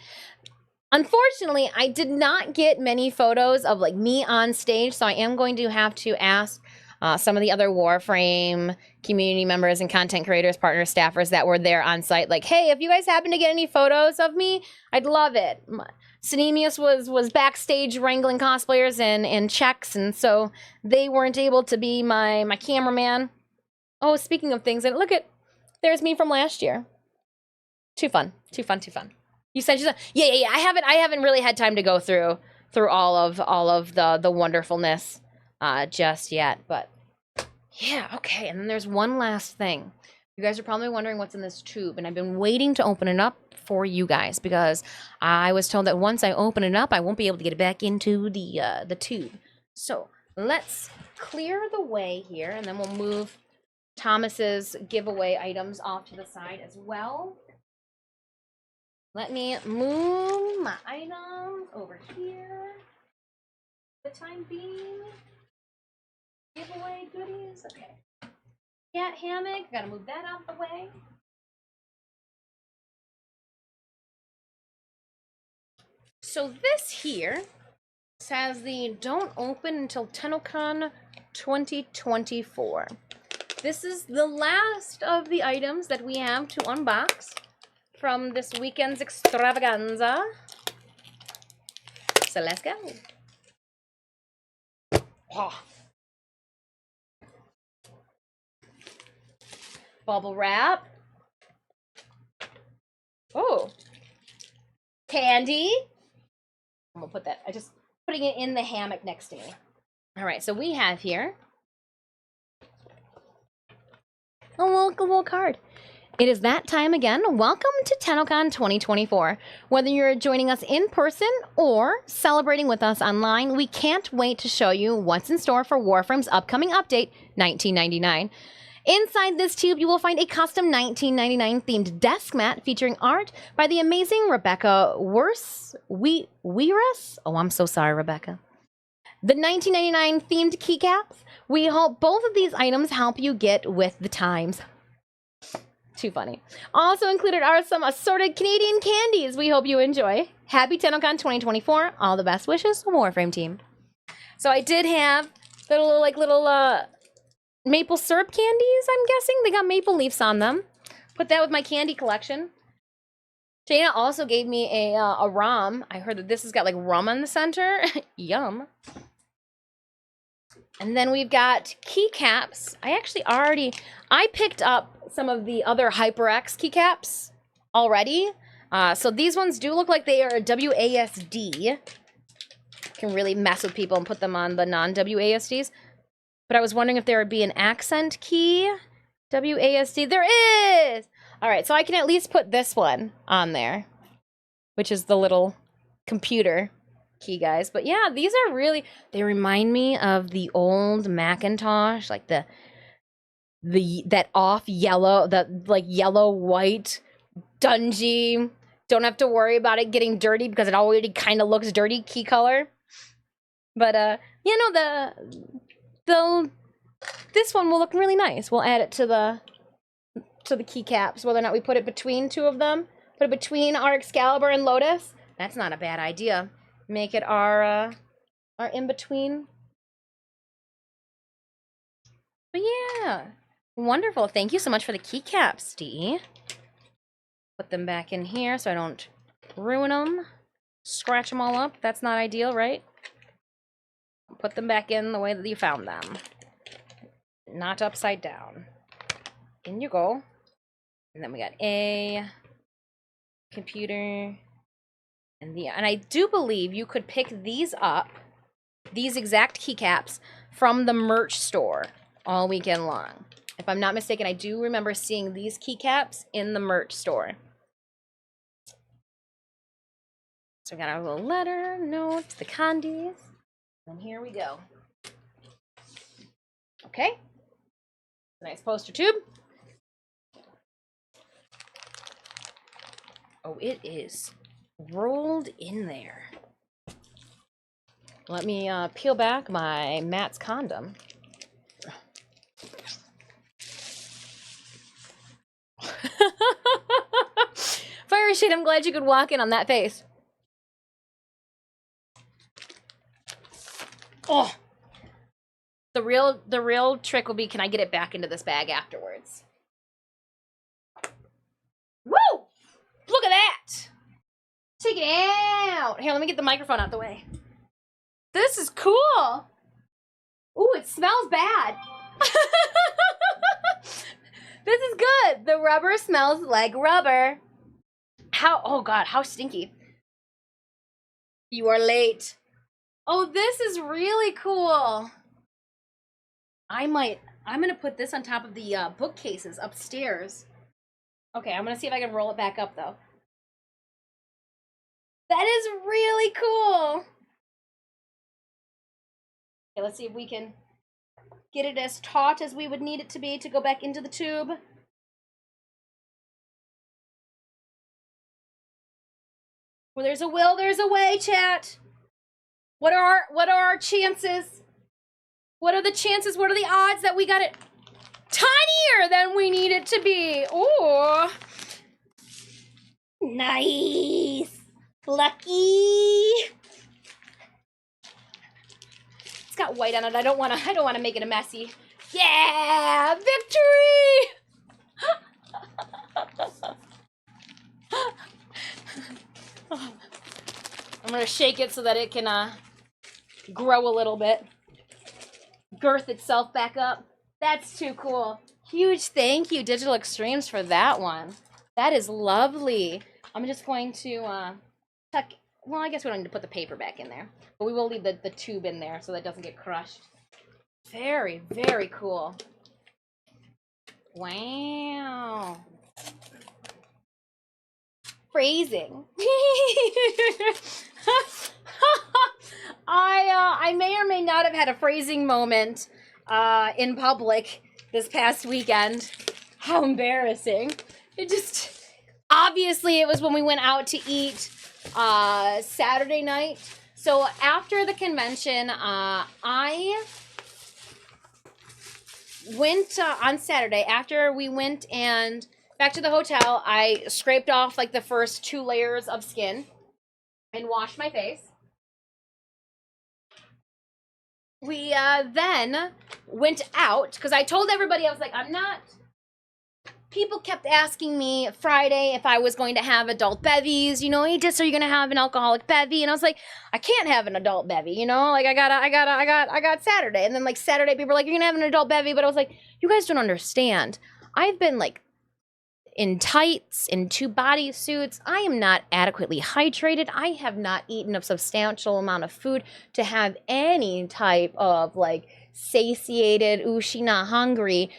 Unfortunately, I did not get many photos of like me on stage, so I am going to have to ask some of the other Warframe community members and content creators, partners, staffers that were there on site, like, hey, if you guys happen to get any photos of me, I'd love it. Cinemius was backstage wrangling cosplayers and checks, and so they weren't able to be my cameraman. Oh, speaking of things, and look at, there's me from last year. Too fun. You said yeah. I haven't really had time to go through all of the wonderfulness just yet, but yeah, okay. And then there's one last thing. You guys are probably wondering what's in this tube, and I've been waiting to open it up for you guys because I was told that once I open it up, I won't be able to get it back into the tube. So let's clear the way here, and then we'll move Thomas's giveaway items off to the side as well. Let me move my items over here for the time being. Giveaway goodies, okay. Cat hammock, gotta move that out the way. So this here says the don't open until Tennocon 2024. This is the last of the items that we have to unbox from this weekend's extravaganza. So let's go. Oh. Bubble wrap. Oh. Candy. I'm gonna put that, I just putting it in the hammock next to me. All right, so we have here a little card. It is that time again. Welcome to Tennocon 2024. Whether you're joining us in person or celebrating with us online, we can't wait to show you what's in store for Warframe's upcoming update, 1999. Inside this tube, you will find a custom 1999 themed desk mat featuring art by the amazing Rebecca Weiras. Oh, I'm so sorry, Rebecca. The 1999 themed keycaps. We hope both of these items help you get with the times. Too funny. Also included are some assorted Canadian candies we hope you enjoy. Happy Tennocon 2024. All the best wishes, Warframe team. So I did have little maple syrup candies, I'm guessing. They got maple leaves on them. Put that with my candy collection. Jana also gave me a rum. I heard that this has got like rum on the center. Yum. And then we've got keycaps. I picked up some of the other HyperX keycaps already. So these ones do look like they are WASD. Can really mess with people and put them on the non-WASDs. But I was wondering if there would be an accent key. WASD. There is! All right, so I can at least put this one on there, which is the little computer key, guys. But yeah, these are really, they remind me of the old Macintosh, like that off yellow, that like yellow white dungy, don't have to worry about it getting dirty because it already kind of looks dirty key color. But you know, this one will look really nice. We'll add it to the keycaps, whether or not we put it between two of them, put it between our Excalibur and Lotus. That's not a bad idea. Make it our in-between. But yeah, wonderful. Thank you so much for the keycaps, Dee. Put them back in here so I don't ruin them. Scratch them all up. That's not ideal, right? Put them back in the way that you found them. Not upside down. In you go. And then we got a computer. And I do believe you could pick these up, these exact keycaps, from the merch store all weekend long. If I'm not mistaken, I do remember seeing these keycaps in the merch store. So we got our little letter, note, the candies, and here we go. Okay. Nice poster tube. Oh, it is rolled in there. Let me peel back my Matt's condom. Fire shade, I'm glad you could walk in on that face. Oh, the real trick will be, can I get it back into this bag afterwards? Woo! Look at that! Take it out. Here, let me get the microphone out the way. This is cool. Ooh, it smells bad. This is good. The rubber smells like rubber. Oh God, how stinky. You are late. Oh, this is really cool. I'm gonna put this on top of the bookcases upstairs. Okay, I'm gonna see if I can roll it back up though. That is really cool. Okay, let's see if we can get it as taut as we would need it to be to go back into the tube. Where there's a will, there's a way, chat. What are our chances? What are the chances? What are the odds that we got it tinier than we need it to be? Ooh. Nice. Lucky. It's got white on it. I don't want to make it a messy. Yeah, victory. I'm going to shake it so that it can grow a little bit. Girth itself back up. That's too cool. Huge thank you, Digital Extremes, for that one. That is lovely. I'm just going to tuck. Well, I guess we don't need to put the paper back in there, but we will leave the tube in there so that it doesn't get crushed. Very, very cool. Wow. Phrasing. I may or may not have had a phrasing moment in public this past weekend. How embarrassing. It just, obviously it was when we went out to eat Saturday night. So after the convention, I went on Saturday, after we went and back to the hotel, I scraped off like the first 2 layers of skin and washed my face. We then went out, because I told everybody, I was like, people kept asking me Friday if I was going to have adult bevies, you know, hey, just are you going to have an alcoholic bevy? And I was like, I can't have an adult bevy, you know, like I got Saturday. And then like Saturday, people were like, you're going to have an adult bevy. But I was like, you guys don't understand. I've been like in tights, in 2 bodysuits. I am not adequately hydrated. I have not eaten a substantial amount of food to have any type of like satiated, ooh, she not hungry,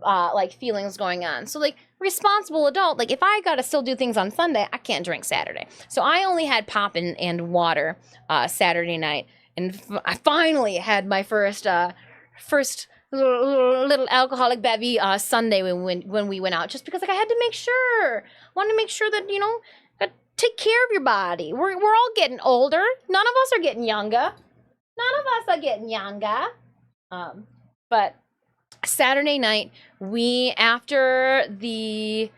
like feelings going on. So like responsible adult, like if I gotta still do things on Sunday, I can't drink Saturday. So I only had pop and water Saturday night, and I finally had my first little alcoholic bevy Sunday when we went out, just because like I had to make sure, wanted to make sure that, you know, take care of your body. We're all getting older. None of us are getting younger. But Saturday night, after the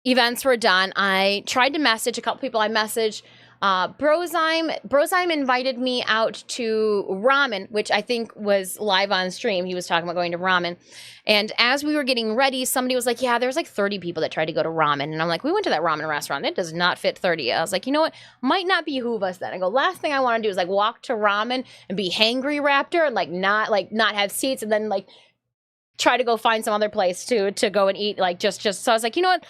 events were done, I tried to message a couple people. I messaged Brozyme invited me out to ramen, which I think was live on stream. He was talking about going to ramen. And as we were getting ready, somebody was like, yeah, there's like 30 people that tried to go to ramen. And I'm like, we went to that ramen restaurant. It does not fit 30. I was like, you know what? Might not behoove us then. I go, last thing I want to do is like walk to ramen and be hangry raptor and like not have seats and then like try to go find some other place to go and eat. Like just so I was like, you know what?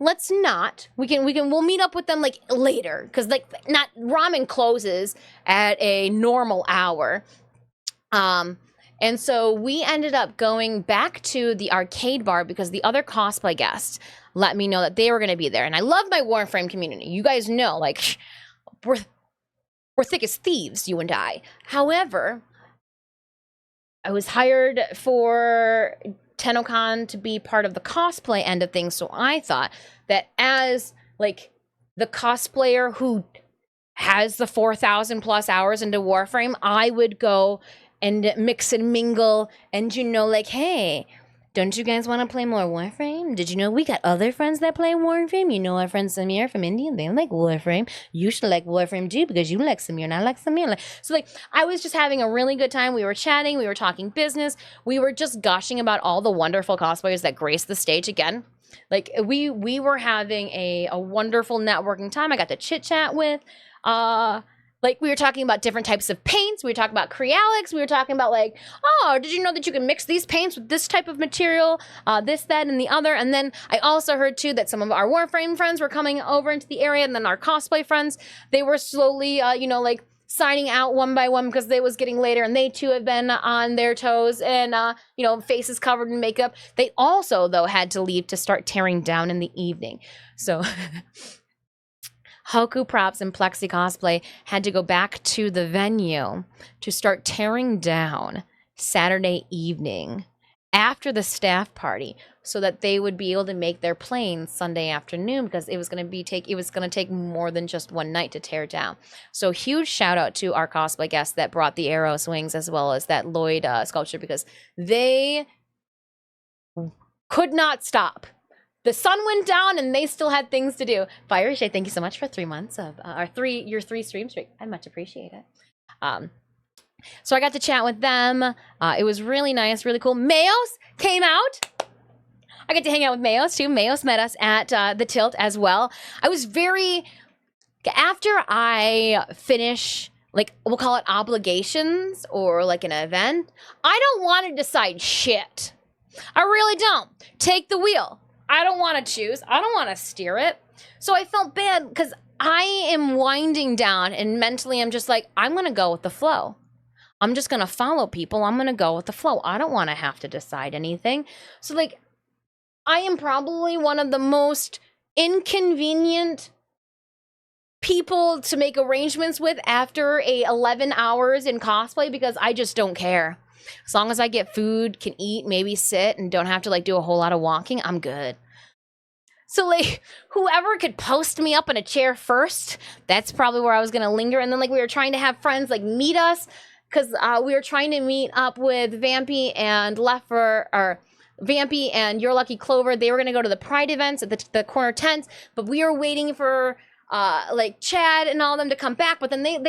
Let's not. We'll meet up with them like later, because like not ramen closes at a normal hour. And so we ended up going back to the arcade bar because the other cosplay guests let me know that they were going to be there. And I love my Warframe community. You guys know, like, we're thick as thieves, you and I. However, I was hired for Tennocon to be part of the cosplay end of things, so I thought that as, like, the cosplayer who has the 4,000 plus hours into Warframe, I would go and mix and mingle and, you know, like, hey, don't you guys want to play more Warframe? Did you know we got other friends that play Warframe? You know our friend Samir from India, they like Warframe. You should like Warframe too because you like Samir and I like Samir. So, like, I was just having a really good time. We were chatting, we were talking business, we were just gushing about all the wonderful cosplayers that graced the stage again. Like, we were having a wonderful networking time. I got to chit chat with, like, we were talking about different types of paints. We were talking about Crealix. We were talking about, like, oh, did you know that you can mix these paints with this type of material, this, that, and the other? And then I also heard, too, that some of our Warframe friends were coming over into the area, and then our cosplay friends, they were slowly, you know, like, signing out one by one because it was getting later, and they, too, have been on their toes and, you know, faces covered in makeup. They also, though, had to leave to start tearing down in the evening. So... Hoku Props and Plexi Cosplay had to go back to the venue to start tearing down Saturday evening after the staff party so that they would be able to make their planes Sunday afternoon because it was going to take more than just one night to tear down. So huge shout out to our cosplay guests that brought the Arrows wings as well as that Lloyd sculpture because they could not stop. The sun went down and they still had things to do. Fire Shay, thank you so much for 3 months of your 3 stream streak. I much appreciate it. So I got to chat with them. It was really nice, really cool. Mayos came out. I got to hang out with Mayos too. Mayos met us at the Tilt as well. I was after I finish, like, we'll call it obligations or like an event, I don't want to decide shit. I really don't. Take the wheel. I don't want to choose. I don't want to steer it. So I felt bad because I am winding down and mentally I'm just like, I'm going to go with the flow. I'm just going to follow people. I'm going to go with the flow. I don't want to have to decide anything. So, like, I am probably one of the most inconvenient people to make arrangements with after 11 hours in cosplay because I just don't care. As long as I get food, can eat, maybe sit, and don't have to, like, do a whole lot of walking, I'm good. So, like, whoever could post me up in a chair first, that's probably where I was going to linger. And then, like, we were trying to have friends, like, meet us, because we were trying to meet up with Vampy and Vampy and Your Lucky Clover. They were going to go to the Pride events at the corner tents, but we were waiting for... like Chad and all them to come back, but then it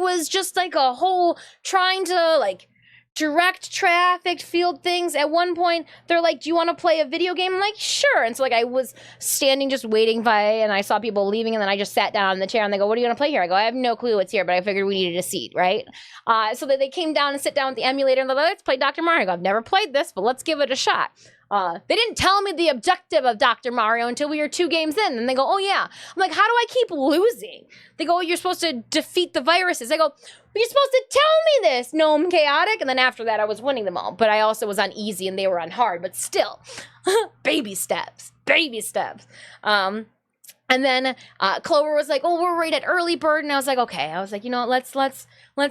was just like a whole trying to like direct traffic field things. At one point they're like, do you want to play a video game? I'm like, sure. And so, like, I was standing just waiting and I saw people leaving, and then I just sat down in the chair and they go, what are you gonna play here? I go, I have no clue what's here, but I figured we needed a seat, right? So that they came down and sit down with the emulator and they're like, let's play Dr. Mario. I go, I've never played this, but let's give it a shot. They didn't tell me the objective of Dr. Mario until we were 2 games in. And they go, oh yeah. I'm like, how do I keep losing? They go, you're supposed to defeat the viruses. I go, you're supposed to tell me this, Gnome Chaotic. And then after that, I was winning them all. But I also was on easy and they were on hard. But still, baby steps. And then Clover was like, oh, we're right at early bird. And I was like, okay. I was like, you know, let's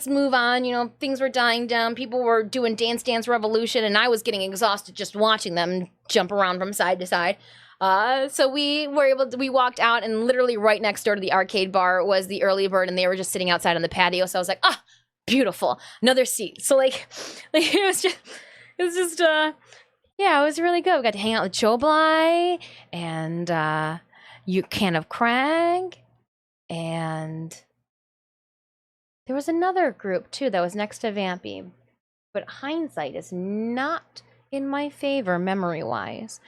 move on. You know, things were dying down. People were doing Dance Dance Revolution, and I was getting exhausted just watching them jump around from side to side. So we walked out, and literally right next door to the arcade bar was the early bird, and they were just sitting outside on the patio. So I was like, ah, beautiful, another seat. So like it was just yeah, it was really good. We got to hang out with Joe Bly and you Can of Crag, and there was another group too that was next to Vampy, but hindsight is not in my favor memory-wise.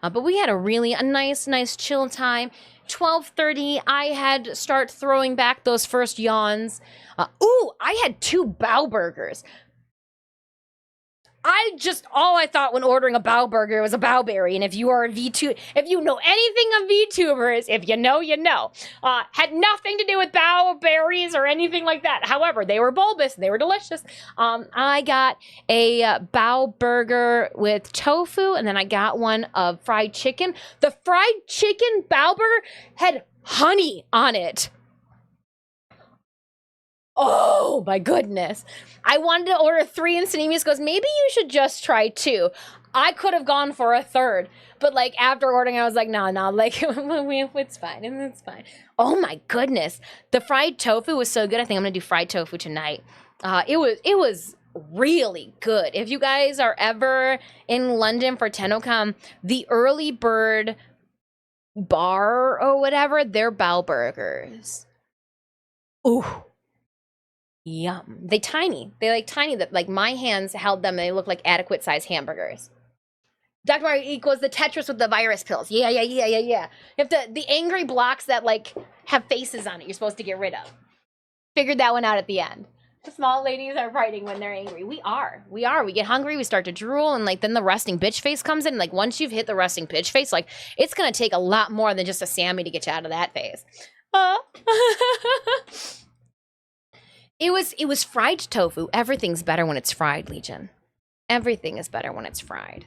But we had a nice chill time. 12:30, I had start throwing back those first yawns. I had 2 Bao burgers. all I thought when ordering a bao burger was a bao berry. And if you are a V2, if you know anything of VTubers, if you know, you know. Had nothing to do with bao berries or anything like that. However, they were bulbous and they were delicious. I got a bao burger with tofu, and then I got one of fried chicken. The fried chicken bao burger had honey on it. Oh my goodness. I wanted to order 3 and Sanemius goes, maybe you should just try 2. I could have gone for a 3rd, but like after ordering, I was like, no, like it's fine. It's fine. Oh my goodness. The fried tofu was so good. I think I'm gonna do fried tofu tonight. It was really good. If you guys are ever in London for Tennocon, the early bird bar or whatever, they're bao burgers. Ooh. Yum. They tiny. They like tiny. That like my hands held them and they look like adequate size hamburgers. Dr. Mario equals the Tetris with the virus pills. Yeah. You have the angry blocks that like have faces on it you're supposed to get rid of. Figured that one out at the end. The small ladies are fighting when they're angry. We are. We get hungry, we start to drool, and like then the resting bitch face comes in. And, like once you've hit the resting bitch face, like it's gonna take a lot more than just a Sammy to get you out of that phase. It was fried tofu. Everything's better when it's fried, Legion. Everything is better when it's fried.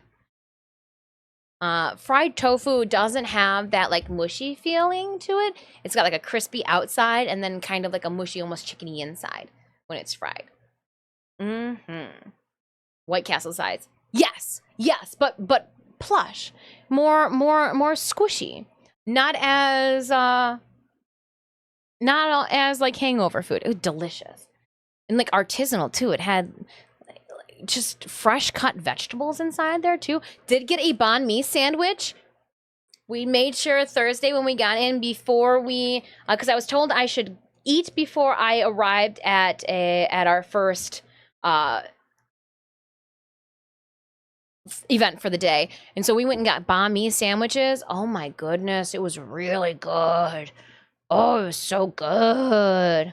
Fried tofu doesn't have that like mushy feeling to it. It's got like a crispy outside and then kind of like a mushy, almost chickeny inside when it's fried. White Castle size. Yes, but plush. More squishy. Not as like hangover food. It was delicious. And like artisanal too. It had just fresh cut vegetables inside there too. Did get a banh mi sandwich. We made sure Thursday when we got in before we, because I was told I should eat before I arrived at our first event for the day. And so we went and got banh mi sandwiches. Oh my goodness, it was really good. Oh, it was so good.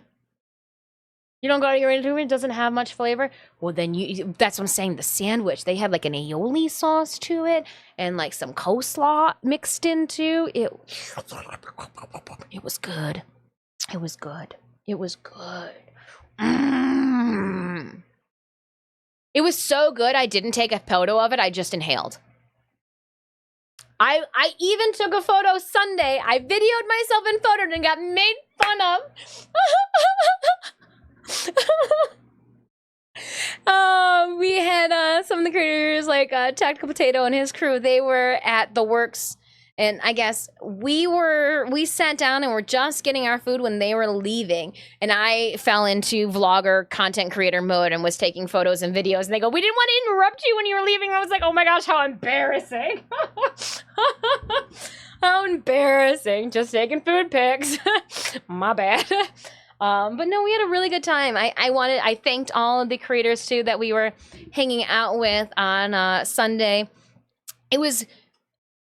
You don't go to your interview, it doesn't have much flavor? Well, then that's what I'm saying, the sandwich. They had like an aioli sauce to it and like some coleslaw mixed into it. It was good. It was good. It was good. It was so good, I didn't take a photo of it. I just inhaled. I even took a photo Sunday. I videoed myself and photoed and got made fun of. We had some of the creators like Tactical Potato and his crew. They were at the works, and I guess we sat down and were just getting our food when they were leaving, and I fell into vlogger content creator mode and was taking photos and videos, and they go, we didn't want to interrupt you when you were leaving. I was like, oh my gosh, how embarrassing. How embarrassing. Just taking food pics. My bad. But no, we had a really good time. I thanked all of the creators too that we were hanging out with on Sunday. It was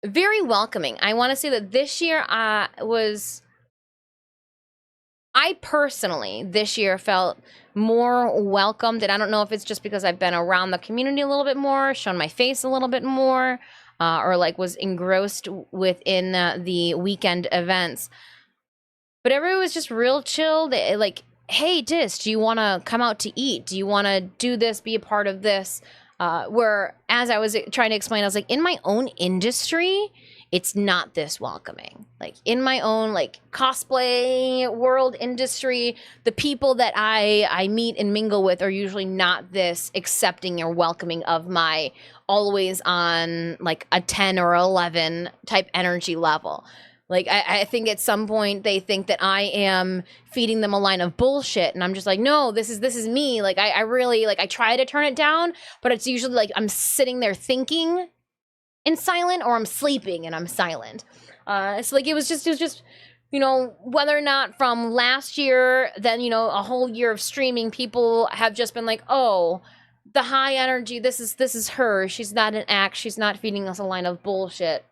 very welcoming. I want to say that this year I personally this year felt more welcomed, and I don't know if it's just because I've been around the community a little bit more, shown my face a little bit more, or like was engrossed within the weekend events. But everyone was just real chill. They, like, hey, Dis, do you want to come out to eat? Do you want to do this, be a part of this? Where, as I was trying to explain, I was like, in my own industry, it's not this welcoming. Like, in my own, like, cosplay world industry, the people that I meet and mingle with are usually not this accepting or welcoming of my always on, like, a 10 or 11 type energy level. Like, I think at some point they think that I am feeding them a line of bullshit. And I'm just like, no, this is me. Like, I really, like, I try to turn it down, but it's usually like I'm sitting there thinking in silent, or I'm sleeping and I'm silent. So like, it was just, you know, whether or not from last year, then, you know, a whole year of streaming, people have just been like, oh, the high energy, this is her. She's not an act. She's not feeding us a line of bullshit.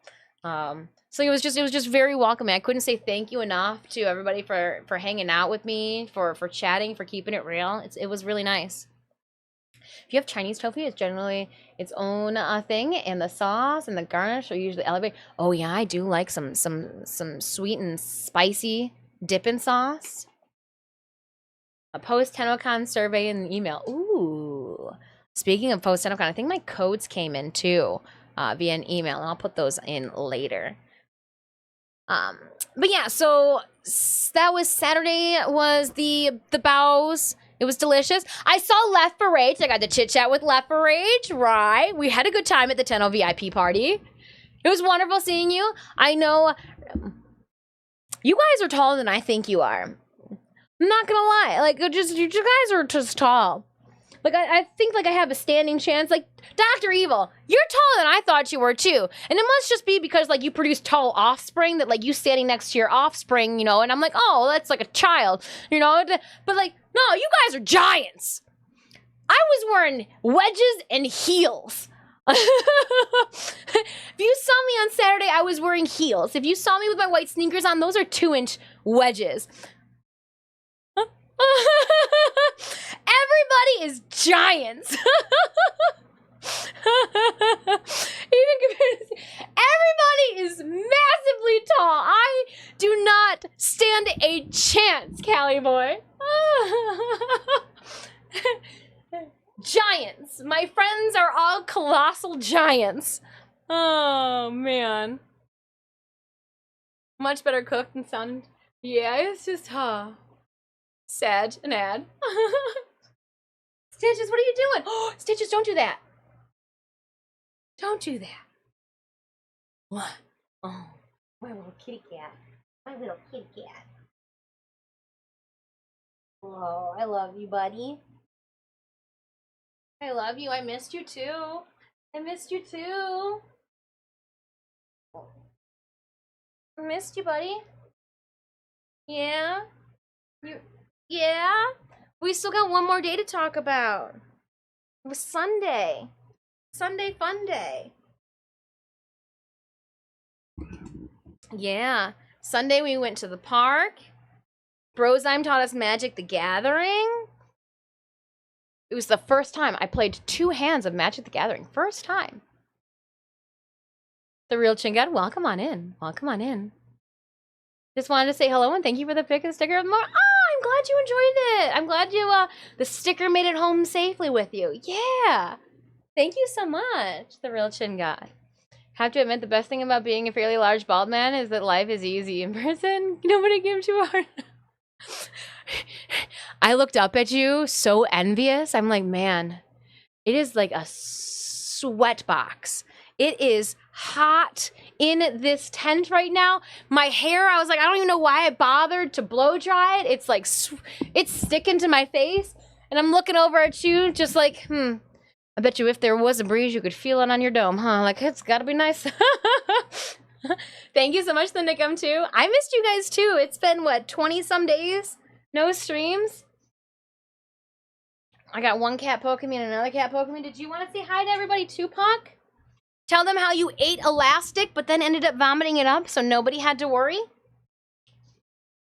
So it was just very welcoming. I couldn't say thank you enough to everybody for hanging out with me, for chatting, for keeping it real. It was really nice. If you have Chinese tofu, it's generally its own thing, and the sauce and the garnish are usually elevated. Oh yeah, I do like some sweet and spicy dipping sauce. A post Tennocon survey in the email. Ooh. Speaking of post Tennocon, I think my codes came in too via an email, and I'll put those in later. But yeah, so that was Saturday. Was the bows. It was delicious. I saw Left for Rage. I got to chit chat with Left for Rage. Right, we had a good time at the Tenno VIP party. It was wonderful seeing you. I know you guys are taller than I think you are. I'm not gonna lie. Like, you guys are just tall. Like, I think, like, I have a standing chance. Like, Dr. Evil, you're taller than I thought you were, too. And it must just be because, like, you produce tall offspring that, like, you standing next to your offspring, you know, and I'm like, oh, that's like a child, you know? But, like, no, you guys are giants. I was wearing wedges and heels. If you saw me on Saturday, I was wearing heels. If you saw me with my white sneakers on, those are 2-inch wedges. Everybody is giants. Even compared to, everybody is massively tall. I do not stand a chance, Callie boy. Giants. My friends are all colossal giants. Oh man. Much better cooked and sounded. Yeah, it's just sad and ad. Stitches, what are you doing? Oh, Stitches, don't do that. Don't do that. What? Oh, my little kitty cat. My little kitty cat. Oh, I love you, buddy. I love you. I missed you too. I missed you too. I missed you, buddy. Yeah? Yeah? We still got one more day to talk about. It was Sunday. Sunday fun day. Yeah. Sunday we went to the park. Brozyme taught us Magic the Gathering. It was the first time I played 2 hands of Magic the Gathering. First time. The real Chingad, welcome on in. Welcome on in. Just wanted to say hello and thank you for the pick and sticker of the morning. I'm glad you enjoyed it. I'm glad you, the sticker made it home safely with you. Yeah. Thank you so much, the real Chin God. Have to admit, the best thing about being a fairly large bald man is that life is easy in person. Nobody gives you a hard. I looked up at you so envious. I'm like, man, it is like a sweat box. It is hot in this tent right now. My hair, I was like, I don't even know why I bothered to blow dry it. It's like, it's sticking to my face. And I'm looking over at you just like, I bet you if there was a breeze, you could feel it on your dome, huh? Like, it's gotta be nice. Thank you so much, the Nickum, too. I missed you guys, too. It's been, what, 20-some days? No streams? I got one cat poking me and another cat poking me. Did you want to say hi to everybody, Tupac? Tell them how you ate elastic, but then ended up vomiting it up, so nobody had to worry?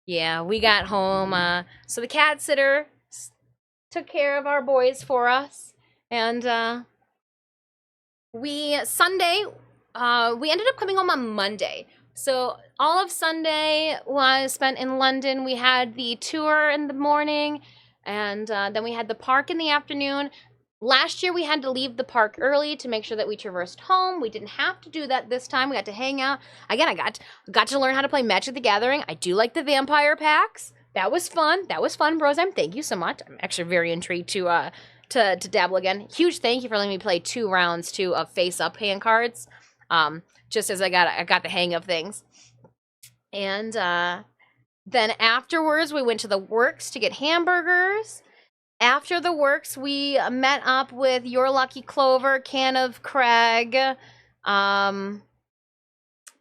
Yeah, we got home. So the cat sitter took care of our boys for us. And Sunday, we ended up coming home on Monday. So all of Sunday was spent in London. We had the tour in the morning, and then we had the park in the afternoon. Last year, we had to leave the park early to make sure that we traversed home. We didn't have to do that this time. We got to hang out. Again, I got to learn how to play Magic the Gathering. I do like the vampire packs. That was fun. That was fun, Brozyme. Thank you so much. I'm actually very intrigued to dabble again. Huge thank you for letting me play 2 rounds too of face-up hand cards. Just as I got the hang of things. And then afterwards, we went to the Works to get hamburgers. After the Works, we met up with Your Lucky Clover, Can of Craig.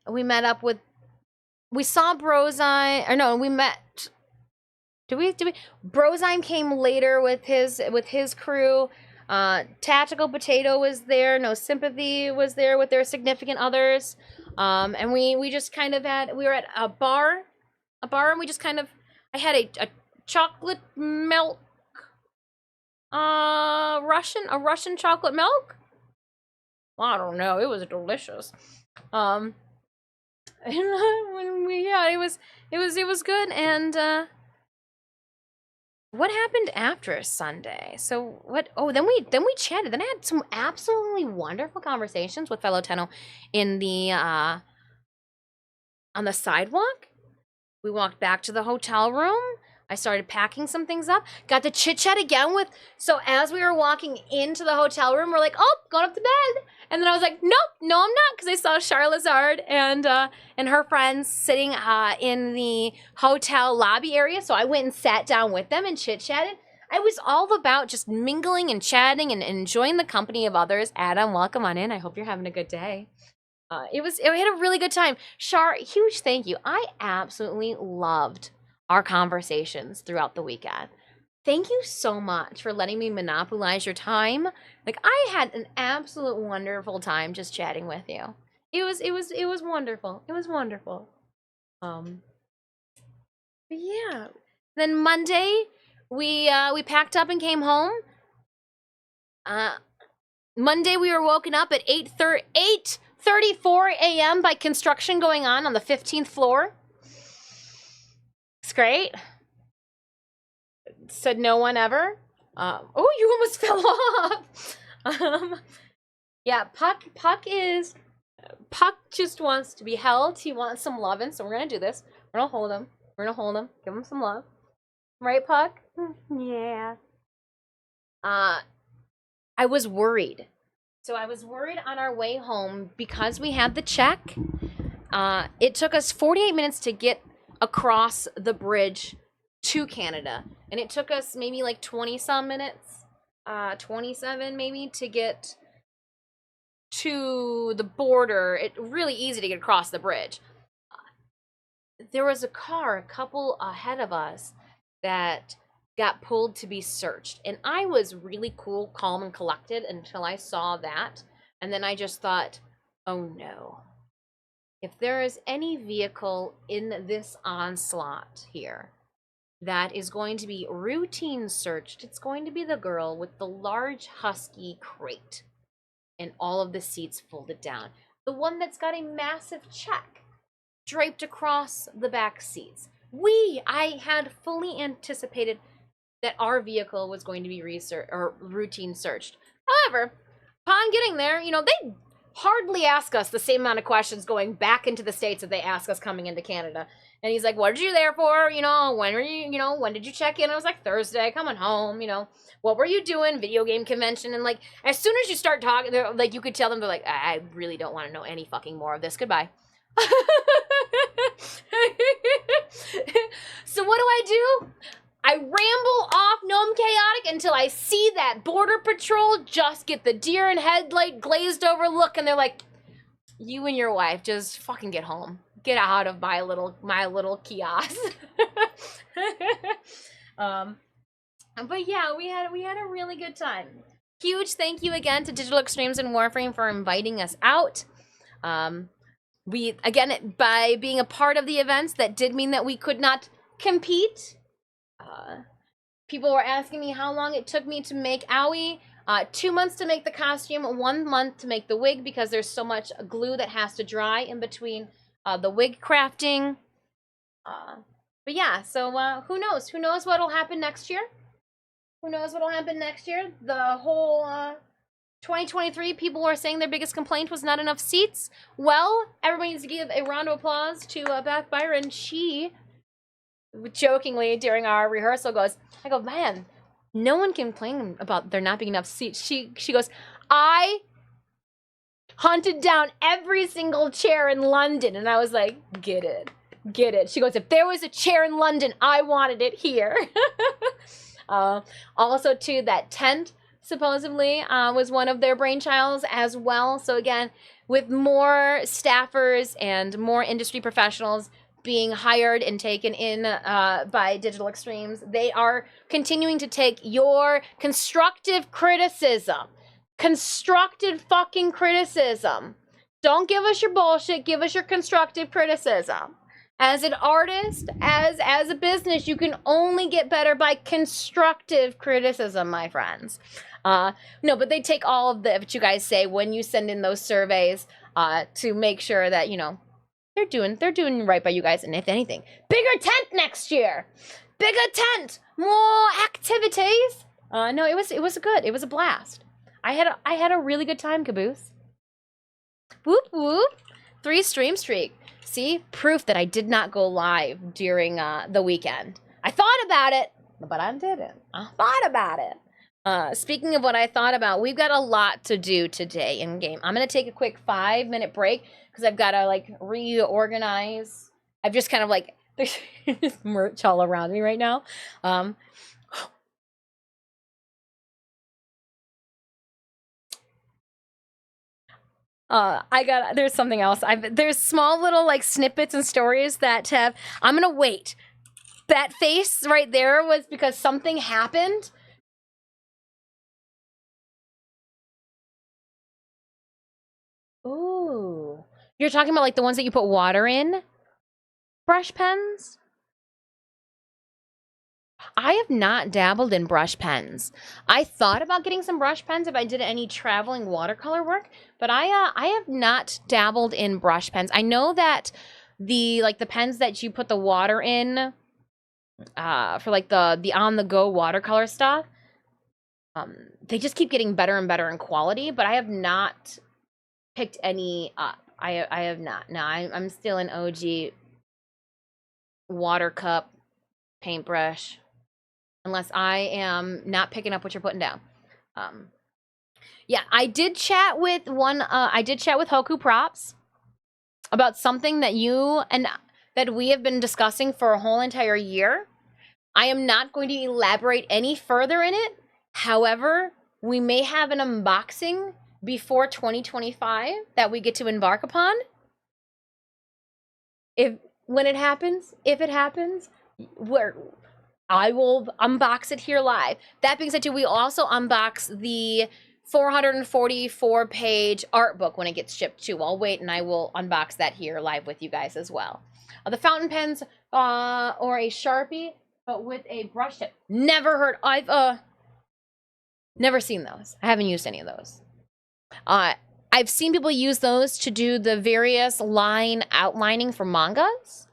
We met up with. We saw Brozyme. Or no, we met. Did we? Brozyme came later with his crew. Tactical Potato was there. No Sympathy was there with their significant others. And we just kind of we were at a bar, and we just kind of. I had a chocolate milk A Russian chocolate milk? I don't know. It was delicious. And yeah, it was good. And what happened after Sunday? So what? Oh, then we chatted. Then I had some absolutely wonderful conversations with fellow Tenno in the on the sidewalk. We walked back to the hotel room. I started packing some things up. Got to chit chat again with. So as we were walking into the hotel room, we're like, "Oh, going up to bed." And then I was like, "Nope, no, I'm not," because I saw Charlazard and her friends sitting in the hotel lobby area. So I went and sat down with them and chit chatted. I was all about just mingling and chatting and enjoying the company of others. Adam, welcome on in. I hope you're having a good day. We had a really good time. Char, huge thank you. I absolutely loved our conversations throughout the weekend. Thank you so much for letting me monopolize your time. Like, I had an absolute wonderful time just chatting with you. It was wonderful. It was wonderful. But yeah. Then Monday, we packed up and came home. Monday we were woken up at 8:34 a.m. by construction going on the 15th floor. It's great. Said no one ever. Oh, you almost fell off. Yeah, Puck just wants to be held. He wants some loving, so we're gonna do this. We're gonna hold him. We're gonna hold him. Give him some love. Right, Puck? Yeah. I was worried. So I was worried on our way home because we had the check. It took us 48 minutes to get across the bridge to Canada. And it took us maybe like 20-some minutes, 27 maybe, to get to the border. It's really easy to get across the bridge. There was a car a couple ahead of us that got pulled to be searched. And I was really cool, calm, and collected until I saw that. And then I just thought, oh no. If there is any vehicle in this onslaught here that is going to be routine searched, it's going to be the girl with the large husky crate and all of the seats folded down. The one that's got a massive check draped across the back seats. I had fully anticipated that our vehicle was going to be routine searched. However, upon getting there, they hardly ask us the same amount of questions going back into the States that they ask us coming into Canada. And he's like, what are you there for? When did you check in? I was like, Thursday, coming home, what were you doing? Video game convention. And like, as soon as you start talking, they're like, you could tell them, they're like, I really don't want to know any fucking more of this. Goodbye. So what do? I ramble off Gnome Chaotic until I see that Border Patrol just get the deer in headlight glazed over look, and they're like, you and your wife just fucking get home. Get out of my little kiosk. But yeah, we had a really good time. Huge thank you again to Digital Extremes and Warframe for inviting us out. We, again, by being a part of the events, that did mean that we could not compete. People were asking me how long it took me to make Owie. 2 months to make the costume, 1 month to make the wig, because there's so much glue that has to dry in between the wig crafting. But yeah, so who knows? Who knows what'll happen next year? Who knows what'll happen next year? The whole 2023, people were saying their biggest complaint was not enough seats. Well, everybody needs to give a round of applause to Beth Byron. She jokingly during our rehearsal I go, man, no one can complain about there not being enough seats. She goes, I hunted down every single chair in London. And I was like, get it. She goes, if there was a chair in London, I wanted it here. Also, too, that tent supposedly was one of their brainchilds as well. So again, with more staffers and more industry professionals being hired and taken in by Digital Extremes, they are continuing to take your constructive criticism. Constructive fucking criticism. Don't give us your bullshit, give us your constructive criticism. As an artist, as a business, you can only get better by constructive criticism, my friends. No, but they take all of what you guys say when you send in those surveys to make sure that, you know, they're doing right by you guys. And if anything, bigger tent next year, bigger tent, more activities. No, it was good. It was a blast. I had a really good time, Caboose. Whoop whoop, 3 stream streak. See, proof that I did not go live during the weekend. I thought about it, but I didn't. I thought about it. Speaking of what I thought about, we've got a lot to do today in game. I'm gonna take a quick 5-minute break because I've got to like reorganize. I've just kind of like there's merch all around me right now. There's something else. There's small little like snippets and stories that have, I'm gonna wait. That face right there was because something happened. Ooh. You're talking about like the ones that you put water in? Brush pens? I have not dabbled in brush pens. I thought about getting some brush pens if I did any traveling watercolor work, but I have not dabbled in brush pens. I know that the pens that you put the water in for like the on the go watercolor stuff, they just keep getting better and better in quality, but I have not picked any up. I have not. No, I'm still an OG water cup paintbrush. Unless I am not picking up what you're putting down. Yeah, I did chat with Hoku Props about something that we have been discussing for a whole entire year. I am not going to elaborate any further in it. However, we may have an unboxing before 2025 that we get to embark upon. If it happens, I will unbox it here live. That being said, too, we also unbox the 444-page art book when it gets shipped, too. I'll wait, and I will unbox that here live with you guys as well. The fountain pens or a Sharpie, but with a brush tip. I've never seen those. I haven't used any of those. I've seen people use those to do the various line outlining for mangas,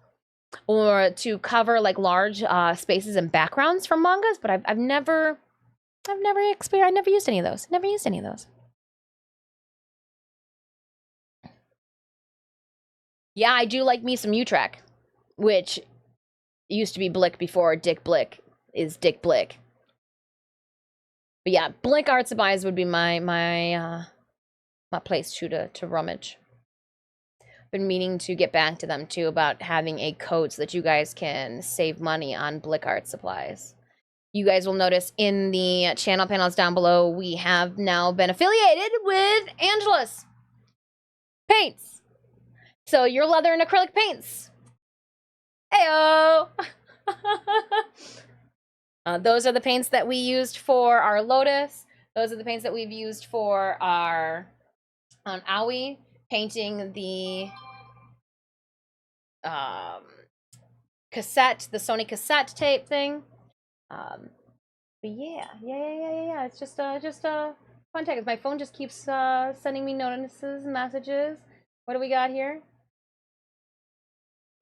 or to cover like large spaces and backgrounds from mangas, but I've never used any of those. Never used any of those. Yeah, I do like me some U-Track, which used to be Blick before Dick Blick is Dick Blick. But yeah, Blick Art Supplies would be my place to rummage. Been meaning to get back to them too about having a code so that you guys can save money on Blick Art Supplies. You guys will notice in the channel panels down below, we have now been affiliated with Angela's Paints. So your leather and acrylic paints. Heyo! Those are the paints that we used for our Lotus. Those are the paints that we've used for our Aoi, painting the cassette, the Sony cassette tape thing. But yeah. It's just fun tech. My phone just keeps sending me notices, messages. What do we got here?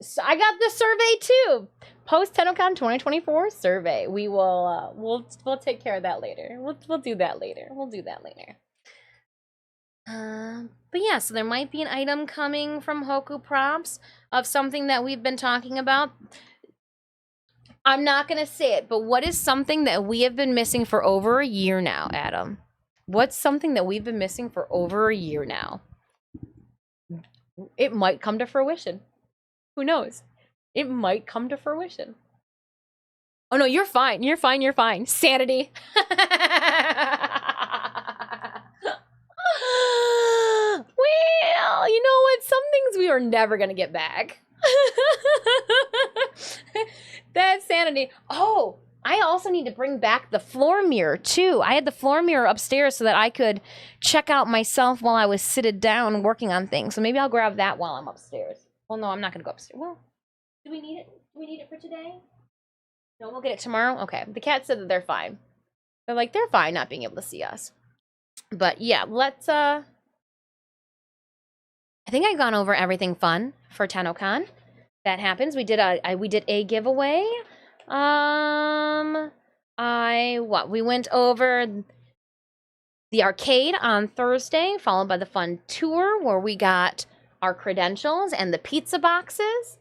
So I got the survey too. Post Tennocon 2024 survey. We will we'll take care of that later. We'll do that later. But yeah, so there might be an item coming from Hoku Props of something that we've been talking about. I'm not going to say it, but what is something that we have been missing for over a year now, Adam? What's something that we've been missing for over a year now? It might come to fruition. Who knows? It might come to fruition. Oh no, you're fine. Sanity. Well, you know what? Some things we are never going to get back. That's sanity. Oh, I also need to bring back the floor mirror, too. I had the floor mirror upstairs so that I could check out myself while I was seated down working on things. So maybe I'll grab that while I'm upstairs. Well, no, I'm not going to go upstairs. Well, Do we need it? Do we need it for today? No, we'll get it tomorrow. Okay. The cat said that they're fine. They're like, they're fine not being able to see us. But yeah, let's I think I've gone over everything fun for Tennocon. That happens. We did a giveaway. We went over the arcade on Thursday, followed by the fun tour where we got our credentials and the pizza boxes.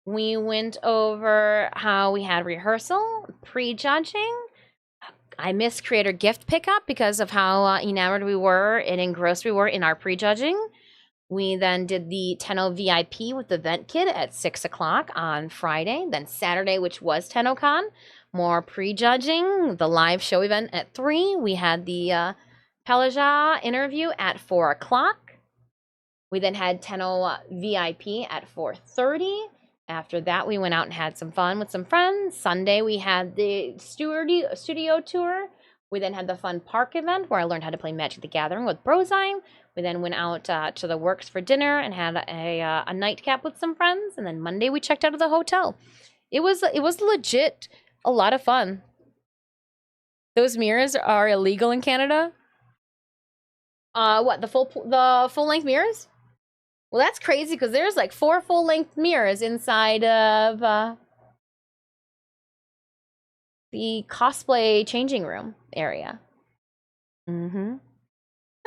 We went over how we had rehearsal, prejudging. I missed creator gift pickup because of how enamored we were and engrossed we were in our prejudging. We then did the Tenno VIP with the Vent Kid at 6 o'clock on Friday. Then Saturday, which was Tennocon, more prejudging. The live show event at 3. We had the Pelaja interview at 4 o'clock. We then had Tenno VIP at 4:30. After that, we went out and had some fun with some friends. Sunday, we had the studio tour. We then had the fun park event where I learned how to play Magic the Gathering with Brozime. We then went out to the Works for dinner and had a nightcap with some friends. And then Monday, we checked out of the hotel. It was legit a lot of fun. Those mirrors are illegal in Canada. What, the full length mirrors? Well, that's crazy because there's like 4 full-length mirrors inside of the cosplay changing room area. Mm-hmm.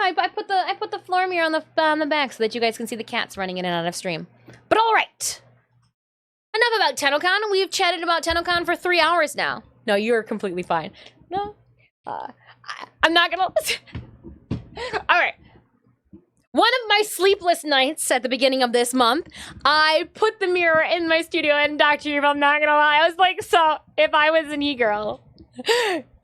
I put the floor mirror on the back so that you guys can see the cats running in and out of stream. But all right, enough about Tennocon. We've chatted about Tennocon for 3 hours now. No, you're completely fine. No, I'm not gonna. All right. One of my sleepless nights at the beginning of this month, I put the mirror in my studio, and Dr. Eve, I'm not gonna lie, I was like, so if I was an e-girl,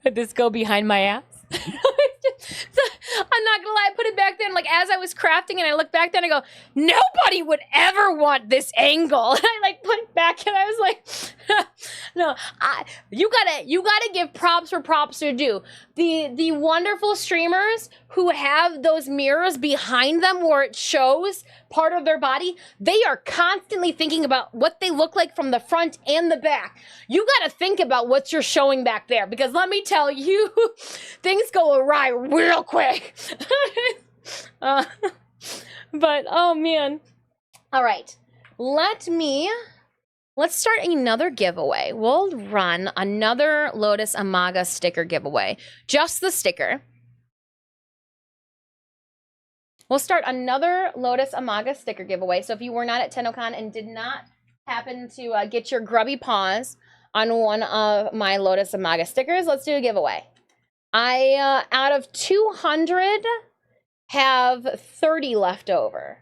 would this go behind my ass? So, I'm not gonna lie, I put it back there, and like as I was crafting and I looked back there and I go, nobody would ever want this angle. And I like put it back and I was like, no, you gotta give props where props are due. The wonderful streamers who have those mirrors behind them where it shows part of their body, they are constantly thinking about what they look like from the front and the back. You gotta think about what you're showing back there, because let me tell you, things go awry real quick. But oh man. All right, let's start another giveaway. We'll run another Lotus Amaga sticker giveaway. Just the sticker. We'll start another Lotus Amaga sticker giveaway. So if you were not at Tennocon and did not happen to get your grubby paws on one of my Lotus Amaga stickers, let's do a giveaway. I, out of 200, have 30 left over.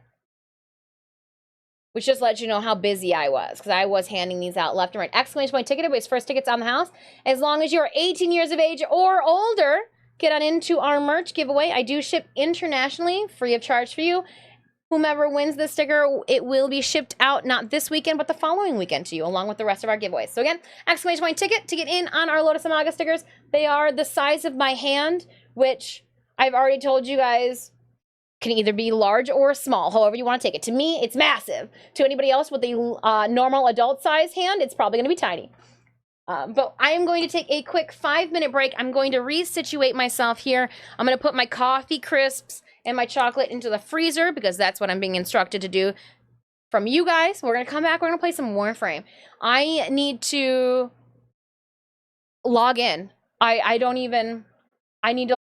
Which just lets you know how busy I was, because I was handing these out left and right. Exclamation point ticket, everybody's first tickets on the house. As long as you're 18 years of age or older, get on into our merch giveaway. I do ship internationally, free of charge for you. Whomever wins this sticker, it will be shipped out not this weekend, but the following weekend to you, along with the rest of our giveaways. So again, exclamation point ticket to get in on our Lotus Amaga stickers. They are the size of my hand, which I've already told you guys can either be large or small, however you want to take it. To me, it's massive. To anybody else with a normal adult size hand, it's probably going to be tiny. But I am going to take a quick 5-minute break. I'm going to resituate myself here. I'm going to put my coffee crisps and my chocolate into the freezer, because that's what I'm being instructed to do from you guys. We're going to come back. We're going to play some Warframe. I need to log in. I need to